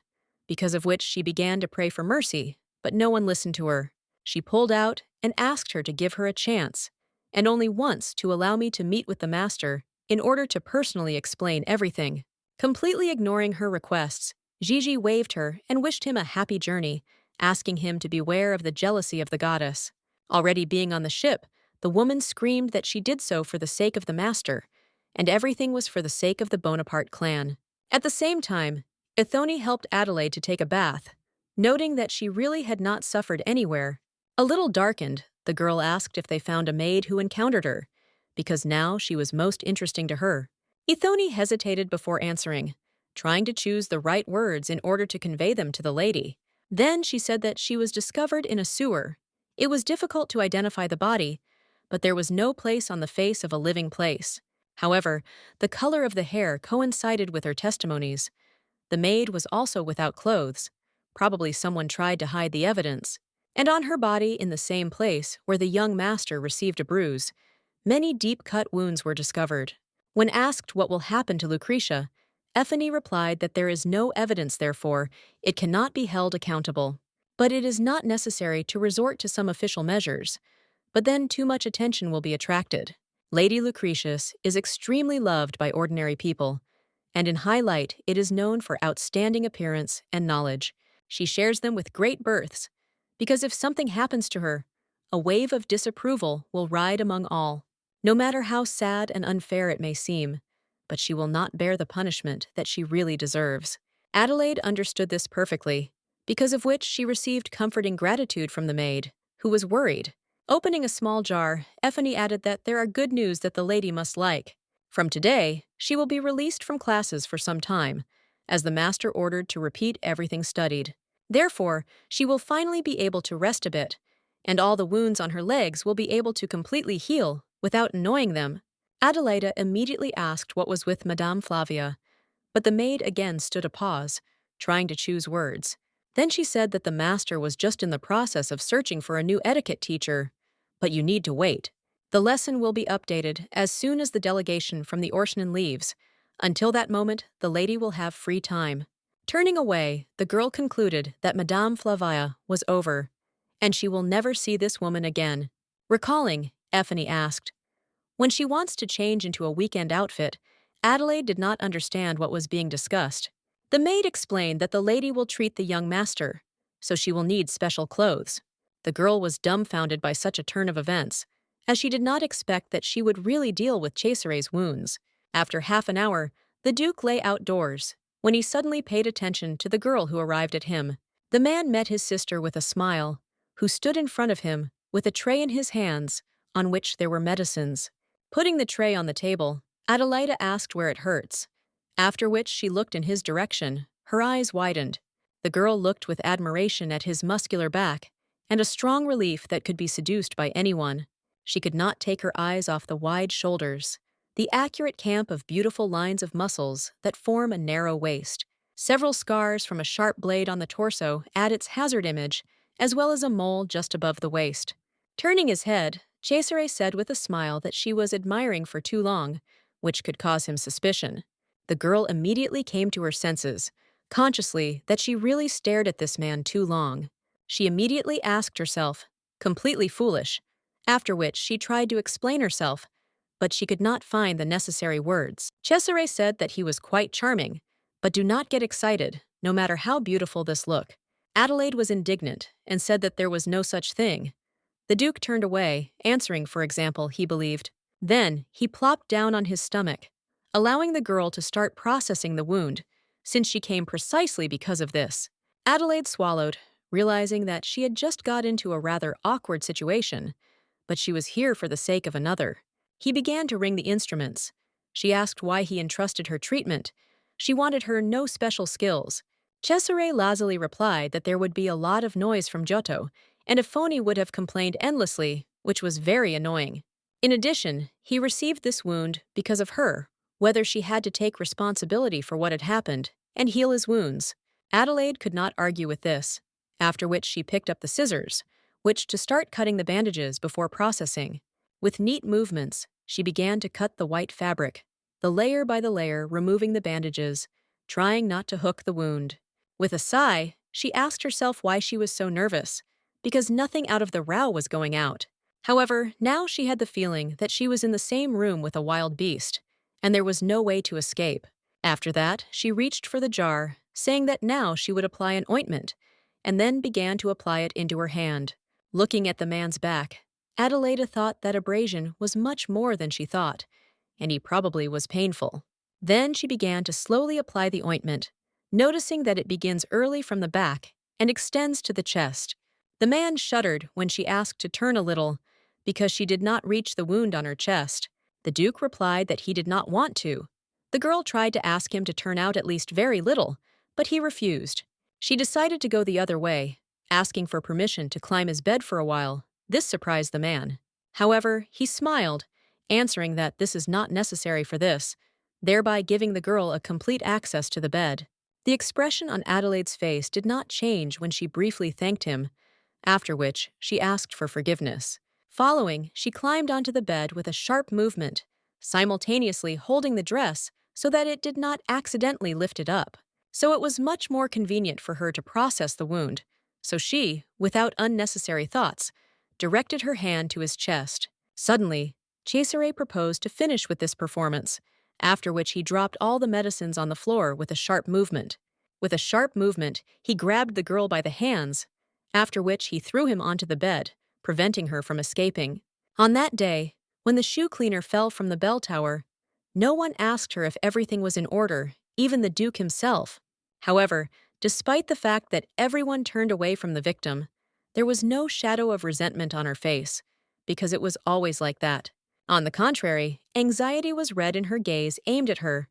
because of which she began to pray for mercy, but no one listened to her. She pulled out and asked her to give her a chance, and only once to allow me to meet with the master in order to personally explain everything. Completely ignoring her requests, Gigi waved her and wished him a happy journey, asking him to beware of the jealousy of the goddess. Already being on the ship, the woman screamed that she did so for the sake of the master, and everything was for the sake of the Bonaparte clan. At the same time, Ithoni helped Adelaide to take a bath, noting that she really had not suffered anywhere. A little darkened, the girl asked if they found a maid who encountered her, because now she was most interesting to her. Ithoni hesitated before answering, trying to choose the right words in order to convey them to the lady. Then she said that she was discovered in a sewer. It was difficult to identify the body, but there was no place on the face of a living place. However, the color of the hair coincided with her testimonies. The maid was also without clothes. Probably someone tried to hide the evidence. And on her body, in the same place where the young master received a bruise, many deep-cut wounds were discovered. When asked what will happen to Lucretia, Ethne replied that there is no evidence, therefore, it cannot be held accountable. But it is not necessary to resort to some official measures, but then too much attention will be attracted. Lady Lucretius is extremely loved by ordinary people, and in high light it is known for outstanding appearance and knowledge. She shares them with great births, because if something happens to her, a wave of disapproval will ride among all, no matter how sad and unfair it may seem, but she will not bear the punishment that she really deserves. Adelaide understood this perfectly, because of which she received comforting gratitude from the maid, who was worried. Opening a small jar, Ethne added that there are good news that the lady must like. From today, she will be released from classes for some time, as the master ordered to repeat everything studied. Therefore, she will finally be able to rest a bit, and all the wounds on her legs will be able to completely heal without annoying them. Adelaida immediately asked what was with Madame Flavia, but the maid again stood a pause, trying to choose words. Then she said that the master was just in the process of searching for a new etiquette teacher, but you need to wait. The lesson will be updated as soon as the delegation from the Orsnan leaves. Until that moment, the lady will have free time. Turning away, the girl concluded that Madame Flavia was over, and she will never see this woman again. Recalling, Ethne asked, when she wants to change into a weekend outfit, Adelaide did not understand what was being discussed. The maid explained that the lady will treat the young master, so she will need special clothes. The girl was dumbfounded by such a turn of events, as she did not expect that she would really deal with Cesare's wounds. After half an hour, The Duke lay outdoors when he suddenly paid attention to the girl who arrived at him. The man met his sister with a smile, who stood in front of him with a tray in his hands on which there were medicines. Putting the tray on the table, Adelaida asked where it hurts, after which she looked in his direction, her eyes widened. The girl looked with admiration at his muscular back and a strong relief that could be seduced by anyone. She could not take her eyes off the wide shoulders, the accurate camp of beautiful lines of muscles that form a narrow waist. Several scars from a sharp blade on the torso add its hazard image, as well as a mole just above the waist. Turning his head, Cesare said with a smile that she was admiring for too long, which could cause him suspicion. The girl immediately came to her senses, consciously that she really stared at this man too long. She immediately asked herself, completely foolish, after which she tried to explain herself, but she could not find the necessary words. Cesare said that he was quite charming, but do not get excited, no matter how beautiful this look. Adelaide was indignant and said that there was no such thing. The Duke turned away, answering, for example, he believed. Then he plopped down on his stomach, allowing the girl to start processing the wound, since she came precisely because of this. Adelaide swallowed, realizing that she had just got into a rather awkward situation, but she was here for the sake of another. He began to ring the instruments. She asked why he entrusted her treatment. She wanted her no special skills. Cesare lazily replied that there would be a lot of noise from Giotto, and a phony would have complained endlessly, which was very annoying. In addition, he received this wound because of her, whether she had to take responsibility for what had happened and heal his wounds. Adelaide could not argue with this, after which she picked up the scissors, which to start cutting the bandages before processing. With neat movements, she began to cut the white fabric, the layer by the layer removing the bandages, trying not to hook the wound. With a sigh, she asked herself why she was so nervous, because nothing out of the row was going out. However, now she had the feeling that she was in the same room with a wild beast, and there was no way to escape. After that, she reached for the jar, saying that now she would apply an ointment, and then began to apply it into her hand. Looking at the man's back, Adelaida thought that abrasion was much more than she thought, and he probably was painful. Then she began to slowly apply the ointment, noticing that it begins early from the back and extends to the chest. The man shuddered when she asked to turn a little, because she did not reach the wound on her chest. The Duke replied that he did not want to. The girl tried to ask him to turn out at least very little, but he refused. She decided to go the other way, asking for permission to climb his bed for a while. This surprised the man. However, he smiled, answering that this is not necessary for this, thereby giving the girl a complete access to the bed. The expression on Adelaide's face did not change when she briefly thanked him, after which she asked for forgiveness. Following, she climbed onto the bed with a sharp movement, simultaneously holding the dress so that it did not accidentally lift it up. So it was much more convenient for her to process the wound. So she, without unnecessary thoughts, directed her hand to his chest. Suddenly, Cesare proposed to finish with this performance, after which he dropped all the medicines on the floor with a sharp movement. With a sharp movement, he grabbed the girl by the hands, after which he threw him onto the bed, preventing her from escaping. On that day, when the shoe cleaner fell from the bell tower, no one asked her if everything was in order, even the Duke himself. However, despite the fact that everyone turned away from the victim, there was no shadow of resentment on her face, because it was always like that. On the contrary, anxiety was read in her gaze aimed at her,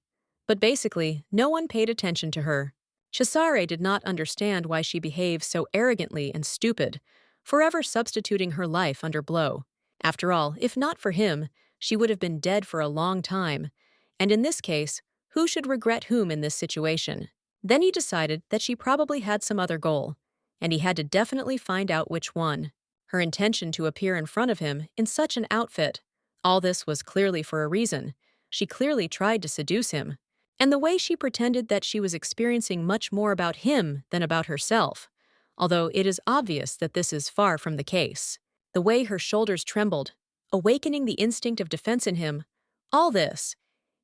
but basically, no one paid attention to her. Cesare did not understand why she behaved so arrogantly and stupid, forever substituting her life under blow. After all, if not for him, she would have been dead for a long time, and in this case, who should regret whom in this situation? Then he decided that she probably had some other goal, and he had to definitely find out which one. Her intention to appear in front of him in such an outfit. All this was clearly for a reason. She clearly tried to seduce him. And the way she pretended that she was experiencing much more about him than about herself, although it is obvious that this is far from the case. The way her shoulders trembled, awakening the instinct of defense in him, all this,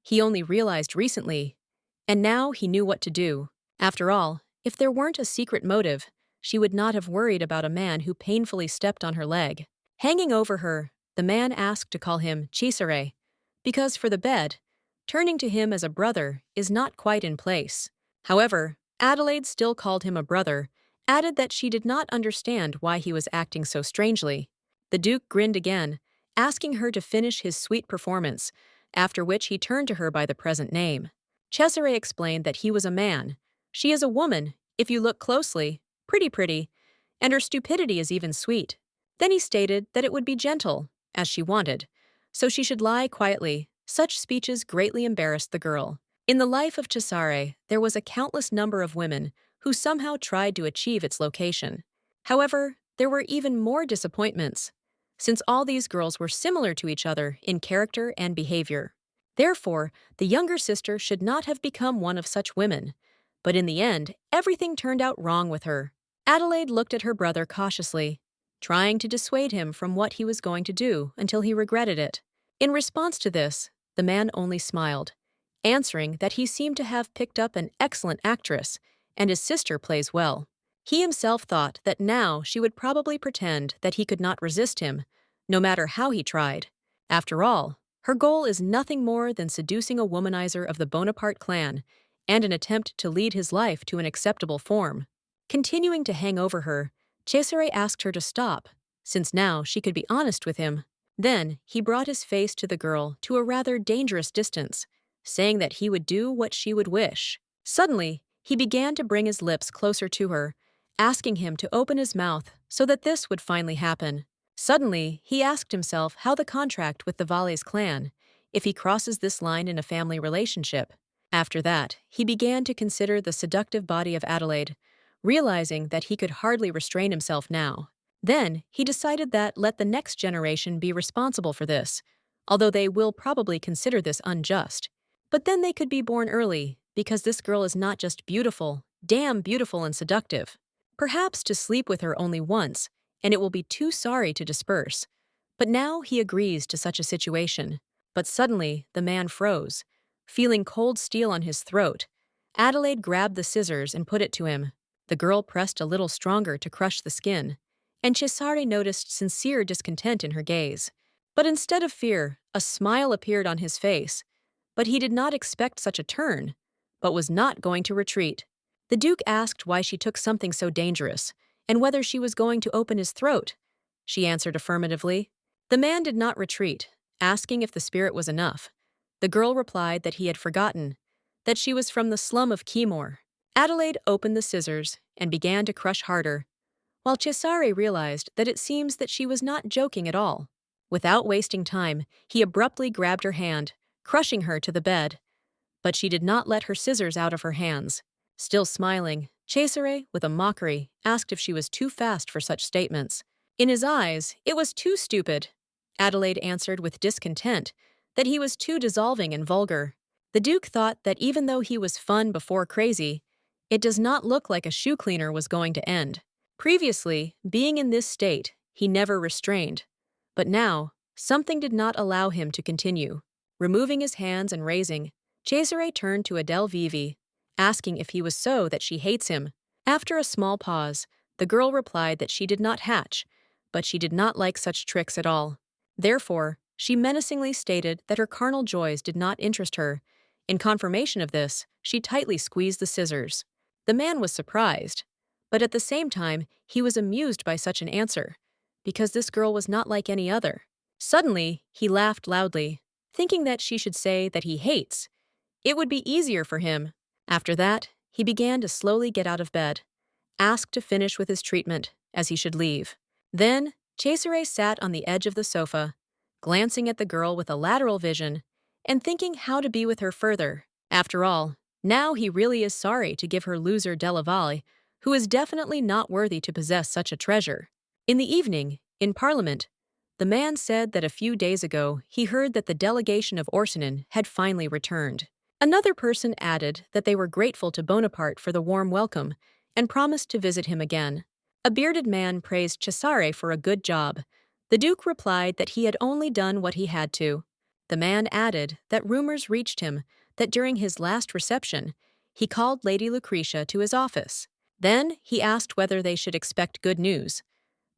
he only realized recently, and now he knew what to do. After all, if there weren't a secret motive, she would not have worried about a man who painfully stepped on her leg. Hanging over her, the man asked to call him Cesare, because for the bed, turning to him as a brother is not quite in place. However, Adelaide still called him a brother, added that she did not understand why he was acting so strangely. The Duke grinned again, asking her to finish his sweet performance, after which he turned to her by the present name. Cesare explained that he was a man. She is a woman, if you look closely, pretty, and her stupidity is even sweet. Then he stated that it would be gentle, as she wanted, so she should lie quietly. Such speeches greatly embarrassed the girl. In the life of Cesare, there was a countless number of women who somehow tried to achieve its location. However, there were even more disappointments, since all these girls were similar to each other in character and behavior. Therefore, the younger sister should not have become one of such women. But in the end, everything turned out wrong with her. Adelaide looked at her brother cautiously, trying to dissuade him from what he was going to do until he regretted it. In response to this, the man only smiled, answering that he seemed to have picked up an excellent actress, and his sister plays well. He himself thought that now she would probably pretend that he could not resist him, no matter how he tried. After all, her goal is nothing more than seducing a womanizer of the Bonaparte clan and an attempt to lead his life to an acceptable form. Continuing to hang over her, Cesare asked her to stop, since now she could be honest with him. Then he brought his face to the girl to a rather dangerous distance, saying that he would do what she would wish. Suddenly, he began to bring his lips closer to her, asking him to open his mouth so that this would finally happen. Suddenly, he asked himself how the contract with the Valles clan, if he crosses this line in a family relationship. After that, he began to consider the seductive body of Adelaide, realizing that he could hardly restrain himself now. Then, he decided that let the next generation be responsible for this, although they will probably consider this unjust. But then they could be born early, because this girl is not just beautiful, damn beautiful and seductive. Perhaps to sleep with her only once, and it will be too sorry to disperse. But now he agrees to such a situation. But suddenly, the man froze, feeling cold steel on his throat. Adelaide grabbed the scissors and put it to him. The girl pressed a little stronger to crush the skin, and Cesare noticed sincere discontent in her gaze. But instead of fear, a smile appeared on his face. But he did not expect such a turn, but was not going to retreat. The Duke asked why she took something so dangerous, and whether she was going to open his throat. She answered affirmatively. The man did not retreat, asking if the spirit was enough. The girl replied that he had forgotten, that she was from the slum of Kemor. Adelaide opened the scissors and began to crush harder, while Cesare realized that it seems that she was not joking at all. Without wasting time, he abruptly grabbed her hand, crushing her to the bed. But she did not let her scissors out of her hands. Still smiling, Cesare, with a mockery, asked if she was too fast for such statements. In his eyes, it was too stupid. Adelaide answered with discontent that he was too dissolving and vulgar. The Duke thought that even though he was fun before crazy, it does not look like a shoe cleaner was going to end. Previously, being in this state, he never restrained. But now, something did not allow him to continue. Removing his hands and raising, Cesare turned to Adele Vivi, asking if he was so that she hates him. After a small pause, the girl replied that she did not hatch, but she did not like such tricks at all. Therefore, she menacingly stated that her carnal joys did not interest her. In confirmation of this, she tightly squeezed the scissors. The man was surprised, but at the same time, he was amused by such an answer, because this girl was not like any other. Suddenly, he laughed loudly, thinking that she should say that he hates. It would be easier for him. After that, he began to slowly get out of bed, asked to finish with his treatment, as he should leave. Then, Cesare sat on the edge of the sofa, glancing at the girl with a lateral vision, and thinking how to be with her further. After all, now he really is sorry to give her loser Della Valle, who is definitely not worthy to possess such a treasure. In the evening, in Parliament, the man said that a few days ago he heard that the delegation of Orsinin had finally returned. Another person added that they were grateful to Bonaparte for the warm welcome and promised to visit him again. A bearded man praised Cesare for a good job. The Duke replied that he had only done what he had to. The man added that rumors reached him that during his last reception, he called Lady Lucretia to his office. Then he asked whether they should expect good news.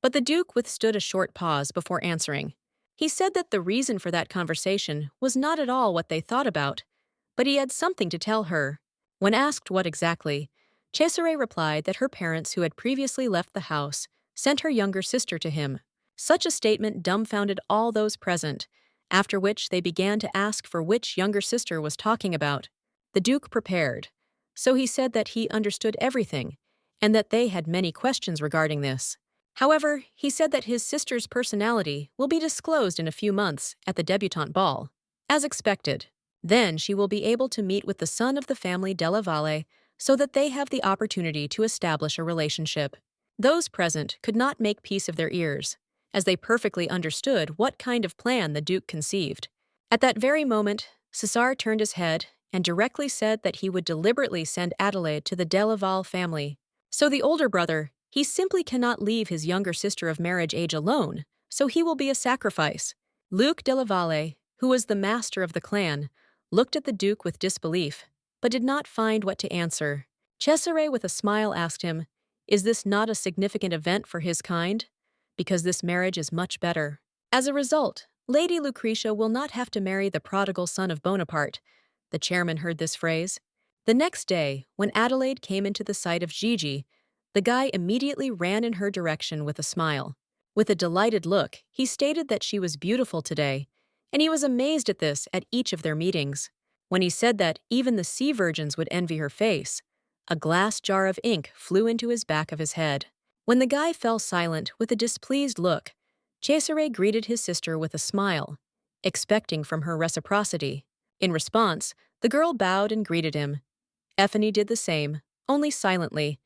But the Duke withstood a short pause before answering. He said that the reason for that conversation was not at all what they thought about. but he had something to tell her. When asked what exactly, Cesare replied that her parents, who had previously left the house, sent her younger sister to him. Such a statement dumbfounded all those present, after which they began to ask for which younger sister was talking about. The Duke prepared, so he said that he understood everything, and that they had many questions regarding this. However, he said that his sister's personality will be disclosed in a few months at the debutante ball, as expected. Then she will be able to meet with the son of the family Della Valle so that they have the opportunity to establish a relationship. Those present could not make peace of their ears, as they perfectly understood what kind of plan the Duke conceived. At that very moment, Cesare turned his head and directly said that he would deliberately send Adelaide to the Della Valle family. So the older brother, he simply cannot leave his younger sister of marriage age alone, so he will be a sacrifice. Luke Della Valle, who was the master of the clan, looked at the Duke with disbelief, but did not find what to answer. Cesare with a smile asked him, "Is this not a significant event for his kind? Because this marriage is much better. As a result, Lady Lucretia will not have to marry the prodigal son of Bonaparte." The chairman heard this phrase. The next day, when Adelaide came into the sight of Gigi, the guy immediately ran in her direction with a smile. With a delighted look, he stated that she was beautiful today, and he was amazed at this at each of their meetings. When he said that even the sea virgins would envy her face, a glass jar of ink flew into his back of his head. When the guy fell silent with a displeased look, Cesare greeted his sister with a smile, expecting from her reciprocity. In response, the girl bowed and greeted him. Effie did the same, only silently,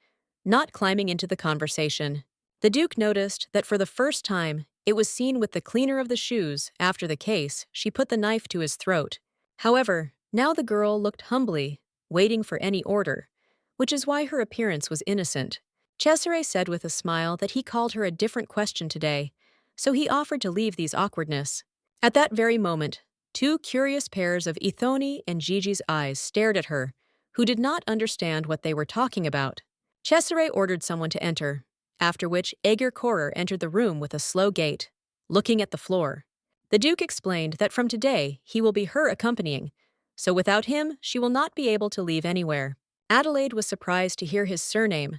not climbing into the conversation. The Duke noticed that for the first time, it was seen with the cleaner of the shoes after the case she put the knife to his throat. However, now the girl looked humbly, waiting for any order, which is why her appearance was innocent. Cesare said with a smile that he called her a different question today, so he offered to leave these awkwardness. At that very moment, two curious pairs of Ithoni and Gigi's eyes stared at her, who did not understand what they were talking about. Cesare ordered someone to enter, after which Aegir Korer entered the room with a slow gait, looking at the floor. The Duke explained that from today he will be her accompanying, so without him she will not be able to leave anywhere. Adelaide was surprised to hear his surname,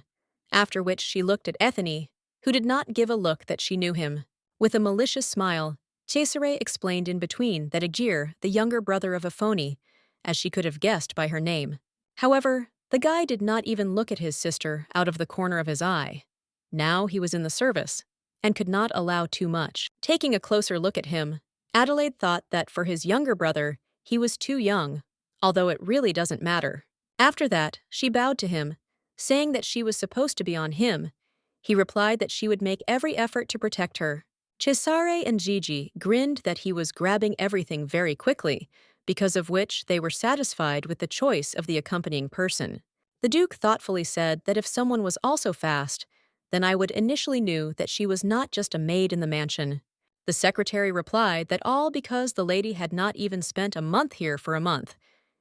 after which she looked at Ethne, who did not give a look that she knew him. With a malicious smile, Cesare explained in between that Aegir, the younger brother of Ithoni, as she could have guessed by her name. However, the guy did not even look at his sister out of the corner of his eye. Now he was in the service, and could not allow too much. Taking a closer look at him, Adelaide thought that for his younger brother, he was too young, although it really doesn't matter. After that, she bowed to him, saying that she was supposed to be on him. He replied that she would make every effort to protect her. Cesare and Gigi grinned that he was grabbing everything very quickly, because of which they were satisfied with the choice of the accompanying person. The Duke thoughtfully said that if someone was also fast, then I would initially knew that she was not just a maid in the mansion. The secretary replied that all because the lady had not even spent a month here for a month,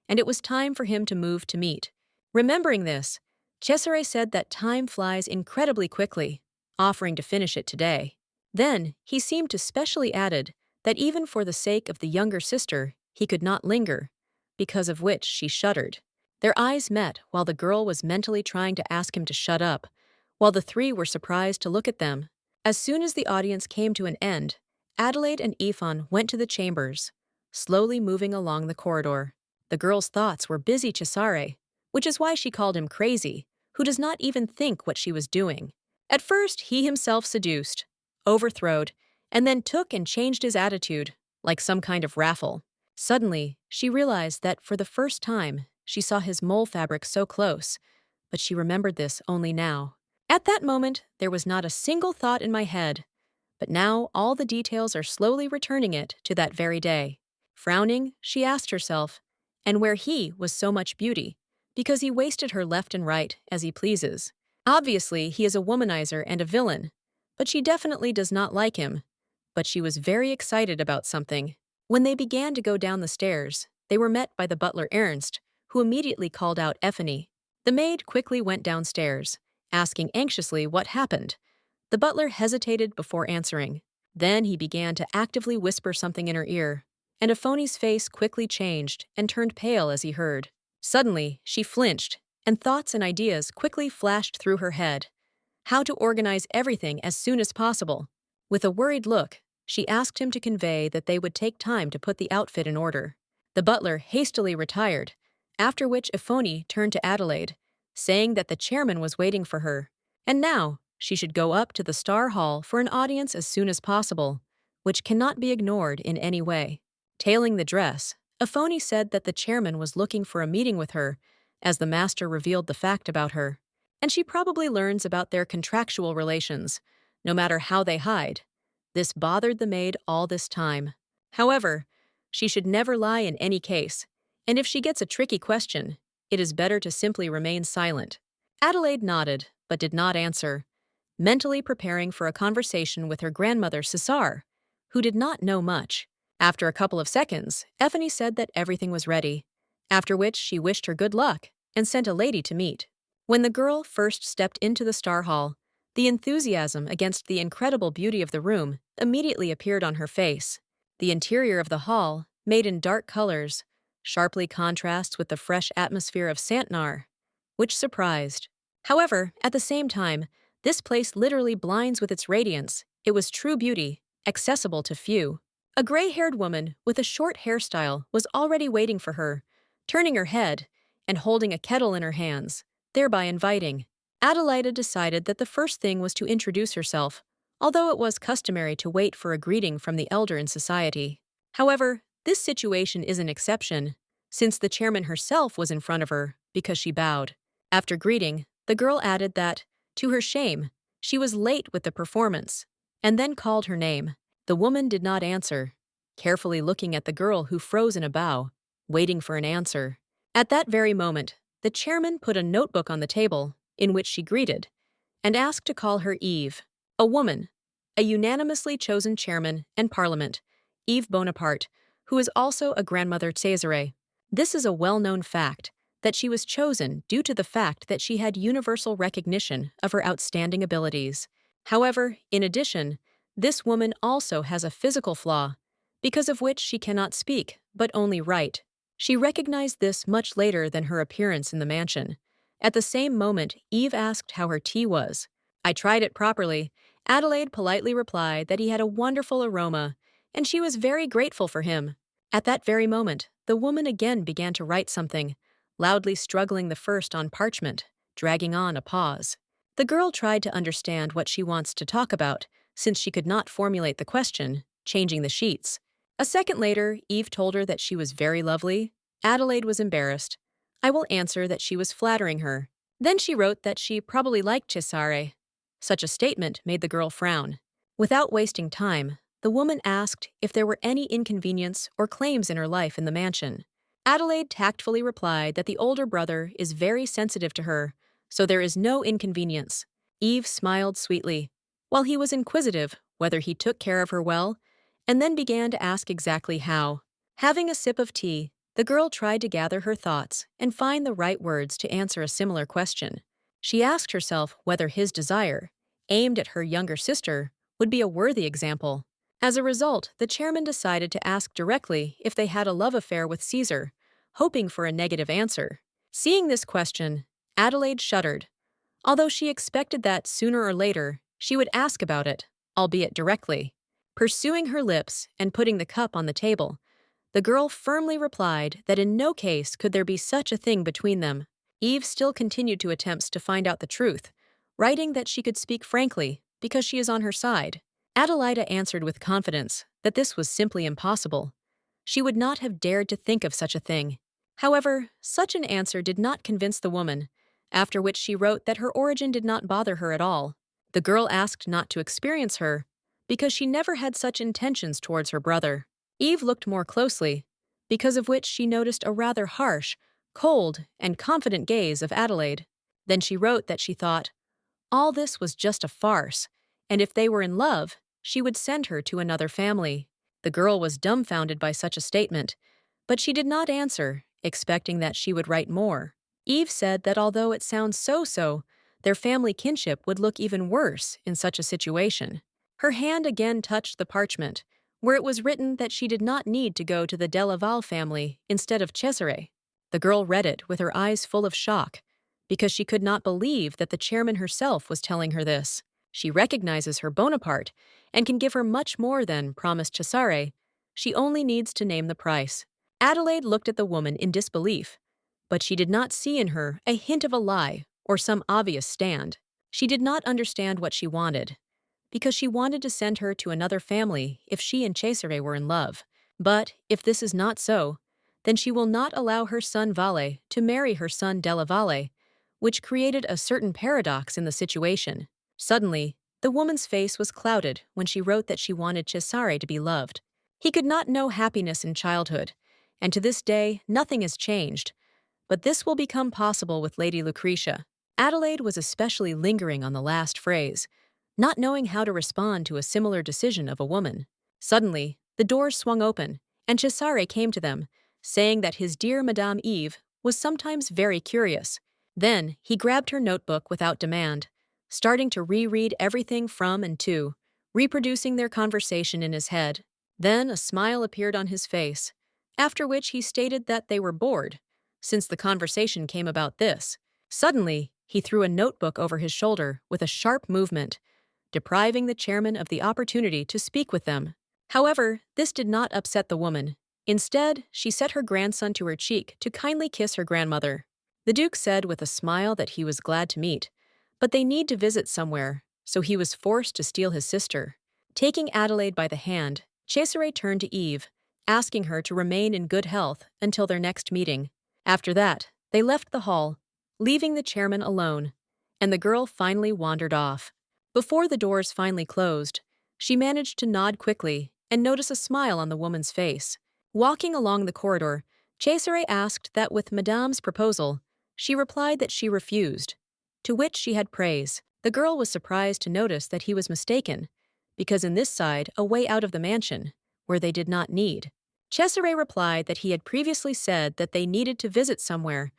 and it was time for him to move to meet. Remembering this, Cesare said that time flies incredibly quickly, offering to finish it today. Then, he seemed to specially added that even for the sake of the younger sister, he could not linger, because of which she shuddered. Their eyes met while the girl was mentally trying to ask him to shut up, while the three were surprised to look at them. As soon as the audience came to an end, Adelaide and Ifan went to the chambers, slowly moving along the corridor. The girl's thoughts were busy Cesare, which is why she called him crazy, who does not even think what she was doing. At first, he himself seduced, overthrowed, and then took and changed his attitude, like some kind of raffle. Suddenly, she realized that for the first time, she saw his mole fabric so close, but she remembered this only now. At that moment, there was not a single thought in my head, but now all the details are slowly returning it to that very day. Frowning, she asked herself, and where he was so much beauty, because he wasted her left and right as he pleases. Obviously, he is a womanizer and a villain, but she definitely does not like him. But she was very excited about something. When they began to go down the stairs, they were met by the butler Ernst, who immediately called out Effie. The maid quickly went downstairs, asking anxiously what happened. The butler hesitated before answering. Then he began to actively whisper something in her ear. and Aphoni's face quickly changed and turned pale as he heard. Suddenly, she flinched, and thoughts and ideas quickly flashed through her head. How to organize everything as soon as possible. With a worried look, she asked him to convey that they would take time to put the outfit in order. The butler hastily retired, after which Aphone turned to Adelaide, saying that the chairman was waiting for her, and now she should go up to the Star Hall for an audience as soon as possible, which cannot be ignored in any way. Tailing the dress, Aphone said that the chairman was looking for a meeting with her, as the master revealed the fact about her, and she probably learns about their contractual relations, no matter how they hide. This bothered the maid all this time. However, she should never lie in any case, and if she gets a tricky question, it is better to simply remain silent. Adelaide nodded, but did not answer, mentally preparing for a conversation with her grandmother Cesare, who did not know much. After a couple of seconds, Aphone said that everything was ready, after which she wished her good luck and sent a lady to meet. When the girl first stepped into the Star Hall, the enthusiasm against the incredible beauty of the room immediately appeared on her face. The interior of the hall, made in dark colors, sharply contrasts with the fresh atmosphere of Santnara, which surprised. However, at the same time, this place literally blinds with its radiance. It was true beauty, accessible to few. A gray-haired woman with a short hairstyle was already waiting for her, turning her head and holding a kettle in her hands, thereby inviting. Adelaida decided that the first thing was to introduce herself, although it was customary to wait for a greeting from the elder in society. However, this situation is an exception, since the chairman herself was in front of her because she bowed. After greeting, the girl added that, to her shame, she was late with the performance, and then called her name. The woman did not answer, carefully looking at the girl who froze in a bow, waiting for an answer. At that very moment, the chairman put a notebook on the table, in which she greeted, and asked to call her Eve, a woman, a unanimously chosen chairman and parliament, Eve Bonaparte, who is also a grandmother Cesare. This is a well-known fact, that she was chosen due to the fact that she had universal recognition of her outstanding abilities. However, in addition, this woman also has a physical flaw, because of which she cannot speak, but only write. She recognized this much later than her appearance in the mansion. At the same moment, Eve asked how her tea was. I tried it properly. Adelaide politely replied that he had a wonderful aroma, and she was very grateful for him. At that very moment, the woman again began to write something, loudly struggling the first on parchment, dragging on a pause. The girl tried to understand what she wants to talk about, since she could not formulate the question, changing the sheets. A second later, Eve told her that she was very lovely. Adelaide was embarrassed. I will answer that she was flattering her. Then she wrote that she probably liked Cesare. Such a statement made the girl frown. Without wasting time, the woman asked if there were any inconvenience or claims in her life in the mansion. Adelaide tactfully replied that the older brother is very sensitive to her, so there is no inconvenience. Eve smiled sweetly, while he was inquisitive whether he took care of her well, and then began to ask exactly how. Having a sip of tea, the girl tried to gather her thoughts and find the right words to answer a similar question. She asked herself whether his desire, aimed at her younger sister, would be a worthy example. As a result, the chairman decided to ask directly if they had a love affair with Caesar, hoping for a negative answer. Seeing this question, Adelaide shuddered, although she expected that sooner or later she would ask about it, albeit directly. Pursuing her lips and putting the cup on the table, the girl firmly replied that in no case could there be such a thing between them. Eve still continued to attempts to find out the truth, writing that she could speak frankly because she is on her side. Adelaida answered with confidence that this was simply impossible. She would not have dared to think of such a thing. However, such an answer did not convince the woman, after which she wrote that her origin did not bother her at all. The girl asked not to experience her, because she never had such intentions towards her brother. Eve looked more closely, because of which she noticed a rather harsh, cold, and confident gaze of Adelaide. Then she wrote that she thought, all this was just a farce, and if they were in love, she would send her to another family. The girl was dumbfounded by such a statement, but she did not answer, expecting that she would write more. Eve said that although it sounds so-so, their family kinship would look even worse in such a situation. Her hand again touched the parchment, where it was written that she did not need to go to the Delaval family instead of Cesare. The girl read it with her eyes full of shock, because she could not believe that the chairman herself was telling her this. She recognizes her Bonaparte and can give her much more than promised Cesare. She only needs to name the price. Adelaide looked at the woman in disbelief, but she did not see in her a hint of a lie or some obvious stand. She did not understand what she wanted, because she wanted to send her to another family if she and Cesare were in love. But if this is not so, then she will not allow her son Valle to marry her son Della Valle, which created a certain paradox in the situation. Suddenly, the woman's face was clouded when she wrote that she wanted Cesare to be loved. He could not know happiness in childhood, and to this day nothing has changed, but this will become possible with Lady Lucretia. Adelaide was especially lingering on the last phrase, not knowing how to respond to a similar decision of a woman. Suddenly, the doors swung open, and Cesare came to them, saying that his dear Madame Eve was sometimes very curious. Then he grabbed her notebook without demand, starting to reread everything from and to, reproducing their conversation in his head. Then a smile appeared on his face, after which he stated that they were bored, since the conversation came about this. Suddenly, he threw a notebook over his shoulder with a sharp movement, depriving the chairman of the opportunity to speak with them. However, this did not upset the woman. Instead, she set her grandson to her cheek to kindly kiss her grandmother. The Duke said with a smile that he was glad to meet, but they need to visit somewhere, so he was forced to steal his sister. Taking Adelaide by the hand, Cesare turned to Eve, asking her to remain in good health until their next meeting. After that, they left the hall, leaving the chairman alone, and the girl finally wandered off. Before the doors finally closed, she managed to nod quickly and notice a smile on the woman's face. Walking along the corridor, Cesare asked that with Madame's proposal, she replied that she refused, to which she had praise. The girl was surprised to notice that he was mistaken, because in this side a way out of the mansion, where they did not need. Cesare replied that he had previously said that they needed to visit somewhere.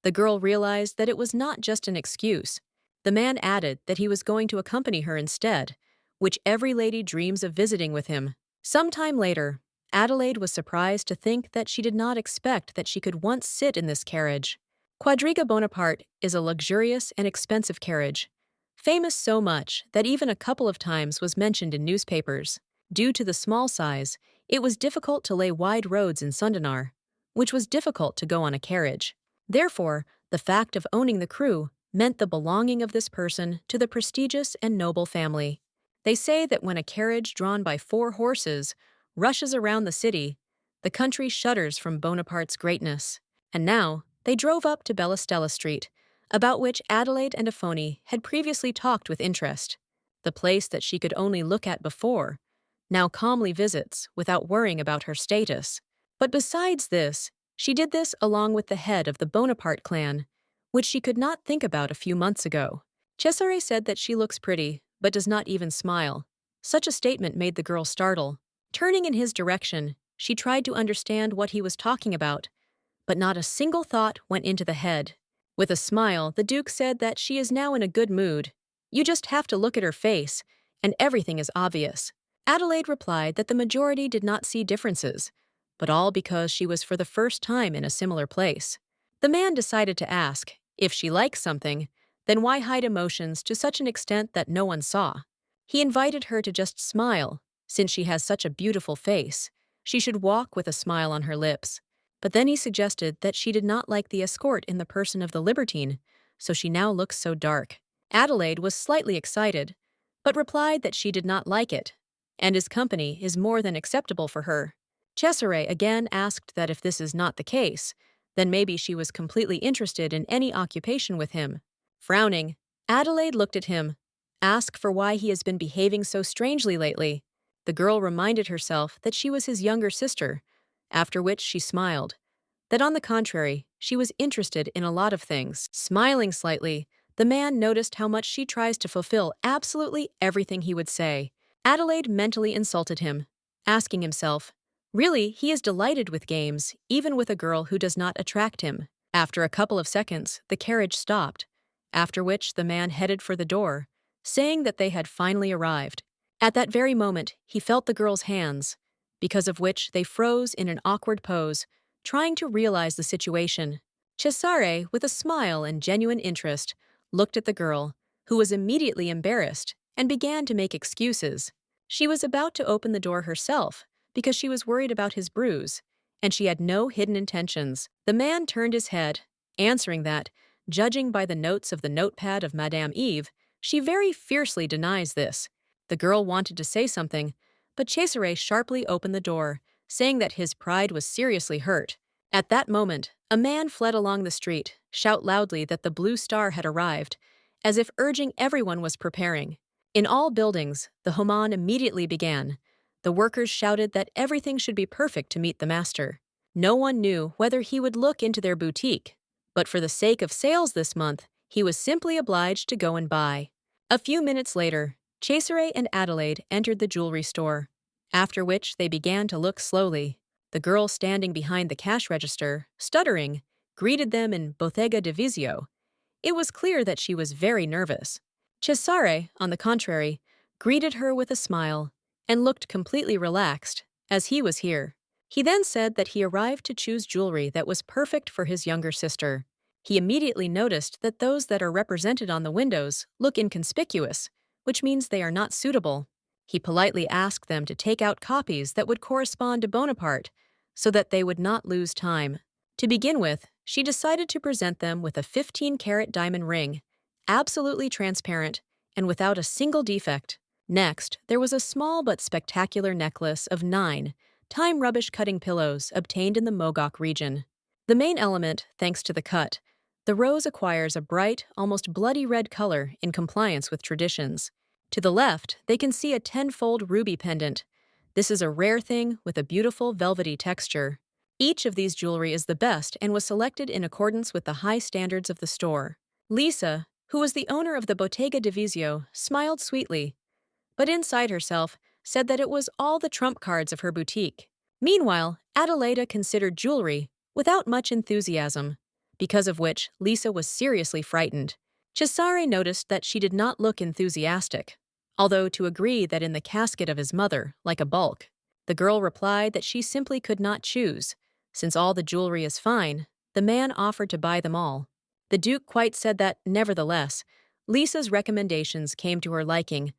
The girl realized that it was not just an excuse. The man added that he was going to accompany her instead, which every lady dreams of visiting with him. Some time later, Adelaide was surprised to think that she did not expect that she could once sit in this carriage. Quadriga Bonaparte is a luxurious and expensive carriage, famous so much that even a couple of times was mentioned in newspapers. Due to the small size, it was difficult to lay wide roads in Santnara, which was difficult to go on a carriage. Therefore, the fact of owning the crew meant the belonging of this person to the prestigious and noble family. They say that when a carriage drawn by 4 horses rushes around the city, the country shudders from Bonaparte's greatness. And now, they drove up to Bellastella Street, about which Adelaide and Afoni had previously talked with interest. The place that she could only look at before, now calmly visits without worrying about her status. But besides this, she did this along with the head of the Bonaparte clan, which she could not think about a few months ago. Cesare said that she looks pretty, but does not even smile. Such a statement made the girl startle. Turning in his direction, she tried to understand what he was talking about, but not a single thought went into the head. With a smile, the Duke said that she is now in a good mood. You just have to look at her face, and everything is obvious. Adelaide replied that the majority did not see differences, but all because she was for the first time in a similar place. The man decided to ask, if she likes something, then why hide emotions to such an extent that no one saw? He invited her to just smile, since she has such a beautiful face. She should walk with a smile on her lips. But then he suggested that she did not like the escort in the person of the libertine, so she now looks so dark. Adelaide was slightly excited, but replied that she did not like it, and his company is more than acceptable for her. Cesare again asked that if this is not the case, then maybe she was completely interested in any occupation with him. Frowning, Adelaide looked at him, asked for why he has been behaving so strangely lately. The girl reminded herself that she was his younger sister, after which she smiled. That on the contrary, she was interested in a lot of things. Smiling slightly, the man noticed how much she tries to fulfill absolutely everything he would say. Adelaide mentally insulted him, asking himself, really, he is delighted with games, even with a girl who does not attract him. After a couple of seconds, the carriage stopped, after which the man headed for the door, saying that they had finally arrived. At that very moment, he felt the girl's hands, because of which they froze in an awkward pose, trying to realize the situation. Cesare, with a smile and genuine interest, looked at the girl, who was immediately embarrassed, and began to make excuses. She was about to open the door herself because she was worried about his bruise, and she had no hidden intentions. The man turned his head, answering that, judging by the notes of the notepad of Madame Eve, she very fiercely denies this. The girl wanted to say something, but Cesare sharply opened the door, saying that his pride was seriously hurt. At that moment, a man fled along the street, shout loudly that the blue star had arrived, as if urging everyone was preparing. In all buildings, the Homan immediately began. The workers shouted that everything should be perfect to meet the master. No one knew whether he would look into their boutique, but for the sake of sales this month, he was simply obliged to go and buy. A few minutes later, Cesare and Adelaide entered the jewelry store, after which they began to look slowly. The girl standing behind the cash register, stuttering, greeted them in Bottega di Vizio. It was clear that she was very nervous. Cesare, on the contrary, greeted her with a smile and looked completely relaxed, as he was here. He then said that he arrived to choose jewelry that was perfect for his younger sister. He immediately noticed that those that are represented on the windows look inconspicuous, which means they are not suitable. He politely asked them to take out copies that would correspond to Bonaparte, so that they would not lose time. To begin with, she decided to present them with a 15-carat diamond ring, absolutely transparent and without a single defect. Next, there was a small but spectacular necklace of 9 time rubbish-cutting pillows obtained in the Mogok region. The main element, thanks to the cut, the rose acquires a bright, almost bloody red color in compliance with traditions. To the left, they can see a 10-fold ruby pendant. This is a rare thing with a beautiful velvety texture. Each of these jewelry is the best and was selected in accordance with the high standards of the store. Lisa, who was the owner of the Bottega di Vizio, smiled sweetly, but inside herself said that it was all the trump cards of her boutique. Meanwhile, Adelaida considered jewelry without much enthusiasm, because of which Lisa was seriously frightened. Cesare noticed that she did not look enthusiastic, although to agree that in the casket of his mother, like a bulk. The girl replied that she simply could not choose. Since all the jewelry is fine, the man offered to buy them all. The Duke quite said that, nevertheless, Lisa's recommendations came to her liking,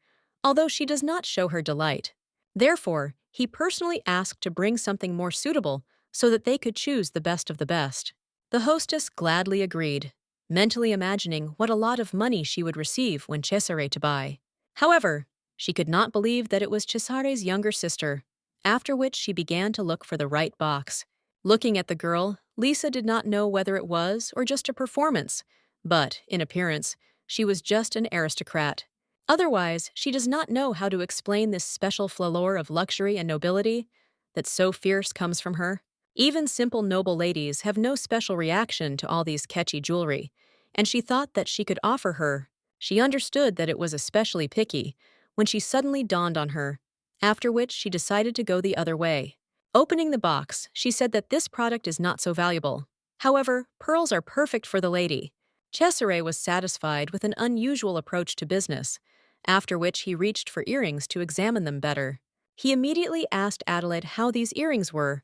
although she does not show her delight. Therefore, he personally asked to bring something more suitable so that they could choose the best of the best. The hostess gladly agreed, mentally imagining what a lot of money she would receive when Cesare to buy. However, she could not believe that it was Cesare's younger sister, after which she began to look for the right box. Looking at the girl, Lisa did not know whether it was or just a performance, but, in appearance, she was just an aristocrat. Otherwise, she does not know how to explain this special fleur of luxury and nobility that so fierce comes from her. Even simple noble ladies have no special reaction to all these catchy jewelry, and she thought that she could offer her. She understood that it was especially picky when she suddenly dawned on her, after which she decided to go the other way. Opening the box, she said that this product is not so valuable. However, pearls are perfect for the lady. Cesare was satisfied with an unusual approach to business, after which he reached for earrings to examine them better. He immediately asked Adelaide how these earrings were,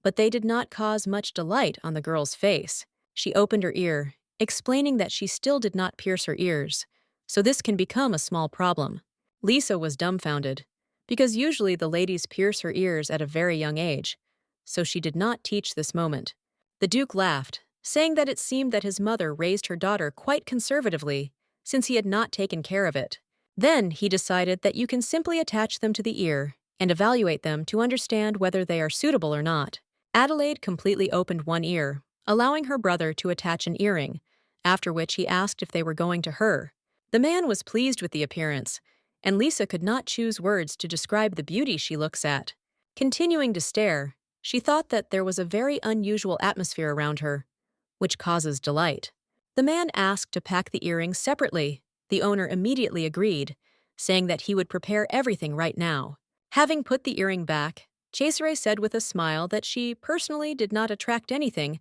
but they did not cause much delight on the girl's face. She opened her ear, explaining that she still did not pierce her ears, so this can become a small problem. Lisa was dumbfounded, because usually the ladies pierce her ears at a very young age, so she did not teach this moment. The Duke laughed, saying that it seemed that his mother raised her daughter quite conservatively, since he had not taken care of it. Then he decided that you can simply attach them to the ear and evaluate them to understand whether they are suitable or not. Adelaide completely opened one ear, allowing her brother to attach an earring, after which he asked if they were going to her. The man was pleased with the appearance, and Lisa could not choose words to describe the beauty she looks at. Continuing to stare, she thought that there was a very unusual atmosphere around her, which causes delight. The man asked to pack the earrings separately. The owner immediately agreed, saying that he would prepare everything right now. Having put the earring back, Cesare said with a smile that she personally did not attract anything,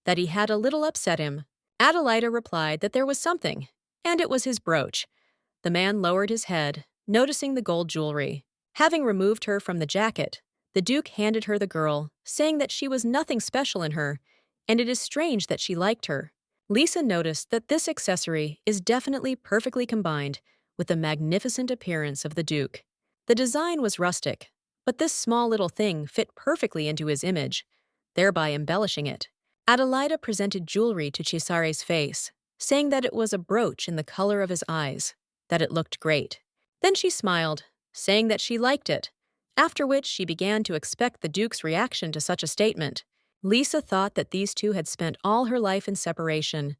that he had a little upset him. Adelaida replied that there was something, and it was his brooch. The man lowered his head, noticing the gold jewelry. Having removed her from the jacket, The Duke handed her the girl, saying that she was nothing special in her, and it is strange that she liked her. Lisa noticed that this accessory is definitely perfectly combined with the magnificent appearance of the Duke. The design was rustic, but this small little thing fit perfectly into his image, thereby embellishing it. Adelaida presented jewelry to Cesare's face, saying that it was a brooch in the color of his eyes, that it looked great. Then she smiled, saying that she liked it, after which she began to expect the Duke's reaction to such a statement. Lisa thought that these two had spent all her life in separation,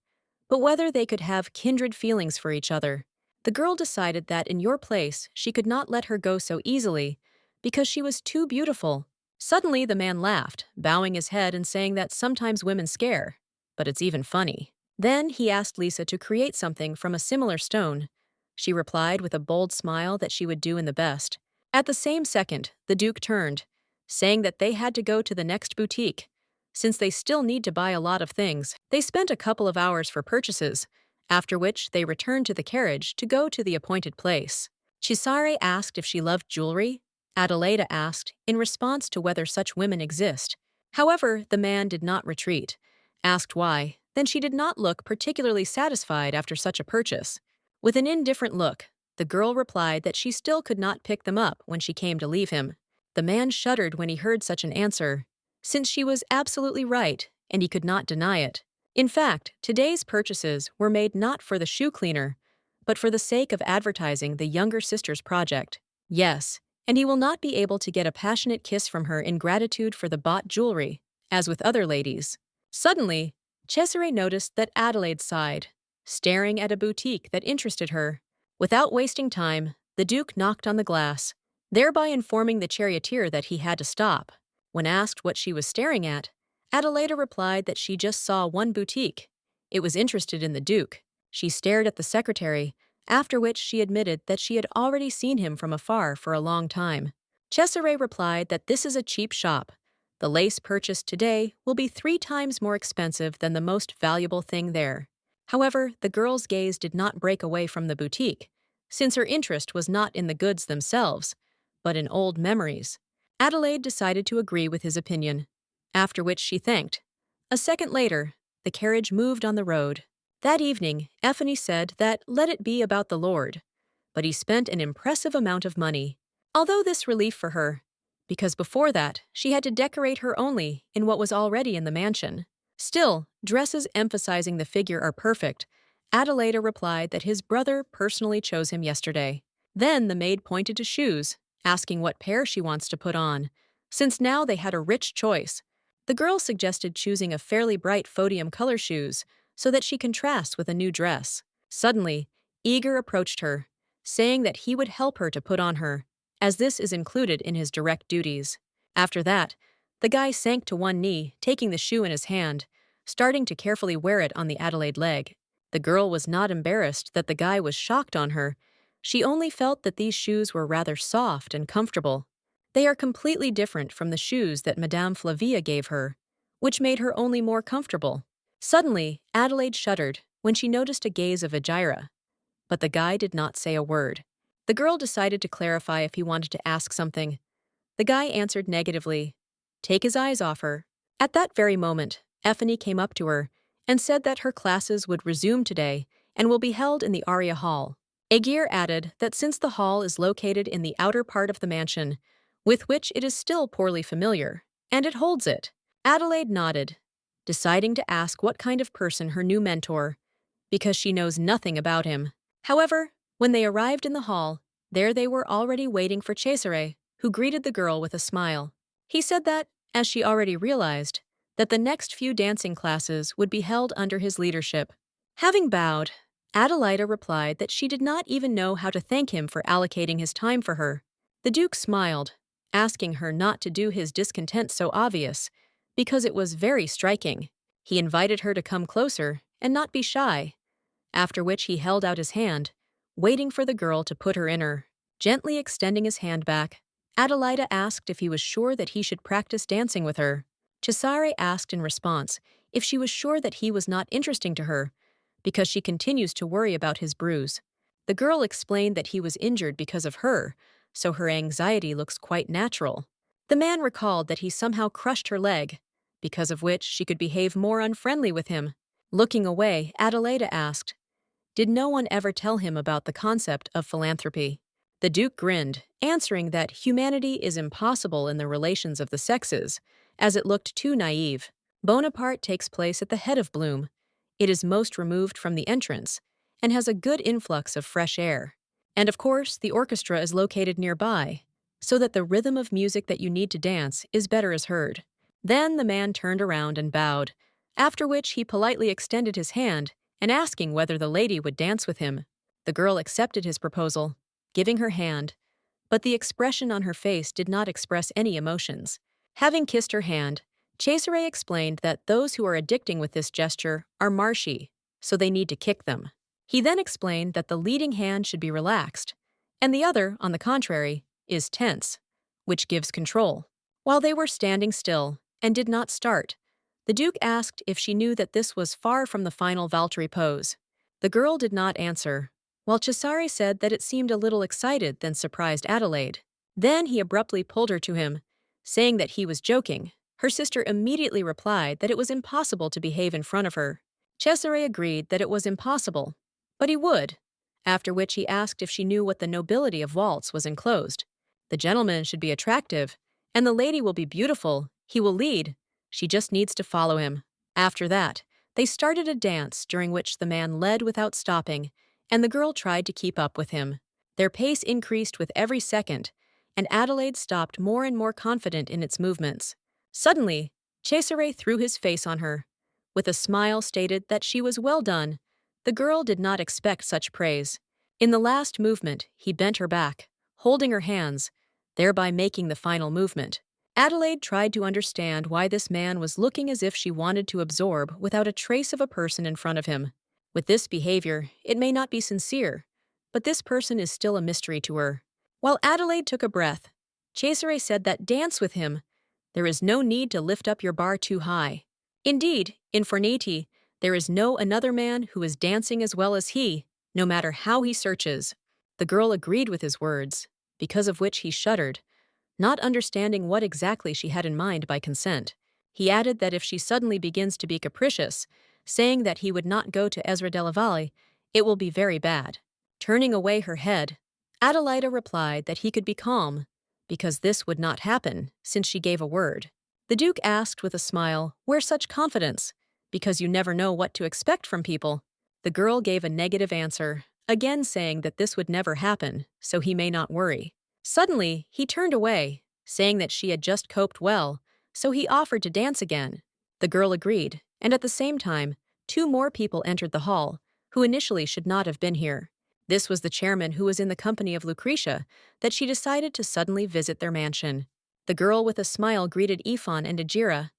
but whether they could have kindred feelings for each other. The girl decided that in your place she could not let her go so easily, because she was too beautiful. Suddenly the man laughed, bowing his head and saying that sometimes women scare, but it's even funny. Then he asked Lisa to create something from a similar stone. She replied with a bold smile that she would do in the best. At the same second, the Duke turned, saying that they had to go to the next boutique. Since they still need to buy a lot of things, they spent a couple of hours for purchases, after which they returned to the carriage to go to the appointed place. Cesare asked if she loved jewelry. Adelaida asked, in response to whether such women exist. However, the man did not retreat. Asked why, then she did not look particularly satisfied after such a purchase. With an indifferent look, the girl replied that she still could not pick them up when she came to leave him. The man shuddered when he heard such an answer, since she was absolutely right, and he could not deny it. In fact, today's purchases were made not for the shoe cleaner, but for the sake of advertising the younger sister's project. Yes, and he will not be able to get a passionate kiss from her in gratitude for the bought jewelry, as with other ladies. Suddenly, Cesare noticed that Adelaide sighed, staring at a boutique that interested her. Without wasting time, the Duke knocked on the glass, thereby informing the charioteer that he had to stop. When asked what she was staring at, Adelaida replied that she just saw one boutique. It was interested in the Duke. She stared at the secretary, after which she admitted that she had already seen him from afar for a long time. Cesare replied that this is a cheap shop. The lace purchased today will be 3 times more expensive than the most valuable thing there. However, the girl's gaze did not break away from the boutique, since her interest was not in the goods themselves, but in old memories. Adelaide decided to agree with his opinion, after which she thanked. A second later, the carriage moved on the road. That evening, Effie said that let it be about the Lord, but he spent an impressive amount of money. Although this relief for her, because before that, she had to decorate her only in what was already in the mansion. Still, dresses emphasizing the figure are perfect. Adelaida replied that his brother personally chose him yesterday. Then the maid pointed to shoes, asking what pair she wants to put on, since now they had a rich choice. The girl suggested choosing a fairly bright photium color shoes, so that she contrasts with a new dress. Suddenly, Eager approached her, saying that he would help her to put on her, as this is included in his direct duties. After that, the guy sank to one knee, taking the shoe in his hand, starting to carefully wear it on the Adelaide leg. The girl was not embarrassed that the guy was shocked on her. She only felt that these shoes were rather soft and comfortable. They are completely different from the shoes that Madame Flavia gave her, which made her only more comfortable. Suddenly, Adelaide shuddered when she noticed a gaze of Agira, but the guy did not say a word. The girl decided to clarify if he wanted to ask something. The guy answered negatively, take his eyes off her. At that very moment, Effie came up to her and said that her classes would resume today and will be held in the Aria Hall. Aguirre added that since the hall is located in the outer part of the mansion, with which it is still poorly familiar, and it holds it, Adelaide nodded, deciding to ask what kind of person her new mentor, because she knows nothing about him. However, when they arrived in the hall, there they were already waiting for Cesare, who greeted the girl with a smile. He said that, as she already realized, that the next few dancing classes would be held under his leadership. Having bowed, Adelaida replied that she did not even know how to thank him for allocating his time for her. The Duke smiled, asking her not to do his discontent so obvious, because it was very striking. He invited her to come closer and not be shy, after which he held out his hand, waiting for the girl to put her in her. Gently extending his hand back, Adelaida asked if he was sure that he should practice dancing with her. Cesare asked in response if she was sure that he was not interesting to her, because she continues to worry about his bruise. The girl explained that he was injured because of her, so her anxiety looks quite natural. The man recalled that he somehow crushed her leg, because of which she could behave more unfriendly with him. Looking away, Adelaida asked, did no one ever tell him about the concept of philanthropy? The Duke grinned, answering that humanity is impossible in the relations of the sexes, as it looked too naive. Bonaparte takes place at the head of Bloom. It is most removed from the entrance, and has a good influx of fresh air. And of course, the orchestra is located nearby, so that the rhythm of music that you need to dance is better as heard. Then the man turned around and bowed, after which he politely extended his hand and asking whether the lady would dance with him. The girl accepted his proposal, giving her hand, but the expression on her face did not express any emotions. Having kissed her hand, Cesare explained that those who are addicting with this gesture are marshy, so they need to kick them. He then explained that the leading hand should be relaxed, and the other, on the contrary, is tense, which gives control. While they were standing still and did not start, the Duke asked if she knew that this was far from the final Valtteri pose. The girl did not answer, while Cesare said that it seemed a little excited than surprised Adelaide. Then he abruptly pulled her to him, saying that he was joking. Her sister immediately replied that it was impossible to behave in front of her. Cesare agreed that it was impossible, but he would, after which he asked if she knew what the nobility of waltz was enclosed. The gentleman should be attractive, and the lady will be beautiful. He will lead. She just needs to follow him. After that, they started a dance during which the man led without stopping, and the girl tried to keep up with him. Their pace increased with every second, and Adelaide stopped more and more confident in its movements. Suddenly, Cesare threw his face on her. With a smile stated that she was well done. The girl did not expect such praise. In the last movement, he bent her back, holding her hands, thereby making the final movement. Adelaide tried to understand why this man was looking as if she wanted to absorb without a trace of a person in front of him. With this behavior, it may not be sincere, but this person is still a mystery to her. While Adelaide took a breath, Cesare said that dance with him. There is no need to lift up your bar too high. Indeed, in Forniti, there is no another man who is dancing as well as he, no matter how he searches. The girl agreed with his words, because of which he shuddered, not understanding what exactly she had in mind by consent. He added that if she suddenly begins to be capricious, saying that he would not go to Ezra della Valle, it will be very bad. Turning away her head, Adelaida replied that he could be calm, because this would not happen, since she gave a word. The Duke asked with a smile, "Where such confidence? Because you never know what to expect from people." The girl gave a negative answer, again saying that this would never happen, so he may not worry. Suddenly, he turned away, saying that she had just coped well, so he offered to dance again. The girl agreed, and at the same time, 2 more people entered the hall, who initially should not have been here. This was the chairman who was in the company of Lucretia, that she decided to suddenly visit their mansion. The girl with a smile greeted Ifan and Ajira.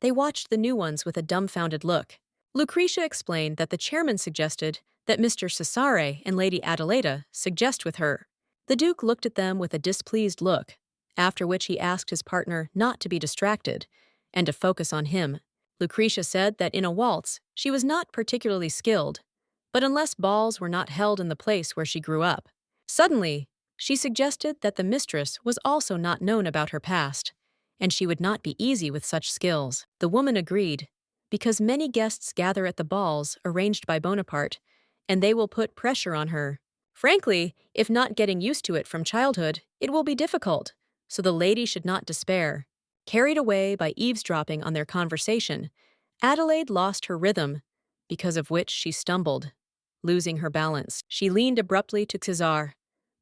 They watched the new ones with a dumbfounded look. Lucretia explained that the chairman suggested that Mr. Cesare and Lady Adelaida suggest with her. The Duke looked at them with a displeased look, after which he asked his partner not to be distracted and to focus on him. Lucretia said that in a waltz, she was not particularly skilled, but unless balls were not held in the place where she grew up. Suddenly, she suggested that the mistress was also not known about her past, and she would not be easy with such skills. The woman agreed, because many guests gather at the balls arranged by Bonaparte, and they will put pressure on her. Frankly, if not getting used to it from childhood, it will be difficult, so the lady should not despair. Carried away by eavesdropping on their conversation, Adelaide lost her rhythm, because of which she stumbled, losing her balance. She leaned abruptly to Cesare,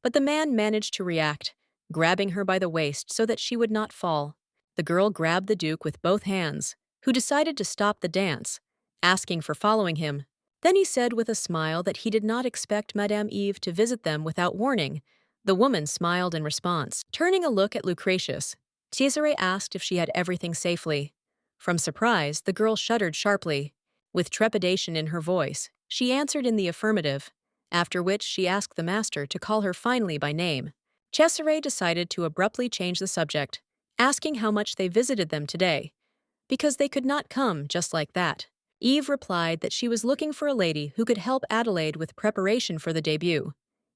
but the man managed to react, grabbing her by the waist so that she would not fall. The girl grabbed the Duke with both hands, who decided to stop the dance, asking for following him. Then he said with a smile that he did not expect Madame Eve to visit them without warning. The woman smiled in response. Turning a look at Lucretius, Cesare asked if she had everything safely. From surprise, the girl shuddered sharply. With trepidation in her voice, she answered in the affirmative, after which she asked the master to call her finally by name. Cesare decided to abruptly change the subject, asking how much they visited them today, because they could not come just like that. Eve replied that she was looking for a lady who could help Adelaide with preparation for the debut,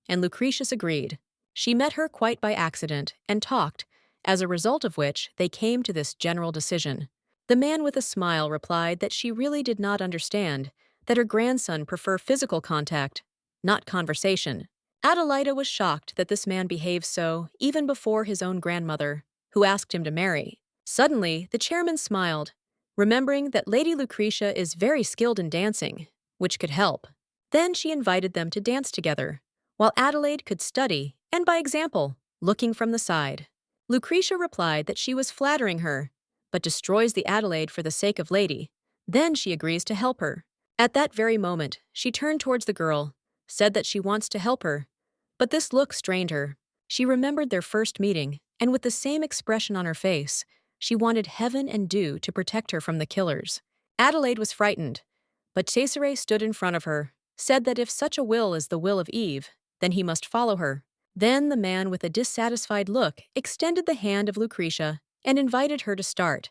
and Lucretius agreed. She met her quite by accident and talked, as a result of which they came to this general decision. The man with a smile replied that she really did not understand that her grandson preferred physical contact, not conversation. Adelaida was shocked that this man behaved so even before his own grandmother, who asked him to marry. Suddenly, the chairman smiled, remembering that Lady Lucretia is very skilled in dancing, which could help. Then she invited them to dance together, while Adelaide could study, and by example, looking from the side. Lucretia replied that she was flattering her, but destroys the Adelaide for the sake of Lady. Then she agrees to help her. At that very moment, she turned towards the girl, said that she wants to help her. But this look strained her. She remembered their first meeting, and with the same expression on her face, she wanted heaven and dew to protect her from the killers. Adelaide was frightened, but Cesare stood in front of her, said that if such a will is the will of Eve, then he must follow her. Then the man with a dissatisfied look extended the hand of Lucretia and invited her to start.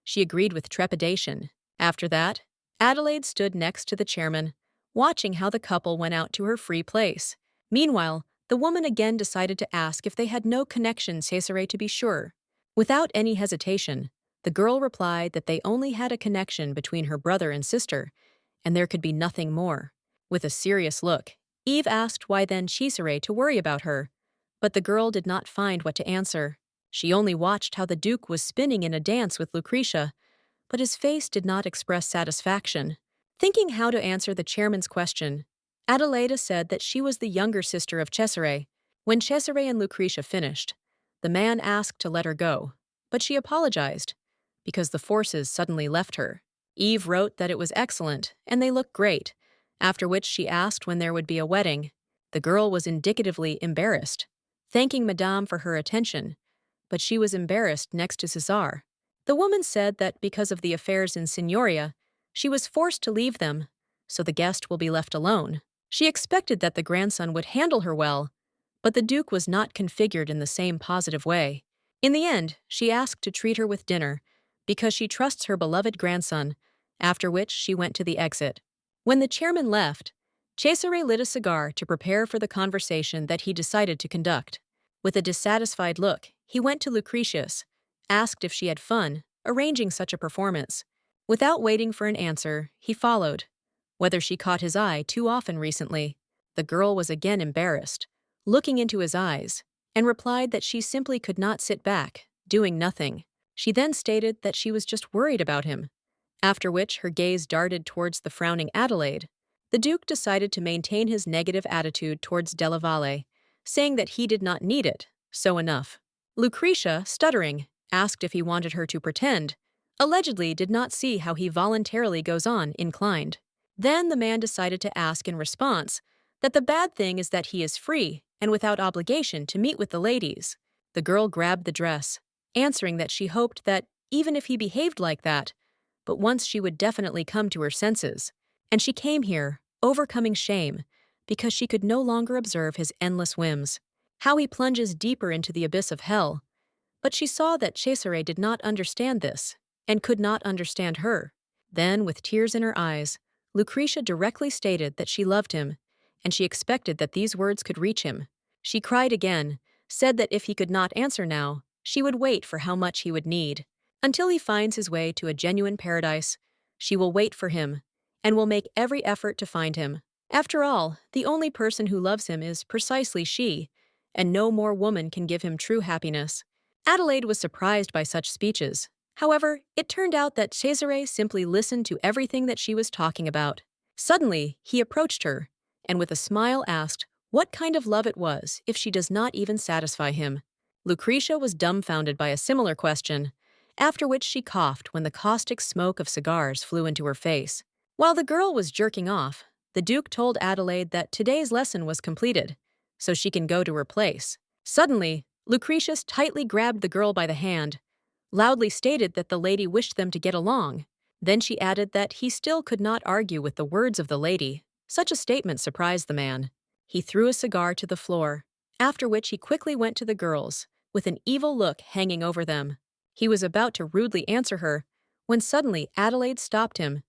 She agreed with trepidation. After that, Adelaide stood next to the chairman, watching how the couple went out to her free place. Meanwhile, the woman again decided to ask if they had no connection, Cesare, to be sure. Without any hesitation, the girl replied that they only had a connection between her brother and sister, and there could be nothing more. With a serious look, Eve asked why then Cesare to worry about her, but the girl did not find what to answer. She only watched how the Duke was spinning in a dance with Lucretia, but his face did not express satisfaction. Thinking how to answer the chairman's question, Adelaida said that she was the younger sister of Cesare. When Cesare and Lucretia finished, the man asked to let her go, but she apologized, because the forces suddenly left her. Eve wrote that it was excellent, and they looked great, after which she asked when there would be a wedding. The girl was indicatively embarrassed, thanking Madame for her attention, but she was embarrassed next to Cesare. The woman said that because of the affairs in Signoria, she was forced to leave them, so the guest will be left alone. She expected that the grandson would handle her well, but the Duke was not configured in the same positive way. In the end, she asked to treat her with dinner, because she trusts her beloved grandson, after which she went to the exit. When the chairman left, Cesare lit a cigar to prepare for the conversation that he decided to conduct. With a dissatisfied look, he went to Lucretius, asked if she had fun arranging such a performance. Without waiting for an answer, he followed. Whether she caught his eye too often recently, the girl was again embarrassed, looking into his eyes, and replied that she simply could not sit back, doing nothing. She then stated that she was just worried about him, after which her gaze darted towards the frowning Adelaide. The Duke decided to maintain his negative attitude towards Della Valle, saying that he did not need it, so enough. Lucretia, stuttering, asked if he wanted her to pretend, allegedly did not see how he voluntarily goes on inclined. Then the man decided to ask in response that the bad thing is that he is free and without obligation to meet with the ladies. The girl grabbed the dress, answering that she hoped that even if he behaved like that, but once she would definitely come to her senses. And she came here, overcoming shame, because she could no longer observe his endless whims, how he plunges deeper into the abyss of hell. But she saw that Cesare did not understand this, and could not understand her. Then, with tears in her eyes, Lucretia directly stated that she loved him, and she expected that these words could reach him. She cried again, said that if he could not answer now, she would wait for how much he would need. Until he finds his way to a genuine paradise, she will wait for him, and will make every effort to find him. After all, the only person who loves him is precisely she, and no more woman can give him true happiness. Adelaide was surprised by such speeches. However, it turned out that Cesare simply listened to everything that she was talking about. Suddenly, he approached her, and with a smile asked what kind of love it was if she does not even satisfy him. Lucretia was dumbfounded by a similar question, after which she coughed when the caustic smoke of cigars flew into her face. While the girl was jerking off, the Duke told Adelaide that today's lesson was completed, so she can go to her place. Suddenly, Lucretius tightly grabbed the girl by the hand, loudly stated that the lady wished them to get along. Then she added that he still could not argue with the words of the lady. Such a statement surprised the man. He threw a cigar to the floor, after which he quickly went to the girls, with an evil look hanging over them. He was about to rudely answer her, when suddenly Adelaide stopped him,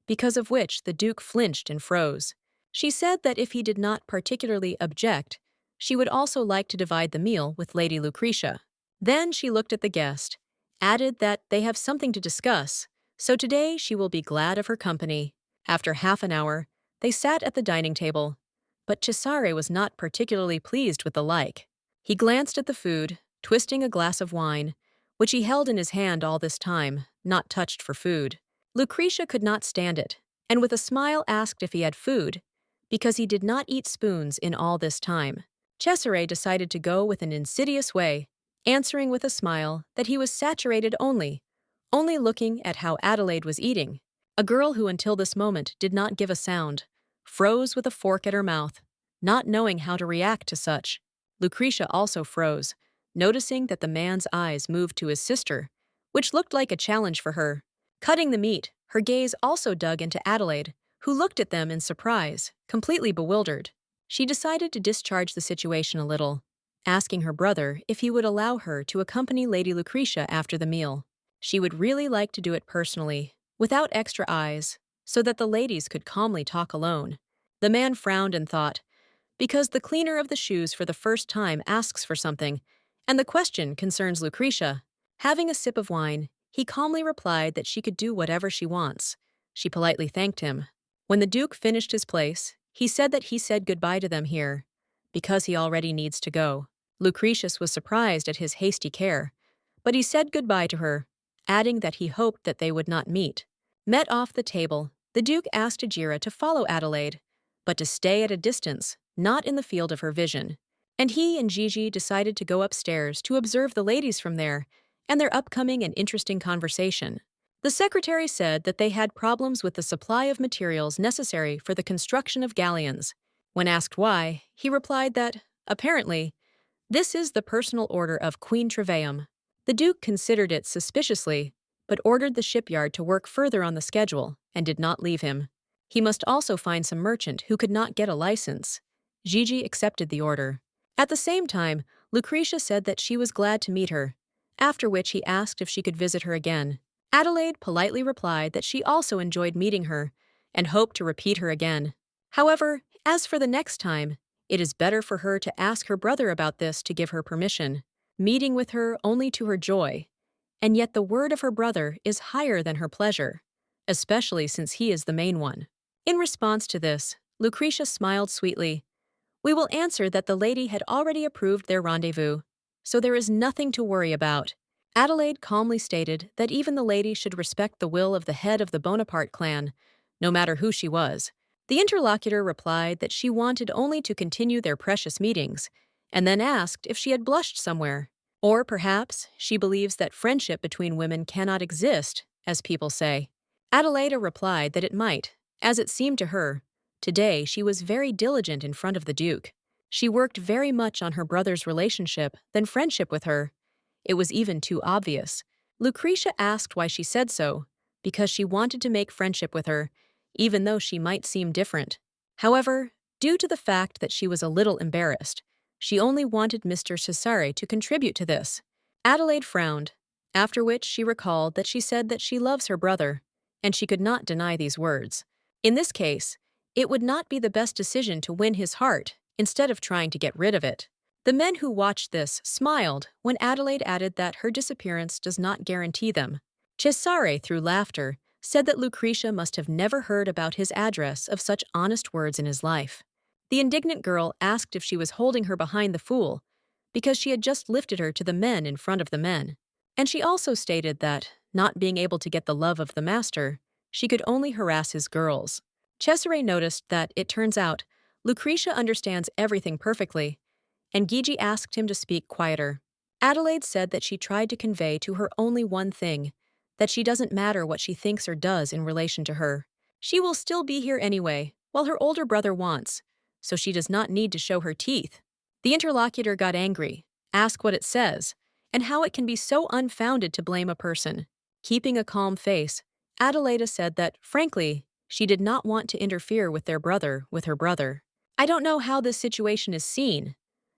because of which the Duke flinched and froze. She said that if he did not particularly object, she would also like to divide the meal with Lady Lucretia. Then she looked at the guest, added that they have something to discuss, so today she will be glad of her company. After half an hour, they sat at the dining table, but Cesare was not particularly pleased with the like. He glanced at the food, twisting a glass of wine, which he held in his hand all this time, not touched for food. Lucretia could not stand it, and with a smile asked if he had food, because he did not eat spoons in all this time. Cesare decided to go with an insidious way, answering with a smile that he was saturated only looking at how Adelaide was eating. A girl who until this moment did not give a sound, froze with a fork at her mouth, not knowing how to react to such. Lucretia also froze, noticing that the man's eyes moved to his sister, which looked like a challenge for her. Cutting the meat, her gaze also dug into Adelaide, who looked at them in surprise, completely bewildered. She decided to discharge the situation a little, asking her brother if he would allow her to accompany Lady Lucretia after the meal. She would really like to do it personally, without extra eyes, so that the ladies could calmly talk alone. The man frowned and thought, because the cleaner of the shoes for the first time asks for something, and the question concerns Lucretia. Having a sip of wine, he calmly replied that she could do whatever she wants. She politely thanked him. When the Duke finished his place, he said that he said goodbye to them here, because he already needs to go. Lucretius was surprised at his hasty care, but he said goodbye to her, adding that he hoped that they would not meet. Met off the table, the Duke asked Ajira to follow Adelaide, but to stay at a distance, not in the field of her vision. And he and Gigi decided to go upstairs to observe the ladies from there and their upcoming and interesting conversation. The secretary said that they had problems with the supply of materials necessary for the construction of galleons. When asked why, he replied that, apparently, this is the personal order of Queen Treveum. The Duke considered it suspiciously, but ordered the shipyard to work further on the schedule and did not leave him. He must also find some merchant who could not get a license. Gigi accepted the order. At the same time, Lucretia said that she was glad to meet her, after which he asked if she could visit her again. Adelaide politely replied that she also enjoyed meeting her and hoped to repeat her again. However, as for the next time, it is better for her to ask her brother about this to give her permission, meeting with her only to her joy. And yet the word of her brother is higher than her pleasure, especially since he is the main one. In response to this, Lucretia smiled sweetly. We will answer that the lady had already approved their rendezvous, so there is nothing to worry about. Adelaide calmly stated that even the lady should respect the will of the head of the Bonaparte clan, no matter who she was. The interlocutor replied that she wanted only to continue their precious meetings, and then asked if she had blushed somewhere. Or perhaps she believes that friendship between women cannot exist, as people say. Adelaida replied that it might, as it seemed to her. Today she was very diligent in front of the Duke. She worked very much on her brother's relationship than friendship with her. It was even too obvious. Lucretia asked why she said so, because she wanted to make friendship with her, even though she might seem different. However, due to the fact that she was a little embarrassed, she only wanted Mr. Cesare to contribute to this. Adelaide frowned, after which she recalled that she said that she loves her brother, and she could not deny these words. In this case, it would not be the best decision to win his heart instead of trying to get rid of it. The men who watched this smiled when Adelaide added that her disappearance does not guarantee them. Cesare, through laughter, said that Lucretia must have never heard about his address of such honest words in his life. The indignant girl asked if she was holding her behind the fool, because she had just lifted her to the men in front of the men. And she also stated that, not being able to get the love of the master, she could only harass his girls. Cesare noticed that, it turns out, Lucretia understands everything perfectly, and Gigi asked him to speak quieter. Adelaide said that she tried to convey to her only one thing, that she doesn't matter what she thinks or does in relation to her. She will still be here anyway, while her older brother wants, so she does not need to show her teeth. The interlocutor got angry, asked what it says, and how it can be so unfounded to blame a person. Keeping a calm face, Adelaida said that, frankly, she did not want to interfere with their brother with her brother. I don't know how this situation is seen,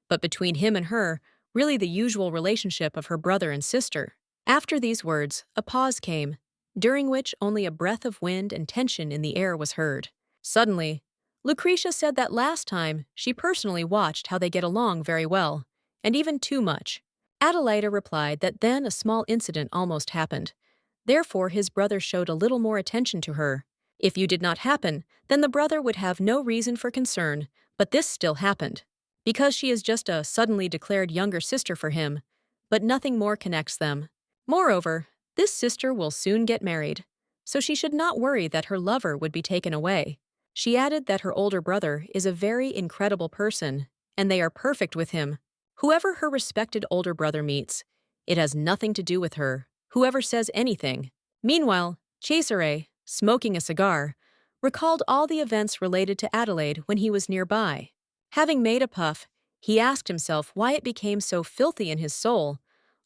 but between him and her, really the usual relationship of her brother and sister. After these words, a pause came, during which only a breath of wind and tension in the air was heard. Suddenly, Lucretia said that last time she personally watched how they get along very well, and even too much. Adelaida replied that then a small incident almost happened. Therefore, his brother showed a little more attention to her. If you did not happen, then the brother would have no reason for concern, but this still happened. Because she is just a suddenly declared younger sister for him, but nothing more connects them. Moreover, this sister will soon get married, so she should not worry that her lover would be taken away. She added that her older brother is a very incredible person, and they are perfect with him. Whoever her respected older brother meets, it has nothing to do with her, whoever says anything. Meanwhile, Cesare, smoking a cigar, recalled all the events related to Adelaide when he was nearby. Having made a puff, he asked himself why it became so filthy in his soul,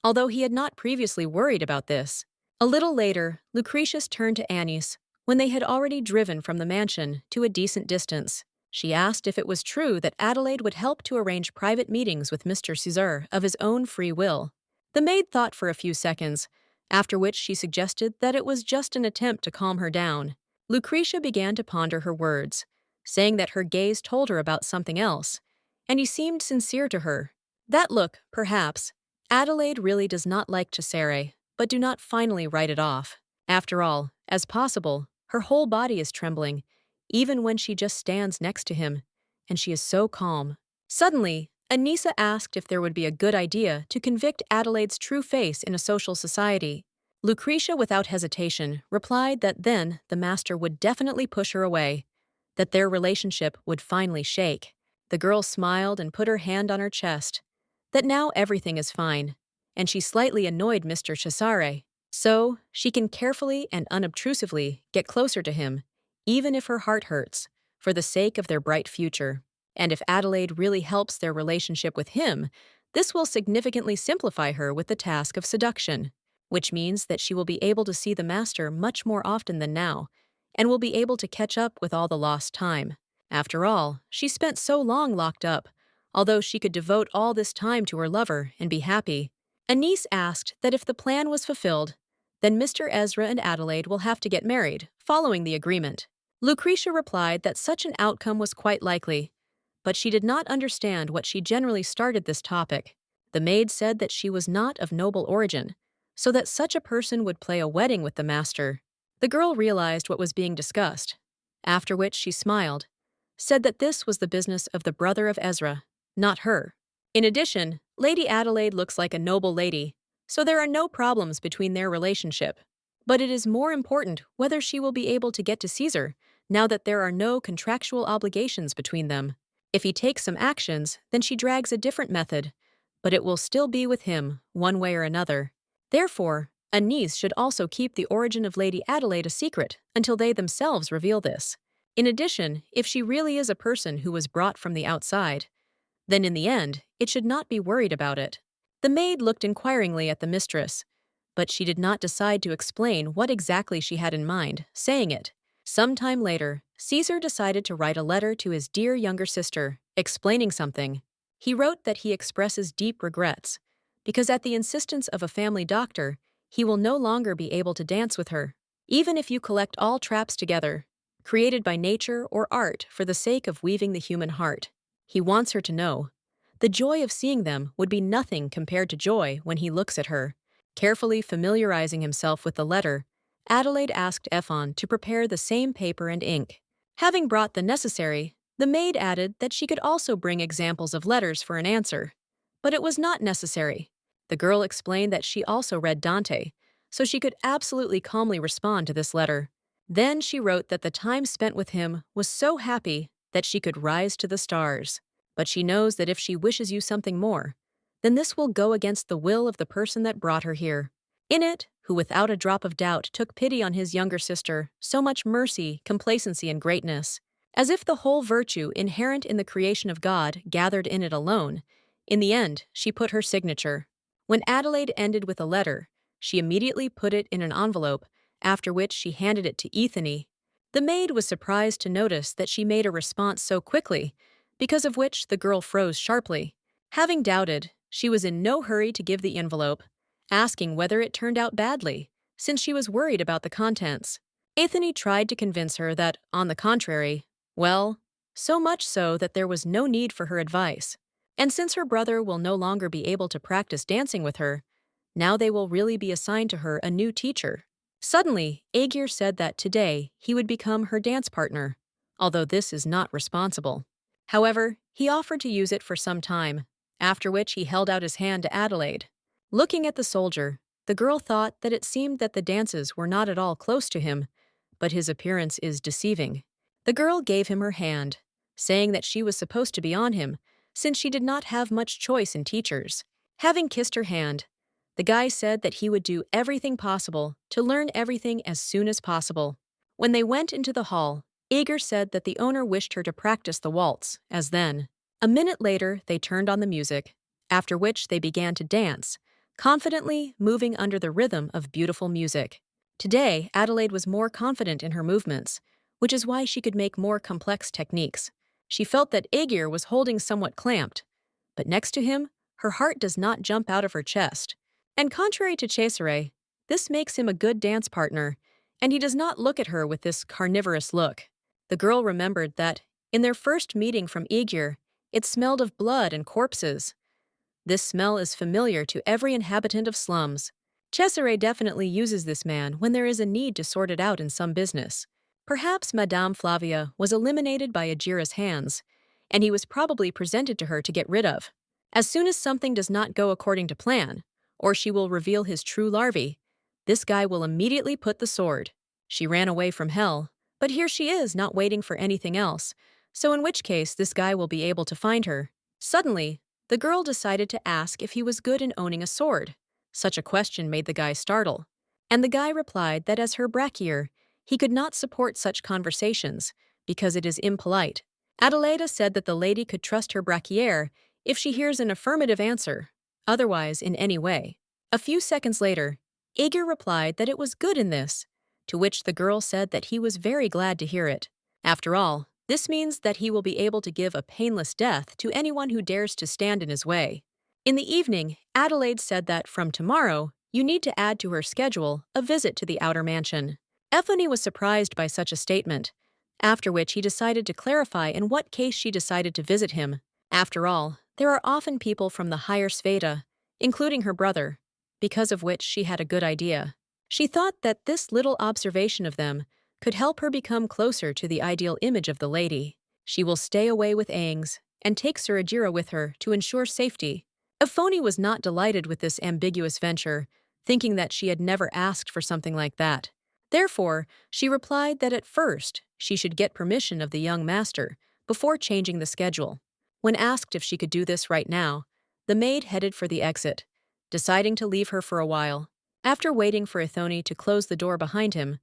although he had not previously worried about this. A little later, Lucretius turned to Annis when they had already driven from the mansion to a decent distance. She asked if it was true that Adelaide would help to arrange private meetings with Mr. Cesare of his own free will. The maid thought for a few seconds, after which she suggested that it was just an attempt to calm her down. Lucretia began to ponder her words, saying that her gaze told her about something else, and he seemed sincere to her. That look, perhaps. Adelaide really does not like Cesare, but do not finally write it off. After all, as possible, her whole body is trembling, even when she just stands next to him, and she is so calm. Suddenly, Anissa asked if there would be a good idea to convict Adelaide's true face in a social society. Lucretia, without hesitation, replied that then the master would definitely push her away, that their relationship would finally shake. The girl smiled and put her hand on her chest, that now everything is fine, and she slightly annoyed Mr. Cesare, so she can carefully and unobtrusively get closer to him, even if her heart hurts, for the sake of their bright future. And if Adelaide really helps their relationship with him, this will significantly simplify her with the task of seduction, which means that she will be able to see the master much more often than now, and will be able to catch up with all the lost time. After all, she spent so long locked up, although she could devote all this time to her lover and be happy. Anise asked that if the plan was fulfilled, then Mr. Ezra and Adelaide will have to get married, following the agreement. Lucretia replied that such an outcome was quite likely, but she did not understand what she generally started this topic. The maid said that she was not of noble origin, so that such a person would play a wedding with the master. The girl realized what was being discussed, after which she smiled, said that this was the business of the brother of Ezra, not her. In addition, Lady Adelaide looks like a noble lady, so there are no problems between their relationship. But it is more important whether she will be able to get to Caesar now that there are no contractual obligations between them. If he takes some actions, then she drags a different method, but it will still be with him, one way or another. Therefore, Anise should also keep the origin of Lady Adelaide a secret until they themselves reveal this. In addition, if she really is a person who was brought from the outside, then in the end, it should not be worried about it. The maid looked inquiringly at the mistress, but she did not decide to explain what exactly she had in mind, saying it. Some time later, Caesar decided to write a letter to his dear younger sister, explaining something. He wrote that he expresses deep regrets, because at the insistence of a family doctor, he will no longer be able to dance with her. Even if you collect all traps together, created by nature or art for the sake of weaving the human heart, he wants her to know. The joy of seeing them would be nothing compared to joy when he looks at her. Carefully familiarizing himself with the letter, Adelaide asked Ephon to prepare the same paper and ink. Having brought the necessary, the maid added that she could also bring examples of letters for an answer. But it was not necessary. The girl explained that she also read Dante, so she could absolutely calmly respond to this letter. Then she wrote that the time spent with him was so happy that she could rise to the stars. But she knows that if she wishes you something more, then this will go against the will of the person that brought her here. In it, who without a drop of doubt took pity on his younger sister, so much mercy, complacency, and greatness, as if the whole virtue inherent in the creation of God gathered in it alone. In the end, she put her signature. When Adelaide ended with a letter, she immediately put it in an envelope, after which she handed it to Ethany. The maid was surprised to notice that she made a response so quickly, because of which the girl froze sharply. Having doubted, she was in no hurry to give the envelope, asking whether it turned out badly, since she was worried about the contents. Ethany tried to convince her that, on the contrary, well, so much so that there was no need for her advice. And since her brother will no longer be able to practice dancing with her, now they will really be assigned to her a new teacher. Suddenly, Aegir said that today he would become her dance partner, although this is not responsible. However, he offered to use it for some time, after which he held out his hand to Adelaide. Looking at the soldier, the girl thought that it seemed that the dances were not at all close to him, but his appearance is deceiving. The girl gave him her hand, saying that she was supposed to be on him, since she did not have much choice in teachers. Having kissed her hand, the guy said that he would do everything possible to learn everything as soon as possible. When they went into the hall, Aegir said that the owner wished her to practice the waltz, as then. A minute later, they turned on the music, after which they began to dance, confidently moving under the rhythm of beautiful music. Today, Adelaide was more confident in her movements, which is why she could make more complex techniques. She felt that Aegir was holding somewhat clamped, but next to him, her heart does not jump out of her chest. And contrary to Cesare, this makes him a good dance partner, and he does not look at her with this carnivorous look. The girl remembered that, in their first meeting from Aegir, it smelled of blood and corpses. This smell is familiar to every inhabitant of slums. Cesare definitely uses this man when there is a need to sort it out in some business. Perhaps Madame Flavia was eliminated by Agira's hands, and he was probably presented to her to get rid of. As soon as something does not go according to plan, or she will reveal his true larvae, this guy will immediately put the sword. She ran away from hell, but here she is not waiting for anything else, so in which case this guy will be able to find her. Suddenly, the girl decided to ask if he was good in owning a sword. Such a question made the guy startle, and the guy replied that as her brachier, he could not support such conversations because it is impolite. Adelaide said that the lady could trust her brachier if she hears an affirmative answer, otherwise in any way. A few seconds later, Aegir replied that it was good in this, to which the girl said that he was very glad to hear it. After all, this means that he will be able to give a painless death to anyone who dares to stand in his way. In the evening, Adelaide said that from tomorrow, you need to add to her schedule a visit to the outer mansion. Effony was surprised by such a statement, after which he decided to clarify in what case she decided to visit him. After all, there are often people from the higher Sveta, including her brother, because of which she had a good idea. She thought that this little observation of them could help her become closer to the ideal image of the lady. She will stay away with Aang's and take Sir Ezra with her to ensure safety. Effony was not delighted with this ambiguous venture, thinking that she had never asked for something like that. Therefore, she replied that at first she should get permission of the young master before changing the schedule. When asked if she could do this right now, the maid headed for the exit, deciding to leave her for a while. After waiting for Ethone to close the door behind him,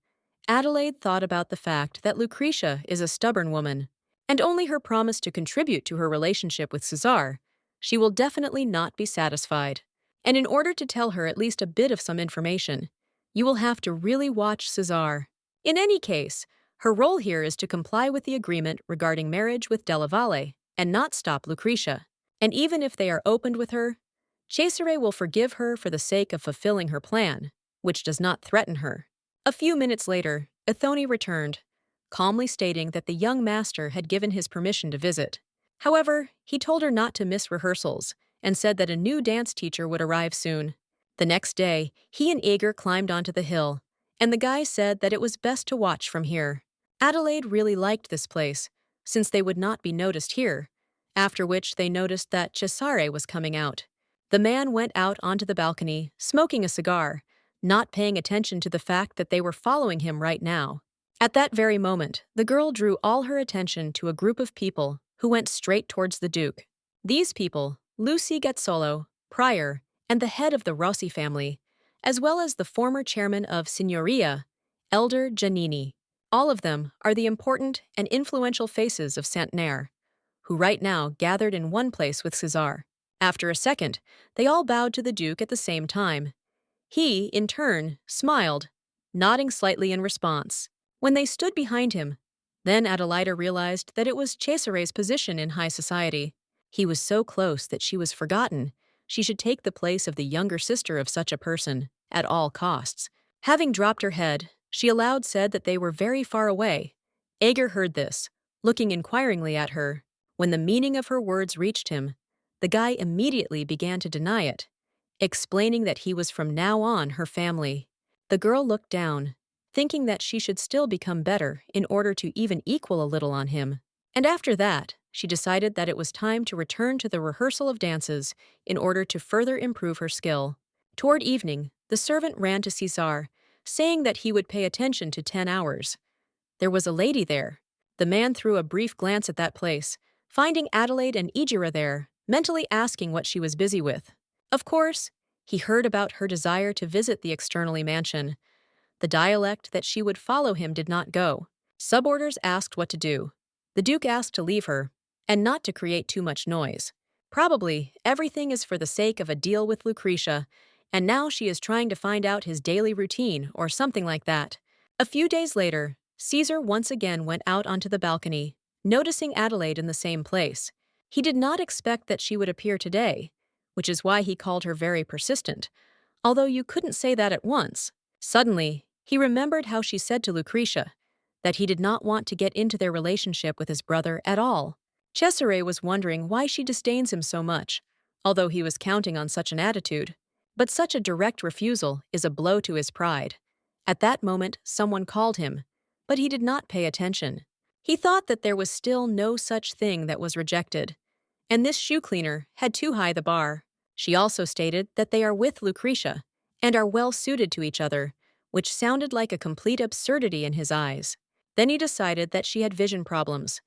Adelaide thought about the fact that Lucretia is a stubborn woman, and only her promise to contribute to her relationship with Cesare, she will definitely not be satisfied. And in order to tell her at least a bit of some information, you will have to really watch Cesare. In any case, her role here is to comply with the agreement regarding marriage with Della Valle and not stop Lucretia. And even if they are opened with her, Cesare will forgive her for the sake of fulfilling her plan, which does not threaten her. A few minutes later, Ethone returned, calmly stating that the young master had given his permission to visit. However, he told her not to miss rehearsals and said that a new dance teacher would arrive soon. The next day, he and Aegir climbed onto the hill, and the guy said that it was best to watch from here. Adelaide really liked this place, since they would not be noticed here, after which they noticed that Cesare was coming out. The man went out onto the balcony, smoking a cigar, not paying attention to the fact that they were following him right now. At that very moment, the girl drew all her attention to a group of people who went straight towards the Duke. These people, Lucy Gazzolo, Prior, and the head of the Rossi family, as well as the former chairman of Signoria, Elder Giannini. All of them are the important and influential faces of Santnara, who right now gathered in one place with Cesare. After a second, they all bowed to the Duke at the same time. He, in turn, smiled, nodding slightly in response. When they stood behind him, then Adelaide realized that it was Cesare's position in high society. He was so close that she was forgotten. She should take the place of the younger sister of such a person, at all costs. Having dropped her head, she aloud said that they were very far away. Aegir heard this, looking inquiringly at her. When the meaning of her words reached him, The guy immediately began to deny it, explaining that he was from now on her family. The girl looked down, thinking that she should still become better in order to even equal a little on him. And after that, she decided that it was time to return to the rehearsal of dances in order to further improve her skill. Toward evening, the servant ran to Cesare, saying that he would pay attention to 10 hours. There was a lady there. The man threw a brief glance at that place, finding Adelaide and Egira there, mentally asking what she was busy with. Of course, he heard about her desire to visit the externally mansion. The dialect that she would follow him did not go. Suborders asked what to do. The Duke asked to leave her, and not to create too much noise. Probably, everything is for the sake of a deal with Lucretia, and now she is trying to find out his daily routine or something like that. A few days later, Caesar once again went out onto the balcony, noticing Adelaide in the same place. He did not expect that she would appear today, which is why he called her very persistent, although you couldn't say that at once. Suddenly, he remembered how she said to Lucretia that he did not want to get into their relationship with his brother at all. Cesare was wondering why she disdains him so much, although he was counting on such an attitude. But such a direct refusal is a blow to his pride. At that moment, someone called him, but he did not pay attention. He thought that there was still no such thing that was rejected, and this shoe cleaner had too high the bar. She also stated that they are with Lucretia and are well suited to each other, which sounded like a complete absurdity in his eyes. Then he decided that she had vision problems.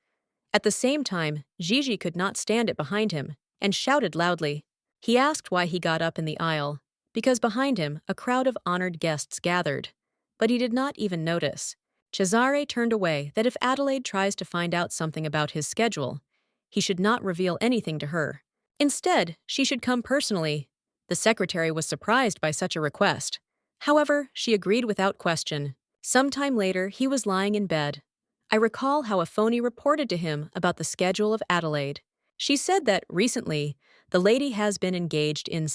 At the same time, Gigi could not stand it behind him and shouted loudly. He asked why he got up in the aisle, because behind him a crowd of honored guests gathered. But he did not even notice. Cesare turned away that if Adelaide tries to find out something about his schedule, he should not reveal anything to her. Instead, she should come personally. The secretary was surprised by such a request. However, she agreed without question. Sometime later, he was lying in bed. I recall how a phony reported to him about the schedule of Adelaide. She said that, recently, the lady has been engaged in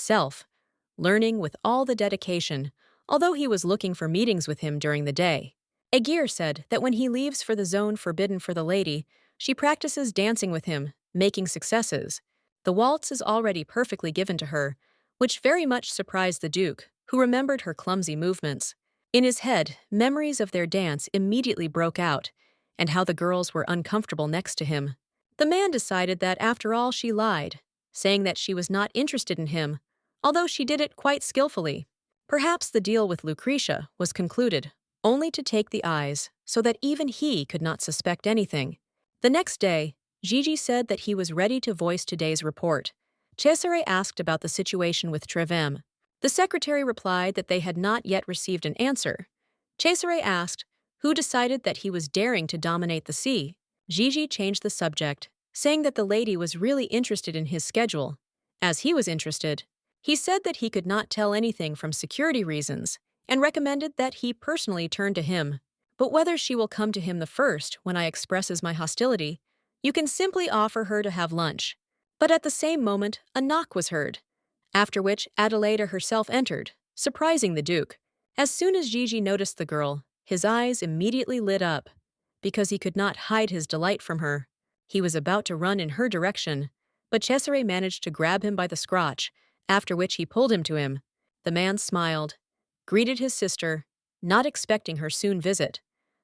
learning with all the dedication, although he was looking for meetings with him during the day. Aguirre said that when he leaves for the zone forbidden for the lady, she practices dancing with him, making successes. The waltz is already perfectly given to her, which very much surprised the Duke, who remembered her clumsy movements. In his head, memories of their dance immediately broke out, and how the girls were uncomfortable next to him. The man decided that after all she lied, saying that she was not interested in him, although she did it quite skillfully. Perhaps the deal with Lucretia was concluded, only to take the eyes, so that even he could not suspect anything. The next day, Gigi said that he was ready to voice today's report. Cesare asked about the situation with Trevem. The secretary replied that they had not yet received an answer. Cesare asked who decided that he was daring to dominate the sea. Gigi changed the subject, saying that the lady was really interested in his schedule. As he was interested, he said that he could not tell anything from security reasons and recommended that he personally turn to him. But whether she will come to him the first when I expresses my hostility, you can simply offer her to have lunch. But at the same moment, a knock was heard, after which Adelaide herself entered, surprising the Duke. As soon as Gigi noticed the girl, his eyes immediately lit up, because he could not hide his delight from her. He was about to run in her direction, but Cesare managed to grab him by the scrotch, after which he pulled him to him. The man smiled, greeted his sister, not expecting her soon visit,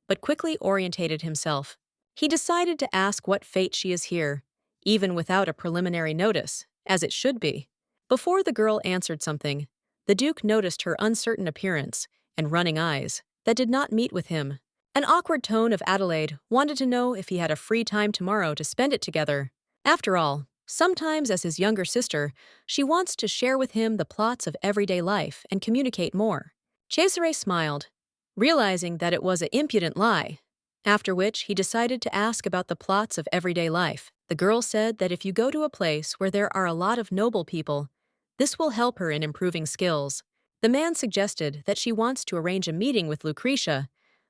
but quickly orientated himself. He decided to ask what fate she is here, even without a preliminary notice, as it should be. Before the girl answered something, the Duke noticed her uncertain appearance and running eyes that did not meet with him. An awkward tone of Adelaide wanted to know if he had a free time tomorrow to spend it together. After all, sometimes as his younger sister, she wants to share with him the plots of everyday life and communicate more. Cesare smiled, realizing that it was an impudent lie, after which he decided to ask about the plots of everyday life. The girl said that if you go to a place where there are a lot of noble people, this will help her in improving skills. The man suggested that she wants to arrange a meeting with Lucretia,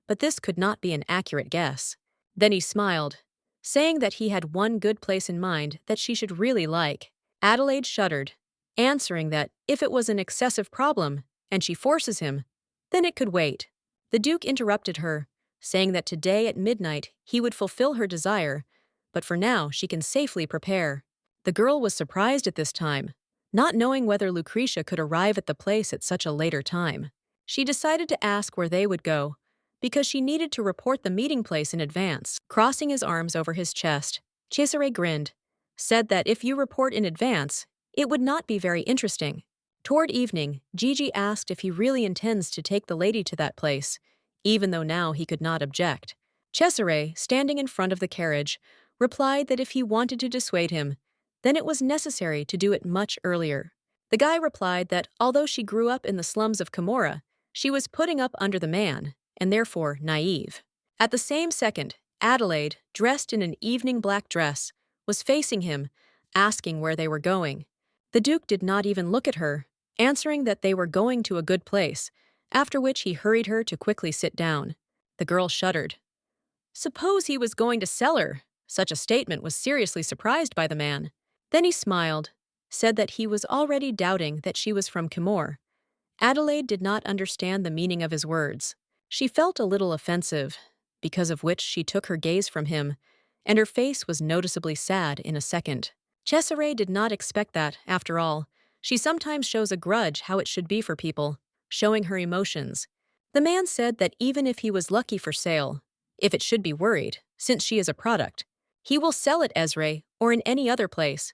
but this could not be an accurate guess. Then he smiled, saying that he had one good place in mind that she should really like. Adelaide shuddered, answering that if it was an excessive problem and she forces him, then it could wait. The Duke interrupted her, saying that today at midnight he would fulfill her desire, but for now she can safely prepare. The girl was surprised at this time, not knowing whether Lucretia could arrive at the place at such a later time. She decided to ask where they would go, because she needed to report the meeting place in advance. Crossing his arms over his chest, Cesare grinned, said that if you report in advance, it would not be very interesting. Toward evening, Gigi asked if he really intends to take the lady to that place, even though now he could not object. Cesare, standing in front of the carriage, replied that if he wanted to dissuade him, then it was necessary to do it much earlier. The guy replied that although she grew up in the slums of Camorra, she was putting up under the man, and therefore naive. At the same second, Adelaide, dressed in an evening black dress, was facing him, asking where they were going. The Duke did not even look at her, answering that they were going to a good place, after which he hurried her to quickly sit down. The girl shuddered. Suppose he was going to sell her. Such a statement was seriously surprised by the man. Then he smiled, said that he was already doubting that she was from Camorra. Adelaide did not understand the meaning of his words. She felt a little offensive, because of which she took her gaze from him, and her face was noticeably sad in a second. Cesare did not expect that, after all. She sometimes shows a grudge how it should be for people, showing her emotions. The man said that even if he was lucky for sale, if it should be worried, since she is a product, he will sell it Ezra or in any other place.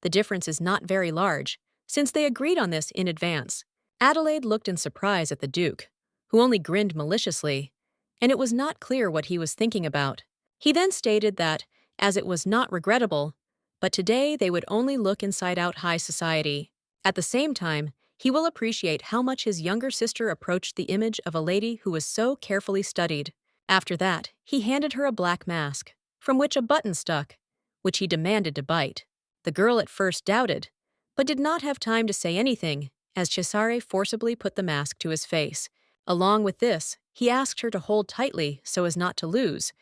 The difference is not very large, since they agreed on this in advance. Adelaide looked in surprise at the Duke, who only grinned maliciously, and it was not clear what he was thinking about. He then stated that, as it was not regrettable, but today they would only look inside out high society. At the same time, he will appreciate how much his younger sister approached the image of a lady who was so carefully studied. After that, he handed her a black mask, from which a button stuck, which he demanded to bite. The girl at first doubted, but did not have time to say anything, as Cesare forcibly put the mask to his face. Along with this, he asked her to hold tightly so as not to lose,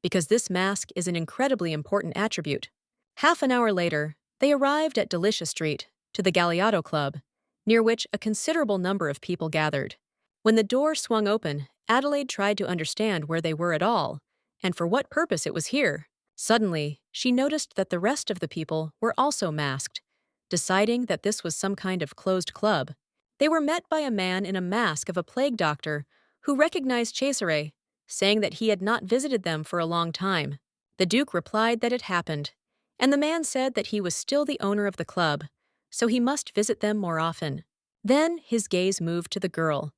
because this mask is an incredibly important attribute. Half an hour later, they arrived at Delicia Street, to the Galliotto Club, near which a considerable number of people gathered. When the door swung open, Adelaide tried to understand where they were at all, and for what purpose it was here. Suddenly, she noticed that the rest of the people were also masked, deciding that this was some kind of closed club. They were met by a man in a mask of a plague doctor who recognized Cesare, saying that he had not visited them for a long time. The Duke replied that it happened, and the man said that he was still the owner of the club, so he must visit them more often. Then his gaze moved to the girl,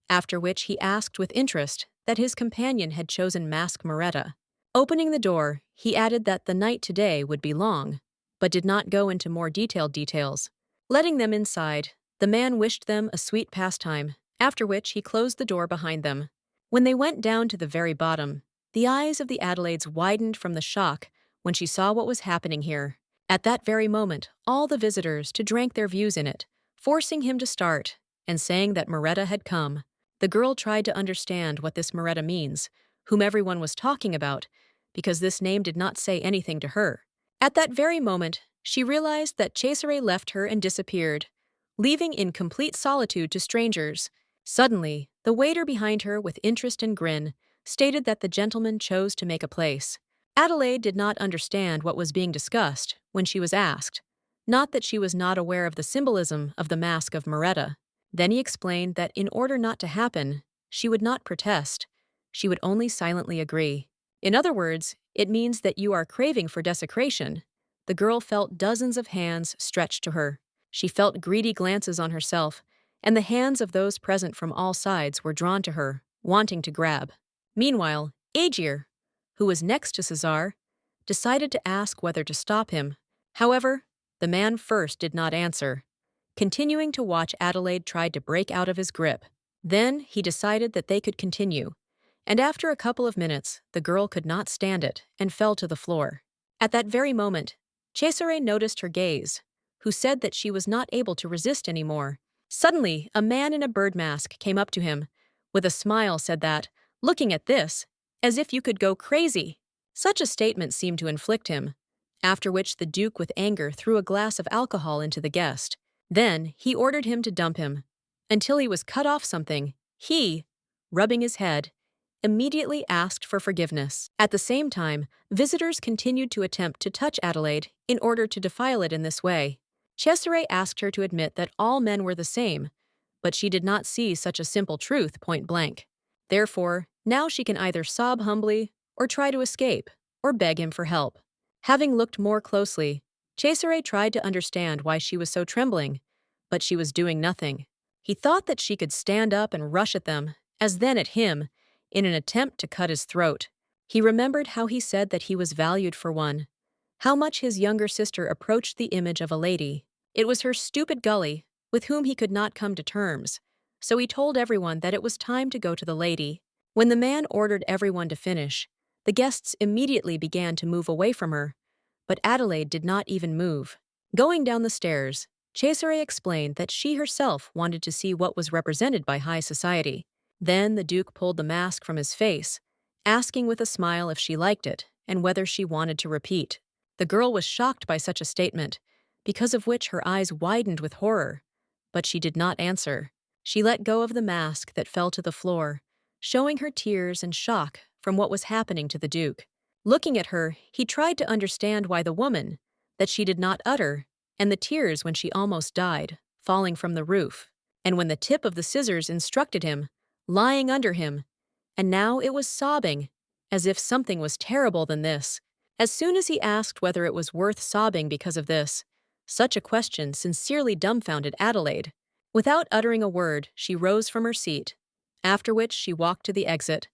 after which he asked with interest that his companion had chosen Mask Moretta. Opening the door, he added that the night today would be long, but did not go into more detailed details. Letting them inside, the man wished them a sweet pastime, after which he closed the door behind them. When they went down to the very bottom, the eyes of the Adelaides widened from the shock when she saw what was happening here. At that very moment, all the visitors drank their views in it, forcing him to start, and saying that Moretta had come. The girl tried to understand what this Moretta means, whom everyone was talking about, because this name did not say anything to her. At that very moment, she realized that Cesare left her and disappeared, leaving in complete solitude to strangers. Suddenly, the waiter behind her, with interest and grin, stated that the gentleman chose to make a place. Adelaide did not understand what was being discussed when she was asked, not that she was not aware of the symbolism of the mask of Moretta. Then he explained that in order not to happen, she would not protest. She would only silently agree. In other words, it means that you are craving for desecration. The girl felt dozens of hands stretched to her. She felt greedy glances on herself, and the hands of those present from all sides were drawn to her, wanting to grab. Meanwhile, Aegir, who was next to Cesare, decided to ask whether to stop him. However, the man first did not answer. Continuing to watch, Adelaide tried to break out of his grip. Then he decided that they could continue, and after a couple of minutes, the girl could not stand it and fell to the floor. At that very moment, Cesare noticed her gaze, who said that she was not able to resist anymore. Suddenly, a man in a bird mask came up to him, with a smile said that, looking at this, as if you could go crazy. Such a statement seemed to inflict him, after which the Duke with anger threw a glass of alcohol into the guest. Then he ordered him to dump him, until he was cut off something. He, rubbing his head, immediately asked for forgiveness. At the same time, visitors continued to attempt to touch Adelaide, in order to defile it in this way. Cesare asked her to admit that all men were the same, but she did not see such a simple truth point blank. Therefore, now she can either sob humbly, or try to escape, or beg him for help. Having looked more closely, Cesare tried to understand why she was so trembling, but she was doing nothing. He thought that she could stand up and rush at them, as then at him, in an attempt to cut his throat. He remembered how he said that he was valued for one, how much his younger sister approached the image of a lady. It was her stupid gully, with whom he could not come to terms, so he told everyone that it was time to go to the lady. When the man ordered everyone to finish, the guests immediately began to move away from her, but Adelaide did not even move. Going down the stairs, Cesare explained that she herself wanted to see what was represented by high society. Then the Duke pulled the mask from his face, asking with a smile if she liked it and whether she wanted to repeat. The girl was shocked by such a statement, because of which her eyes widened with horror, but she did not answer. She let go of the mask that fell to the floor, showing her tears and shock from what was happening to the Duke. Looking at her, he tried to understand why the woman, that she did not utter, and the tears when she almost died, falling from the roof, and when the tip of the scissors instructed him, lying under him, and now it was sobbing, as if something was terrible than this. As soon as he asked whether it was worth sobbing because of this, such a question sincerely dumbfounded Adelaide. Without uttering a word, she rose from her seat, after which she walked to the exit,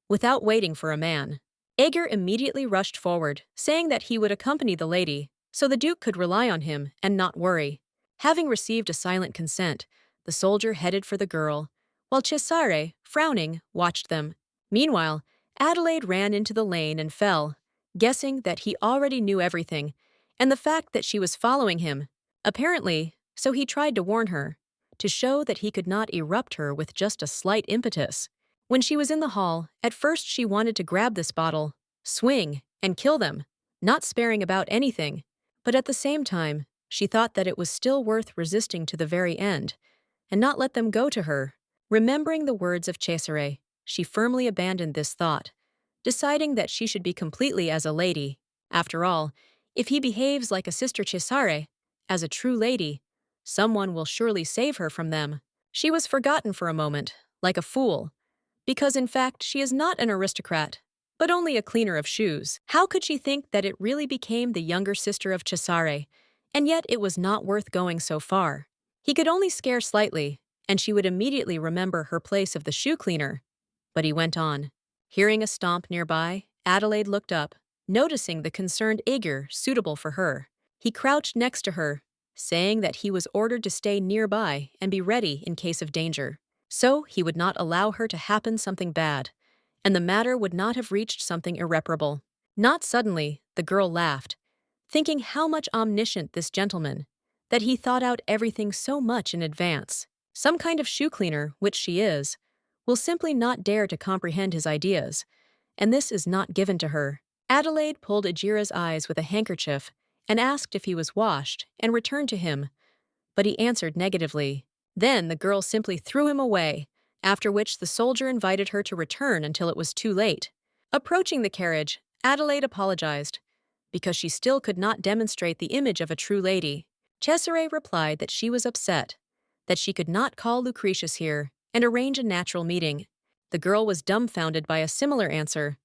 without waiting for a man. Ager immediately rushed forward, saying that he would accompany the lady, so the Duke could rely on him and not worry. Having received a silent consent, the soldier headed for the girl, while Cesare, frowning, watched them. Meanwhile, Adelaide ran into the lane and fell, guessing that he already knew everything, and the fact that she was following him. Apparently, so he tried to warn her, to show that he could not erupt her with just a slight impetus. When she was in the hall, at first she wanted to grab this bottle, swing, and kill them, not sparing about anything, but at the same time, she thought that it was still worth resisting to the very end, and not let them go to her. Remembering the words of Cesare, she firmly abandoned this thought, deciding that she should be completely as a lady. After all, if he behaves like a sister Cesare, as a true lady, someone will surely save her from them. She was forgotten for a moment, like a fool, because in fact she is not an aristocrat, but only a cleaner of shoes. How could she think that it really became the younger sister of Cesare, and yet it was not worth going so far? He could only scare slightly, and she would immediately remember her place of the shoe cleaner. But he went on. Hearing a stomp nearby, Adelaide looked up, noticing the concerned Ager suitable for her. He crouched next to her, saying that he was ordered to stay nearby and be ready in case of danger. So he would not allow her to happen something bad, and the matter would not have reached something irreparable. Not suddenly, the girl laughed, thinking how much omniscient this gentleman, that he thought out everything so much in advance. Some kind of shoe cleaner, which she is, will simply not dare to comprehend his ideas, and this is not given to her. Adelaide pulled Ajira's eyes with a handkerchief and asked if he was washed and returned to him, but he answered negatively. Then the girl simply threw him away, after which the soldier invited her to return until it was too late. Approaching the carriage, Adelaide apologized, because she still could not demonstrate the image of a true lady. Cesare replied that she was upset, that she could not call Lucretius here and arrange a natural meeting. The girl was dumbfounded by a similar answer,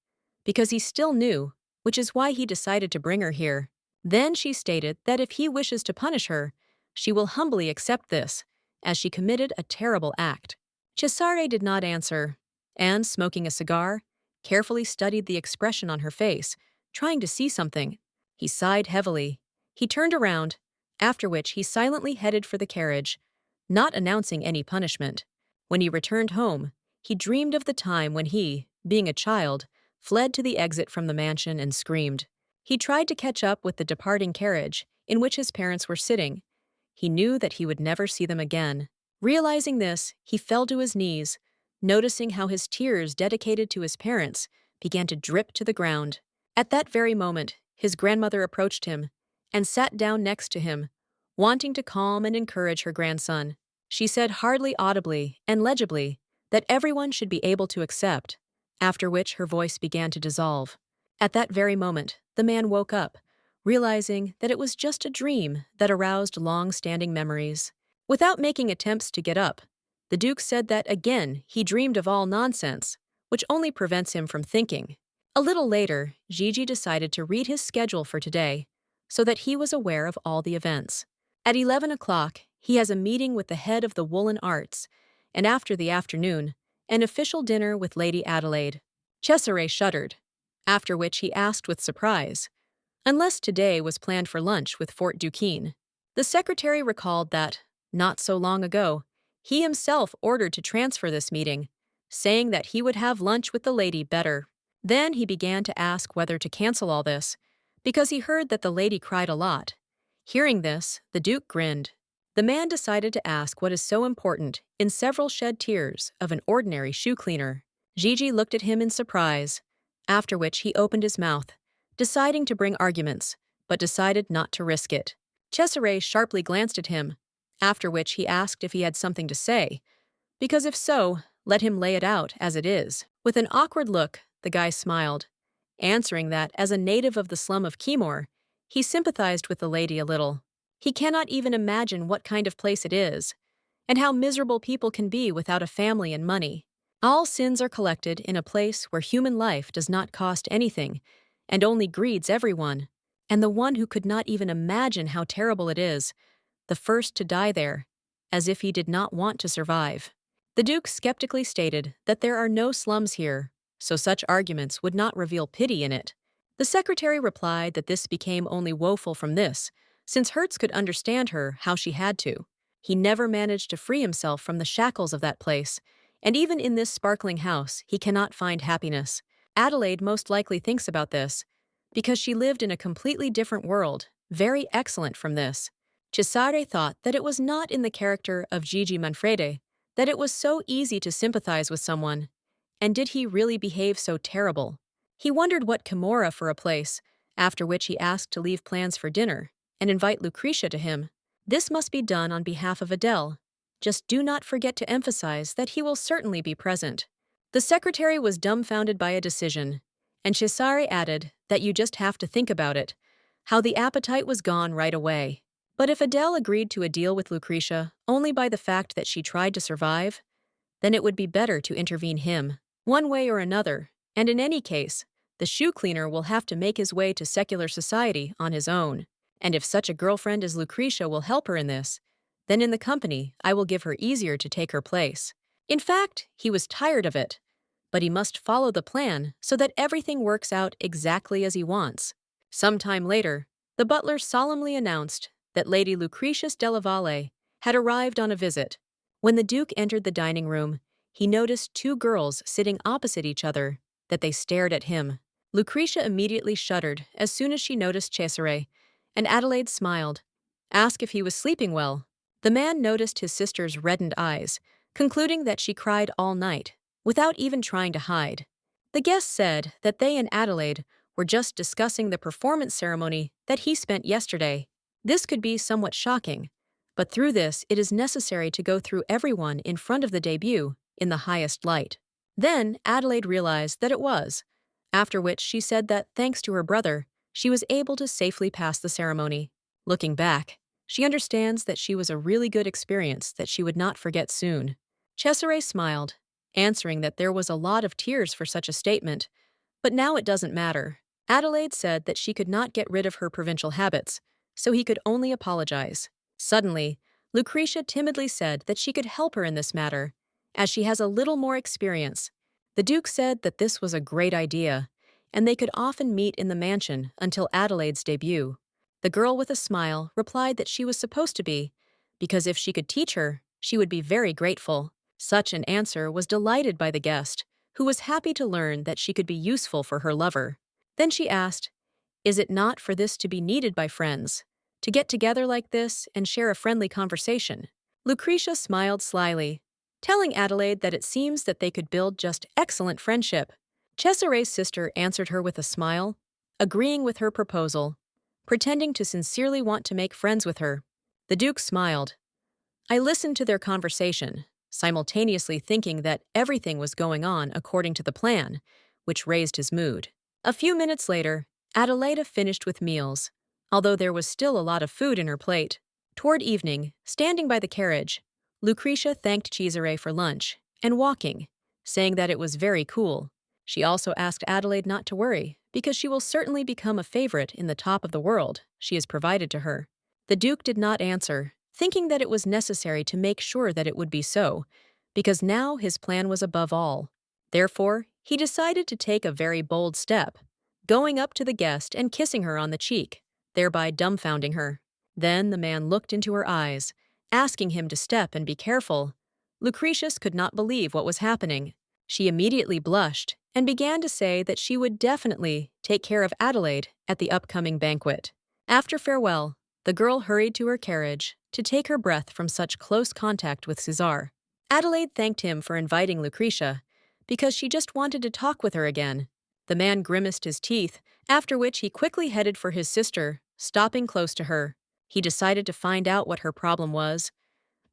because he still knew, which is why he decided to bring her here. Then she stated that if he wishes to punish her, she will humbly accept this, as she committed a terrible act. Cesare did not answer, and, smoking a cigar, carefully studied the expression on her face, trying to see something. He sighed heavily. He turned around, after which he silently headed for the carriage, not announcing any punishment. When he returned home, he dreamed of the time when he, being a child, fled to the exit from the mansion and screamed. He tried to catch up with the departing carriage, in which his parents were sitting. He knew that he would never see them again. Realizing this, he fell to his knees, noticing how his tears dedicated to his parents began to drip to the ground. At that very moment, his grandmother approached him and sat down next to him, wanting to calm and encourage her grandson. She said hardly audibly and legibly that everyone should be able to accept, after which her voice began to dissolve. At that very moment, the man woke up, realizing that it was just a dream that aroused long-standing memories. Without making attempts to get up, the Duke said that again he dreamed of all nonsense, which only prevents him from thinking. A little later, Gigi decided to read his schedule for today so that he was aware of all the events. At 11 o'clock, he has a meeting with the head of the woolen arts, and after the afternoon, an official dinner with Lady Adelaide. Cesare shuddered, after which he asked with surprise, unless today was planned for lunch with Fort Duquesne. The secretary recalled that, not so long ago, he himself ordered to transfer this meeting, saying that he would have lunch with the lady better. Then he began to ask whether to cancel all this, because he heard that the lady cried a lot. Hearing this, the Duke grinned. The man decided to ask what is so important in several shed tears of an ordinary shoe cleaner. Gigi looked at him in surprise, after which he opened his mouth, deciding to bring arguments, but decided not to risk it. Cesare sharply glanced at him, after which he asked if he had something to say, because if so, let him lay it out as it is. With an awkward look, the guy smiled, answering that as a native of the slum of Kimor, he sympathized with the lady a little. He cannot even imagine what kind of place it is, and how miserable people can be without a family and money. All sins are collected in a place where human life does not cost anything and only greets everyone, and the one who could not even imagine how terrible it is, the first to die there, as if he did not want to survive. The Duke skeptically stated that there are no slums here, so such arguments would not reveal pity in it. The secretary replied that this became only woeful from this, since Hertz could understand her how she had to. He never managed to free himself from the shackles of that place, and even in this sparkling house he cannot find happiness. Adelaide most likely thinks about this, because she lived in a completely different world, very excellent from this. Cesare thought that it was not in the character of Gigi Manfredi that it was so easy to sympathize with someone, and did he really behave so terrible? He wondered what Kimura for a place, after which he asked to leave plans for dinner and invite Lucretia to him. This must be done on behalf of Adele. Just do not forget to emphasize that he will certainly be present. The secretary was dumbfounded by a decision, and Cesare added that you just have to think about it, how the appetite was gone right away. But if Adele agreed to a deal with Lucretia only by the fact that she tried to survive, then it would be better to intervene him, one way or another, and in any case, the shoe cleaner will have to make his way to secular society on his own. And if such a girlfriend as Lucretia will help her in this, then in the company I will give her easier to take her place. In fact, he was tired of it, but he must follow the plan so that everything works out exactly as he wants. Some time later, the butler solemnly announced that Lady Lucretius della Valle had arrived on a visit. When the Duke entered the dining room, he noticed two girls sitting opposite each other, that they stared at him. Lucretia immediately shuddered as soon as she noticed Cesare, and Adelaide smiled, asked if he was sleeping well. The man noticed his sister's reddened eyes, concluding that she cried all night, without even trying to hide. The guest said that they and Adelaide were just discussing the performance ceremony that he spent yesterday. This could be somewhat shocking, but through this it is necessary to go through everyone in front of the debut in the highest light. Then Adelaide realized that it was, after which she said that thanks to her brother, she was able to safely pass the ceremony. Looking back, she understands that she was a really good experience that she would not forget soon. Cesare smiled, answering that there was a lot of tears for such a statement, but now it doesn't matter. Adelaide said that she could not get rid of her provincial habits, so he could only apologize. Suddenly, Lucretia timidly said that she could help her in this matter, as she has a little more experience. The Duke said that this was a great idea, and they could often meet in the mansion until Adelaide's debut. The girl with a smile replied that she was supposed to be, because if she could teach her, she would be very grateful. Such an answer was delighted by the guest, who was happy to learn that she could be useful for her lover. Then she asked, "Is it not for this to be needed by friends, to get together like this and share a friendly conversation?" Lucretia smiled slyly, telling Adelaide that it seems that they could build just excellent friendship. Cesare's sister answered her with a smile, agreeing with her proposal, pretending to sincerely want to make friends with her. The Duke smiled. I listened to their conversation, simultaneously thinking that everything was going on according to the plan, which raised his mood. A few minutes later, Adelaida finished with meals, although there was still a lot of food in her plate. Toward evening, standing by the carriage, Lucretia thanked Cesare for lunch and walking, saying that it was very cool. She also asked Adelaide not to worry, because she will certainly become a favorite in the top of the world she has provided to her. The Duke did not answer, thinking that it was necessary to make sure that it would be so, because now his plan was above all. Therefore, he decided to take a very bold step, going up to the guest and kissing her on the cheek, thereby dumbfounding her. Then the man looked into her eyes, asking him to step and be careful. Lucretius could not believe what was happening. She immediately blushed and began to say that she would definitely take care of Adelaide at the upcoming banquet. After farewell, the girl hurried to her carriage to take her breath from such close contact with Cesare. Adelaide thanked him for inviting Lucretia, because she just wanted to talk with her again. The man grimaced his teeth, after which he quickly headed for his sister, stopping close to her. He decided to find out what her problem was,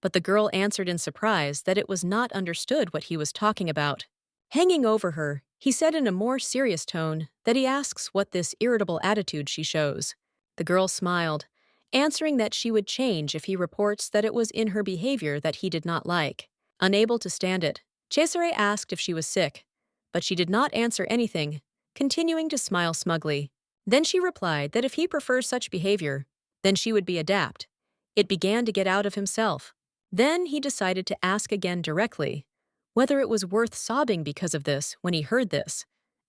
but the girl answered in surprise that it was not understood what he was talking about. Hanging over her, he said in a more serious tone that he asks what this irritable attitude she shows. The girl smiled, answering that she would change if he reports that it was in her behavior that he did not like. Unable to stand it, Cesare asked if she was sick, but she did not answer anything, continuing to smile smugly. Then she replied that if he prefers such behavior, then she would be adapt. It began to get out of himself. Then he decided to ask again directly whether it was worth sobbing because of this when he heard this.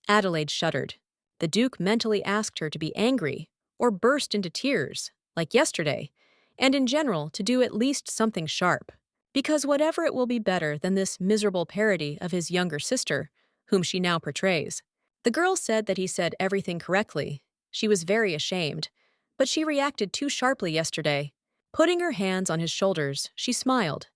Adelaide shuddered. The Duke mentally asked her to be angry or burst into tears, like yesterday, and in general to do at least something sharp, because whatever it will be better than this miserable parody of his younger sister, whom she now portrays. The girl said that he said everything correctly. She was very ashamed, but she reacted too sharply yesterday. Putting her hands on his shoulders, she smiled,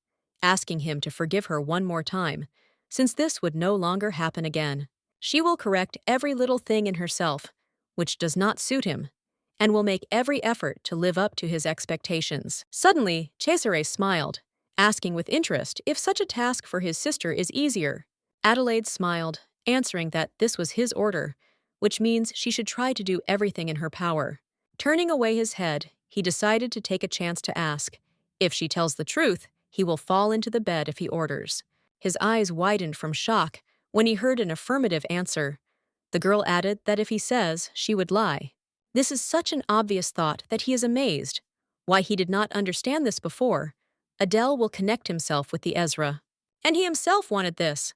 asking him to forgive her one more time, since this would no longer happen again. She will correct every little thing in herself, which does not suit him, and will make every effort to live up to his expectations. Suddenly, Cesare smiled, asking with interest if such a task for his sister is easier. Adelaide smiled, answering that this was his order, which means she should try to do everything in her power. Turning away his head, he decided to take a chance to ask. If she tells the truth, he will fall into the bed if he orders. His eyes widened from shock when he heard an affirmative answer. The girl added that if he says, she would lie. This is such an obvious thought that he is amazed. Why he did not understand this before. Adele will connect himself with the Ezra. And he himself wanted this.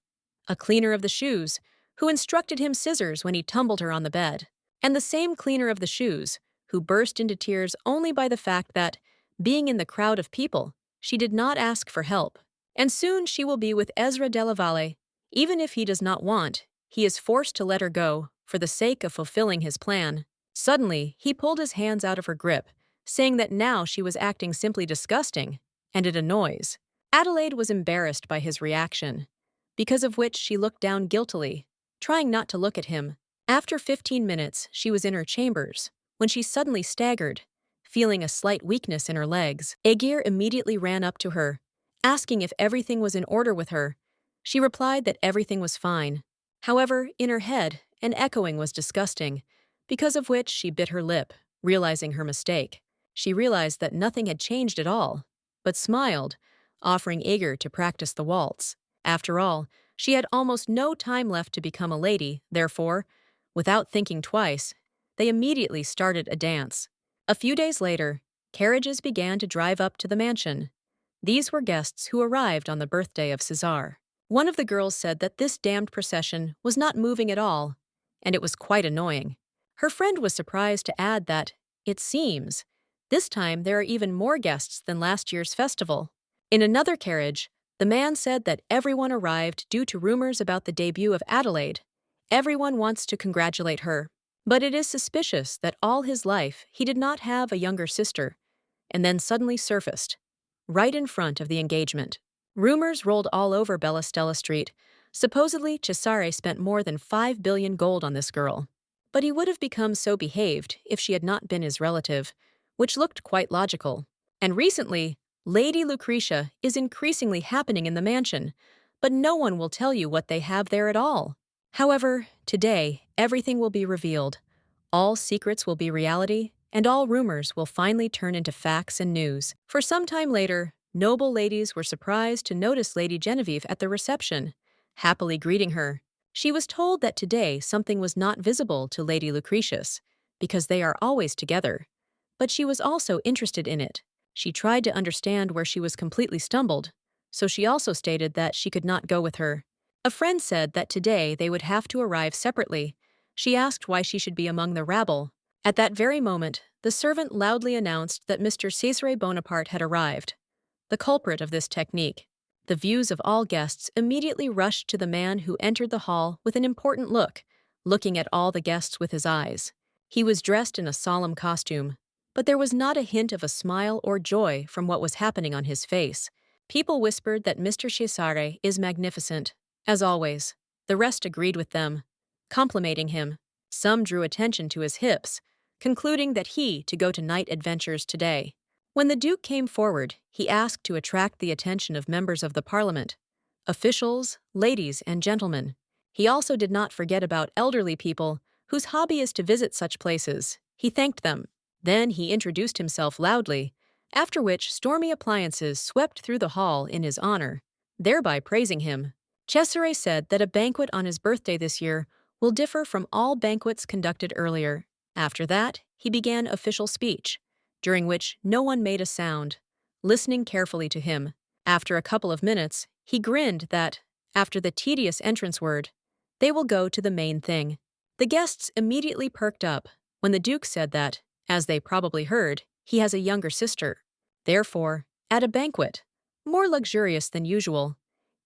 A cleaner of the shoes, who instructed him scissors when he tumbled her on the bed. And the same cleaner of the shoes, who burst into tears only by the fact that, being in the crowd of people, she did not ask for help. And soon she will be with Ezra della Valle. Even if he does not want, he is forced to let her go, for the sake of fulfilling his plan. Suddenly, he pulled his hands out of her grip, saying that now she was acting simply disgusting, and it annoys. Adelaide was embarrassed by his reaction, because of which she looked down guiltily, trying not to look at him. After 15 minutes, she was in her chambers, when she suddenly staggered, feeling a slight weakness in her legs. Aegir immediately ran up to her, asking if everything was in order with her. She replied that everything was fine. However, in her head, an echoing was disgusting, because of which she bit her lip, realizing her mistake. She realized that nothing had changed at all, but smiled, offering Aegir to practice the waltz. After all, she had almost no time left to become a lady, therefore, without thinking twice, they immediately started a dance. A few days later, carriages began to drive up to the mansion. These were guests who arrived on the birthday of Cesare. One of the girls said that this damned procession was not moving at all, and it was quite annoying. Her friend was surprised to add that, it seems, this time there are even more guests than last year's festival. In another carriage, the man said that everyone arrived due to rumors about the debut of Adelaide. Everyone wants to congratulate her. But it is suspicious that all his life he did not have a younger sister, and then suddenly surfaced, right in front of the engagement. Rumors rolled all over Bella Stella Street. Supposedly, Cesare spent more than 5 billion gold on this girl. But he would have become so behaved if she had not been his relative, which looked quite logical. And recently, Lady Lucretia is increasingly happening in the mansion, but no one will tell you what they have there at all. However, today, everything will be revealed. All secrets will be reality, and all rumors will finally turn into facts and news. For some time later, noble ladies were surprised to notice Lady Genevieve at the reception, happily greeting her. She was told that today something was not visible to Lady Lucretius, because they are always together. But she was also interested in it. She tried to understand where she was completely stumbled, so she also stated that she could not go with her. A friend said that today they would have to arrive separately. She asked why she should be among the rabble. At that very moment, the servant loudly announced that Mr. Cesare Bonaparte had arrived, the culprit of this technique. The views of all guests immediately rushed to the man who entered the hall with an important look, looking at all the guests with his eyes. He was dressed in a solemn costume, but there was not a hint of a smile or joy from what was happening on his face. People whispered that Mr. Cesare is magnificent, as always. The rest agreed with them, complimenting him. Some drew attention to his hips, concluding that he to go to night adventures today. When the Duke came forward, he asked to attract the attention of members of the Parliament, officials, ladies, and gentlemen. He also did not forget about elderly people whose hobby is to visit such places. He thanked them. Then he introduced himself loudly, after which stormy appliances swept through the hall in his honor, thereby praising him. Cesare said that a banquet on his birthday this year will differ from all banquets conducted earlier. After that, he began official speech, during which no one made a sound, listening carefully to him. After a couple of minutes, he grinned that, after the tedious entrance word, they will go to the main thing. The guests immediately perked up when the Duke said that, as they probably heard, he has a younger sister. Therefore, at a banquet, more luxurious than usual,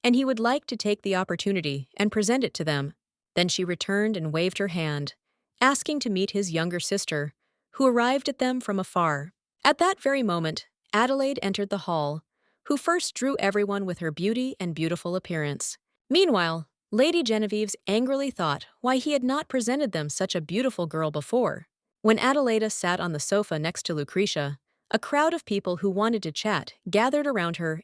and he would like to take the opportunity and present it to them. Then she returned and waved her hand, asking to meet his younger sister, who arrived at them from afar. At that very moment, Adelaide entered the hall, who first drew everyone with her beauty and beautiful appearance. Meanwhile, Lady Genevieve angrily thought why he had not presented them such a beautiful girl before. When Adelaida sat on the sofa next to Lucretia, a crowd of people who wanted to chat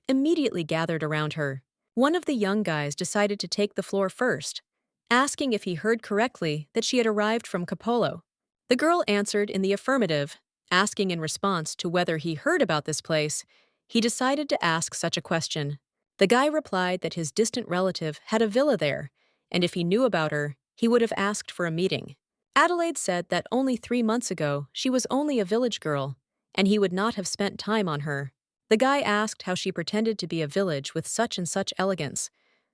immediately gathered around her. One of the young guys decided to take the floor first, asking if he heard correctly that she had arrived from Capolo. The girl answered in the affirmative, asking in response to whether he heard about this place. He decided to ask such a question. The guy replied that his distant relative had a villa there, and if he knew about her, he would have asked for a meeting. Adelaide said that only 3 months ago she was only a village girl, and he would not have spent time on her. The guy asked how she pretended to be a village with such and such elegance,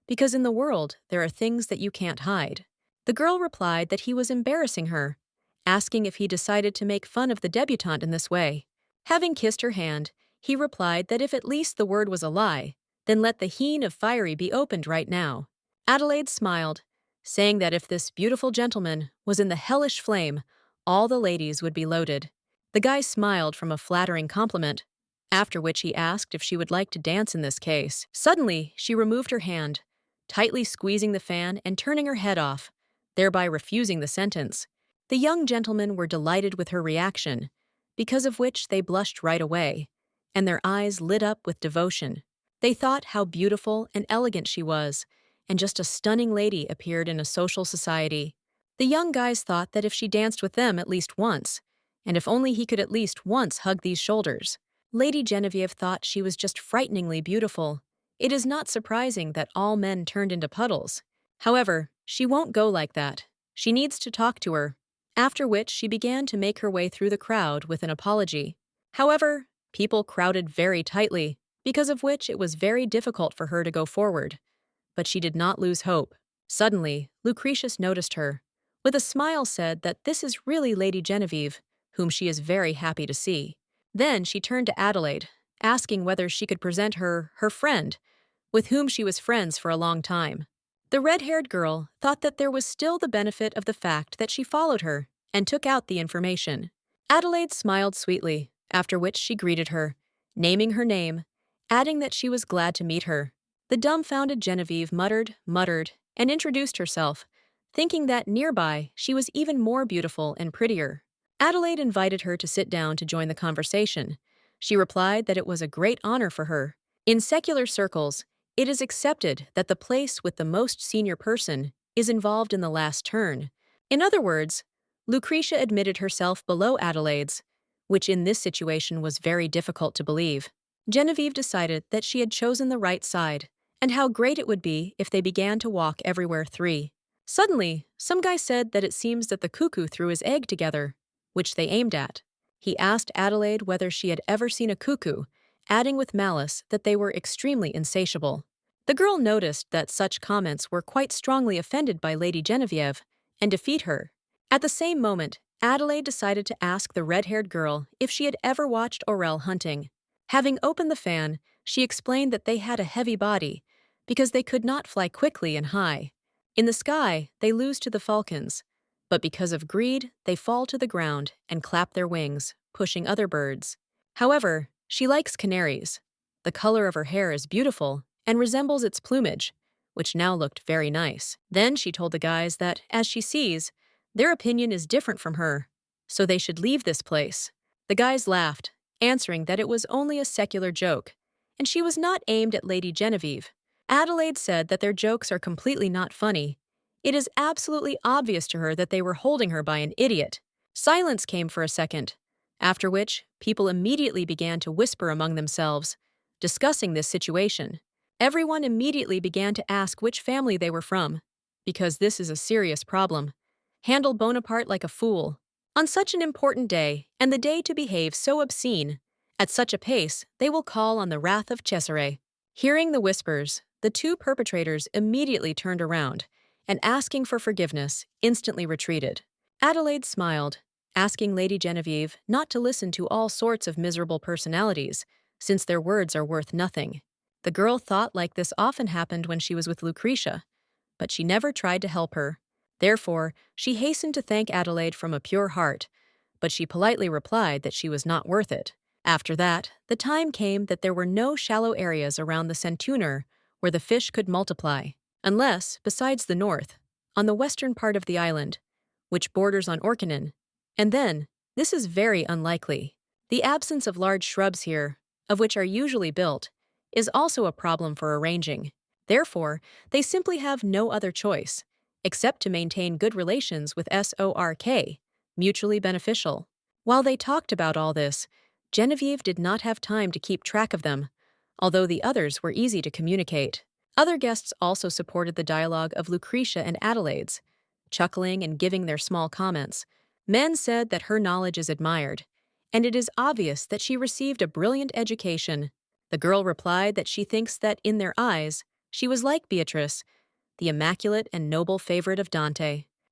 because in the world there are things that you can't hide. The girl replied that he was embarrassing her, asking if he decided to make fun of the debutante in this way. Having kissed her hand, he replied that if at least the word was a lie, then let the heen of fiery be opened right now. Adelaide smiled, saying that if this beautiful gentleman was in the hellish flame, all the ladies would be loaded. The guy smiled from a flattering compliment, after which he asked if she would like to dance in this case. Suddenly, she removed her hand, tightly squeezing the fan and turning her head off, thereby refusing the sentence. The young gentlemen were delighted with her reaction, because of which they blushed right away, and their eyes lit up with devotion. They thought how beautiful and elegant she was, and just a stunning lady appeared in a social society. The young guys thought that if she danced with them at least once, and if only he could at least once hug these shoulders. Lady Genevieve thought she was just frighteningly beautiful. It is not surprising that all men turned into puddles. However, she won't go like that. She needs to talk to her. After which she began to make her way through the crowd with an apology. However, people crowded very tightly, because of which it was very difficult for her to go forward. But she did not lose hope. Suddenly, Lucretius noticed her. With a smile said that this is really Lady Genevieve, whom she is very happy to see. Then she turned to Adelaide, asking whether she could present her friend, with whom she was friends for a long time. The red-haired girl thought that there was still the benefit of the fact that she followed her, and took out the information. Adelaide smiled sweetly, after which she greeted her, naming her name, adding that she was glad to meet her. The dumbfounded Genevieve muttered, and introduced herself, thinking that nearby she was even more beautiful and prettier. Adelaide invited her to sit down to join the conversation. She replied that it was a great honor for her. In secular circles, it is accepted that the place with the most senior person is involved in the last turn. In other words, Lucretia admitted herself below Adelaide's, which in this situation was very difficult to believe. Genevieve decided that she had chosen the right side, and how great it would be if they began to walk everywhere three. Suddenly, some guy said that it seems that the cuckoo threw his egg together, which they aimed at. He asked Adelaide whether she had ever seen a cuckoo, adding with malice that they were extremely insatiable. The girl noticed that such comments were quite strongly offended by Lady Genevieve and defeat her. At the same moment, Adelaide decided to ask the red-haired girl if she had ever watched Orel hunting. Having opened the fan, she explained that they had a heavy body because they could not fly quickly and high. In the sky, they lose to the falcons, but because of greed, they fall to the ground and clap their wings, pushing other birds. However, she likes canaries. The color of her hair is beautiful and resembles its plumage, which now looked very nice. Then she told the guys that, as she sees, their opinion is different from her, so they should leave this place. The guys laughed, answering that it was only a secular joke, and she was not aimed at Lady Genevieve. Adelaide said that their jokes are completely not funny. It is absolutely obvious to her that they were holding her by an idiot. Silence came for a second, after which people immediately began to whisper among themselves, discussing this situation. Everyone immediately began to ask which family they were from, because this is a serious problem. Handle Bonaparte like a fool. On such an important day, and the day to behave so obscene, at such a pace, they will call on the wrath of Cesare. Hearing the whispers, the two perpetrators immediately turned around, and asking for forgiveness, instantly retreated. Adelaide smiled, asking Lady Genevieve not to listen to all sorts of miserable personalities, since their words are worth nothing. The girl thought like this often happened when she was with Lucretia, but she never tried to help her. Therefore, she hastened to thank Adelaide from a pure heart, but she politely replied that she was not worth it. After that, the time came that there were no shallow areas around the Santnara where the fish could multiply, unless, besides the north, on the western part of the island, which borders on Orkinen. And then, this is very unlikely. The absence of large shrubs here, of which are usually built, is also a problem for arranging. Therefore, they simply have no other choice, except to maintain good relations with SORK, mutually beneficial. While they talked about all this, Genevieve did not have time to keep track of them, although the others were easy to communicate. Other guests also supported the dialogue of Lucretia and Adelaide's, chuckling and giving their small comments. Men said that her knowledge is admired, and it is obvious that she received a brilliant education. The girl replied that she thinks that, in their eyes, she was like Beatrice, the immaculate and noble favorite of Dante.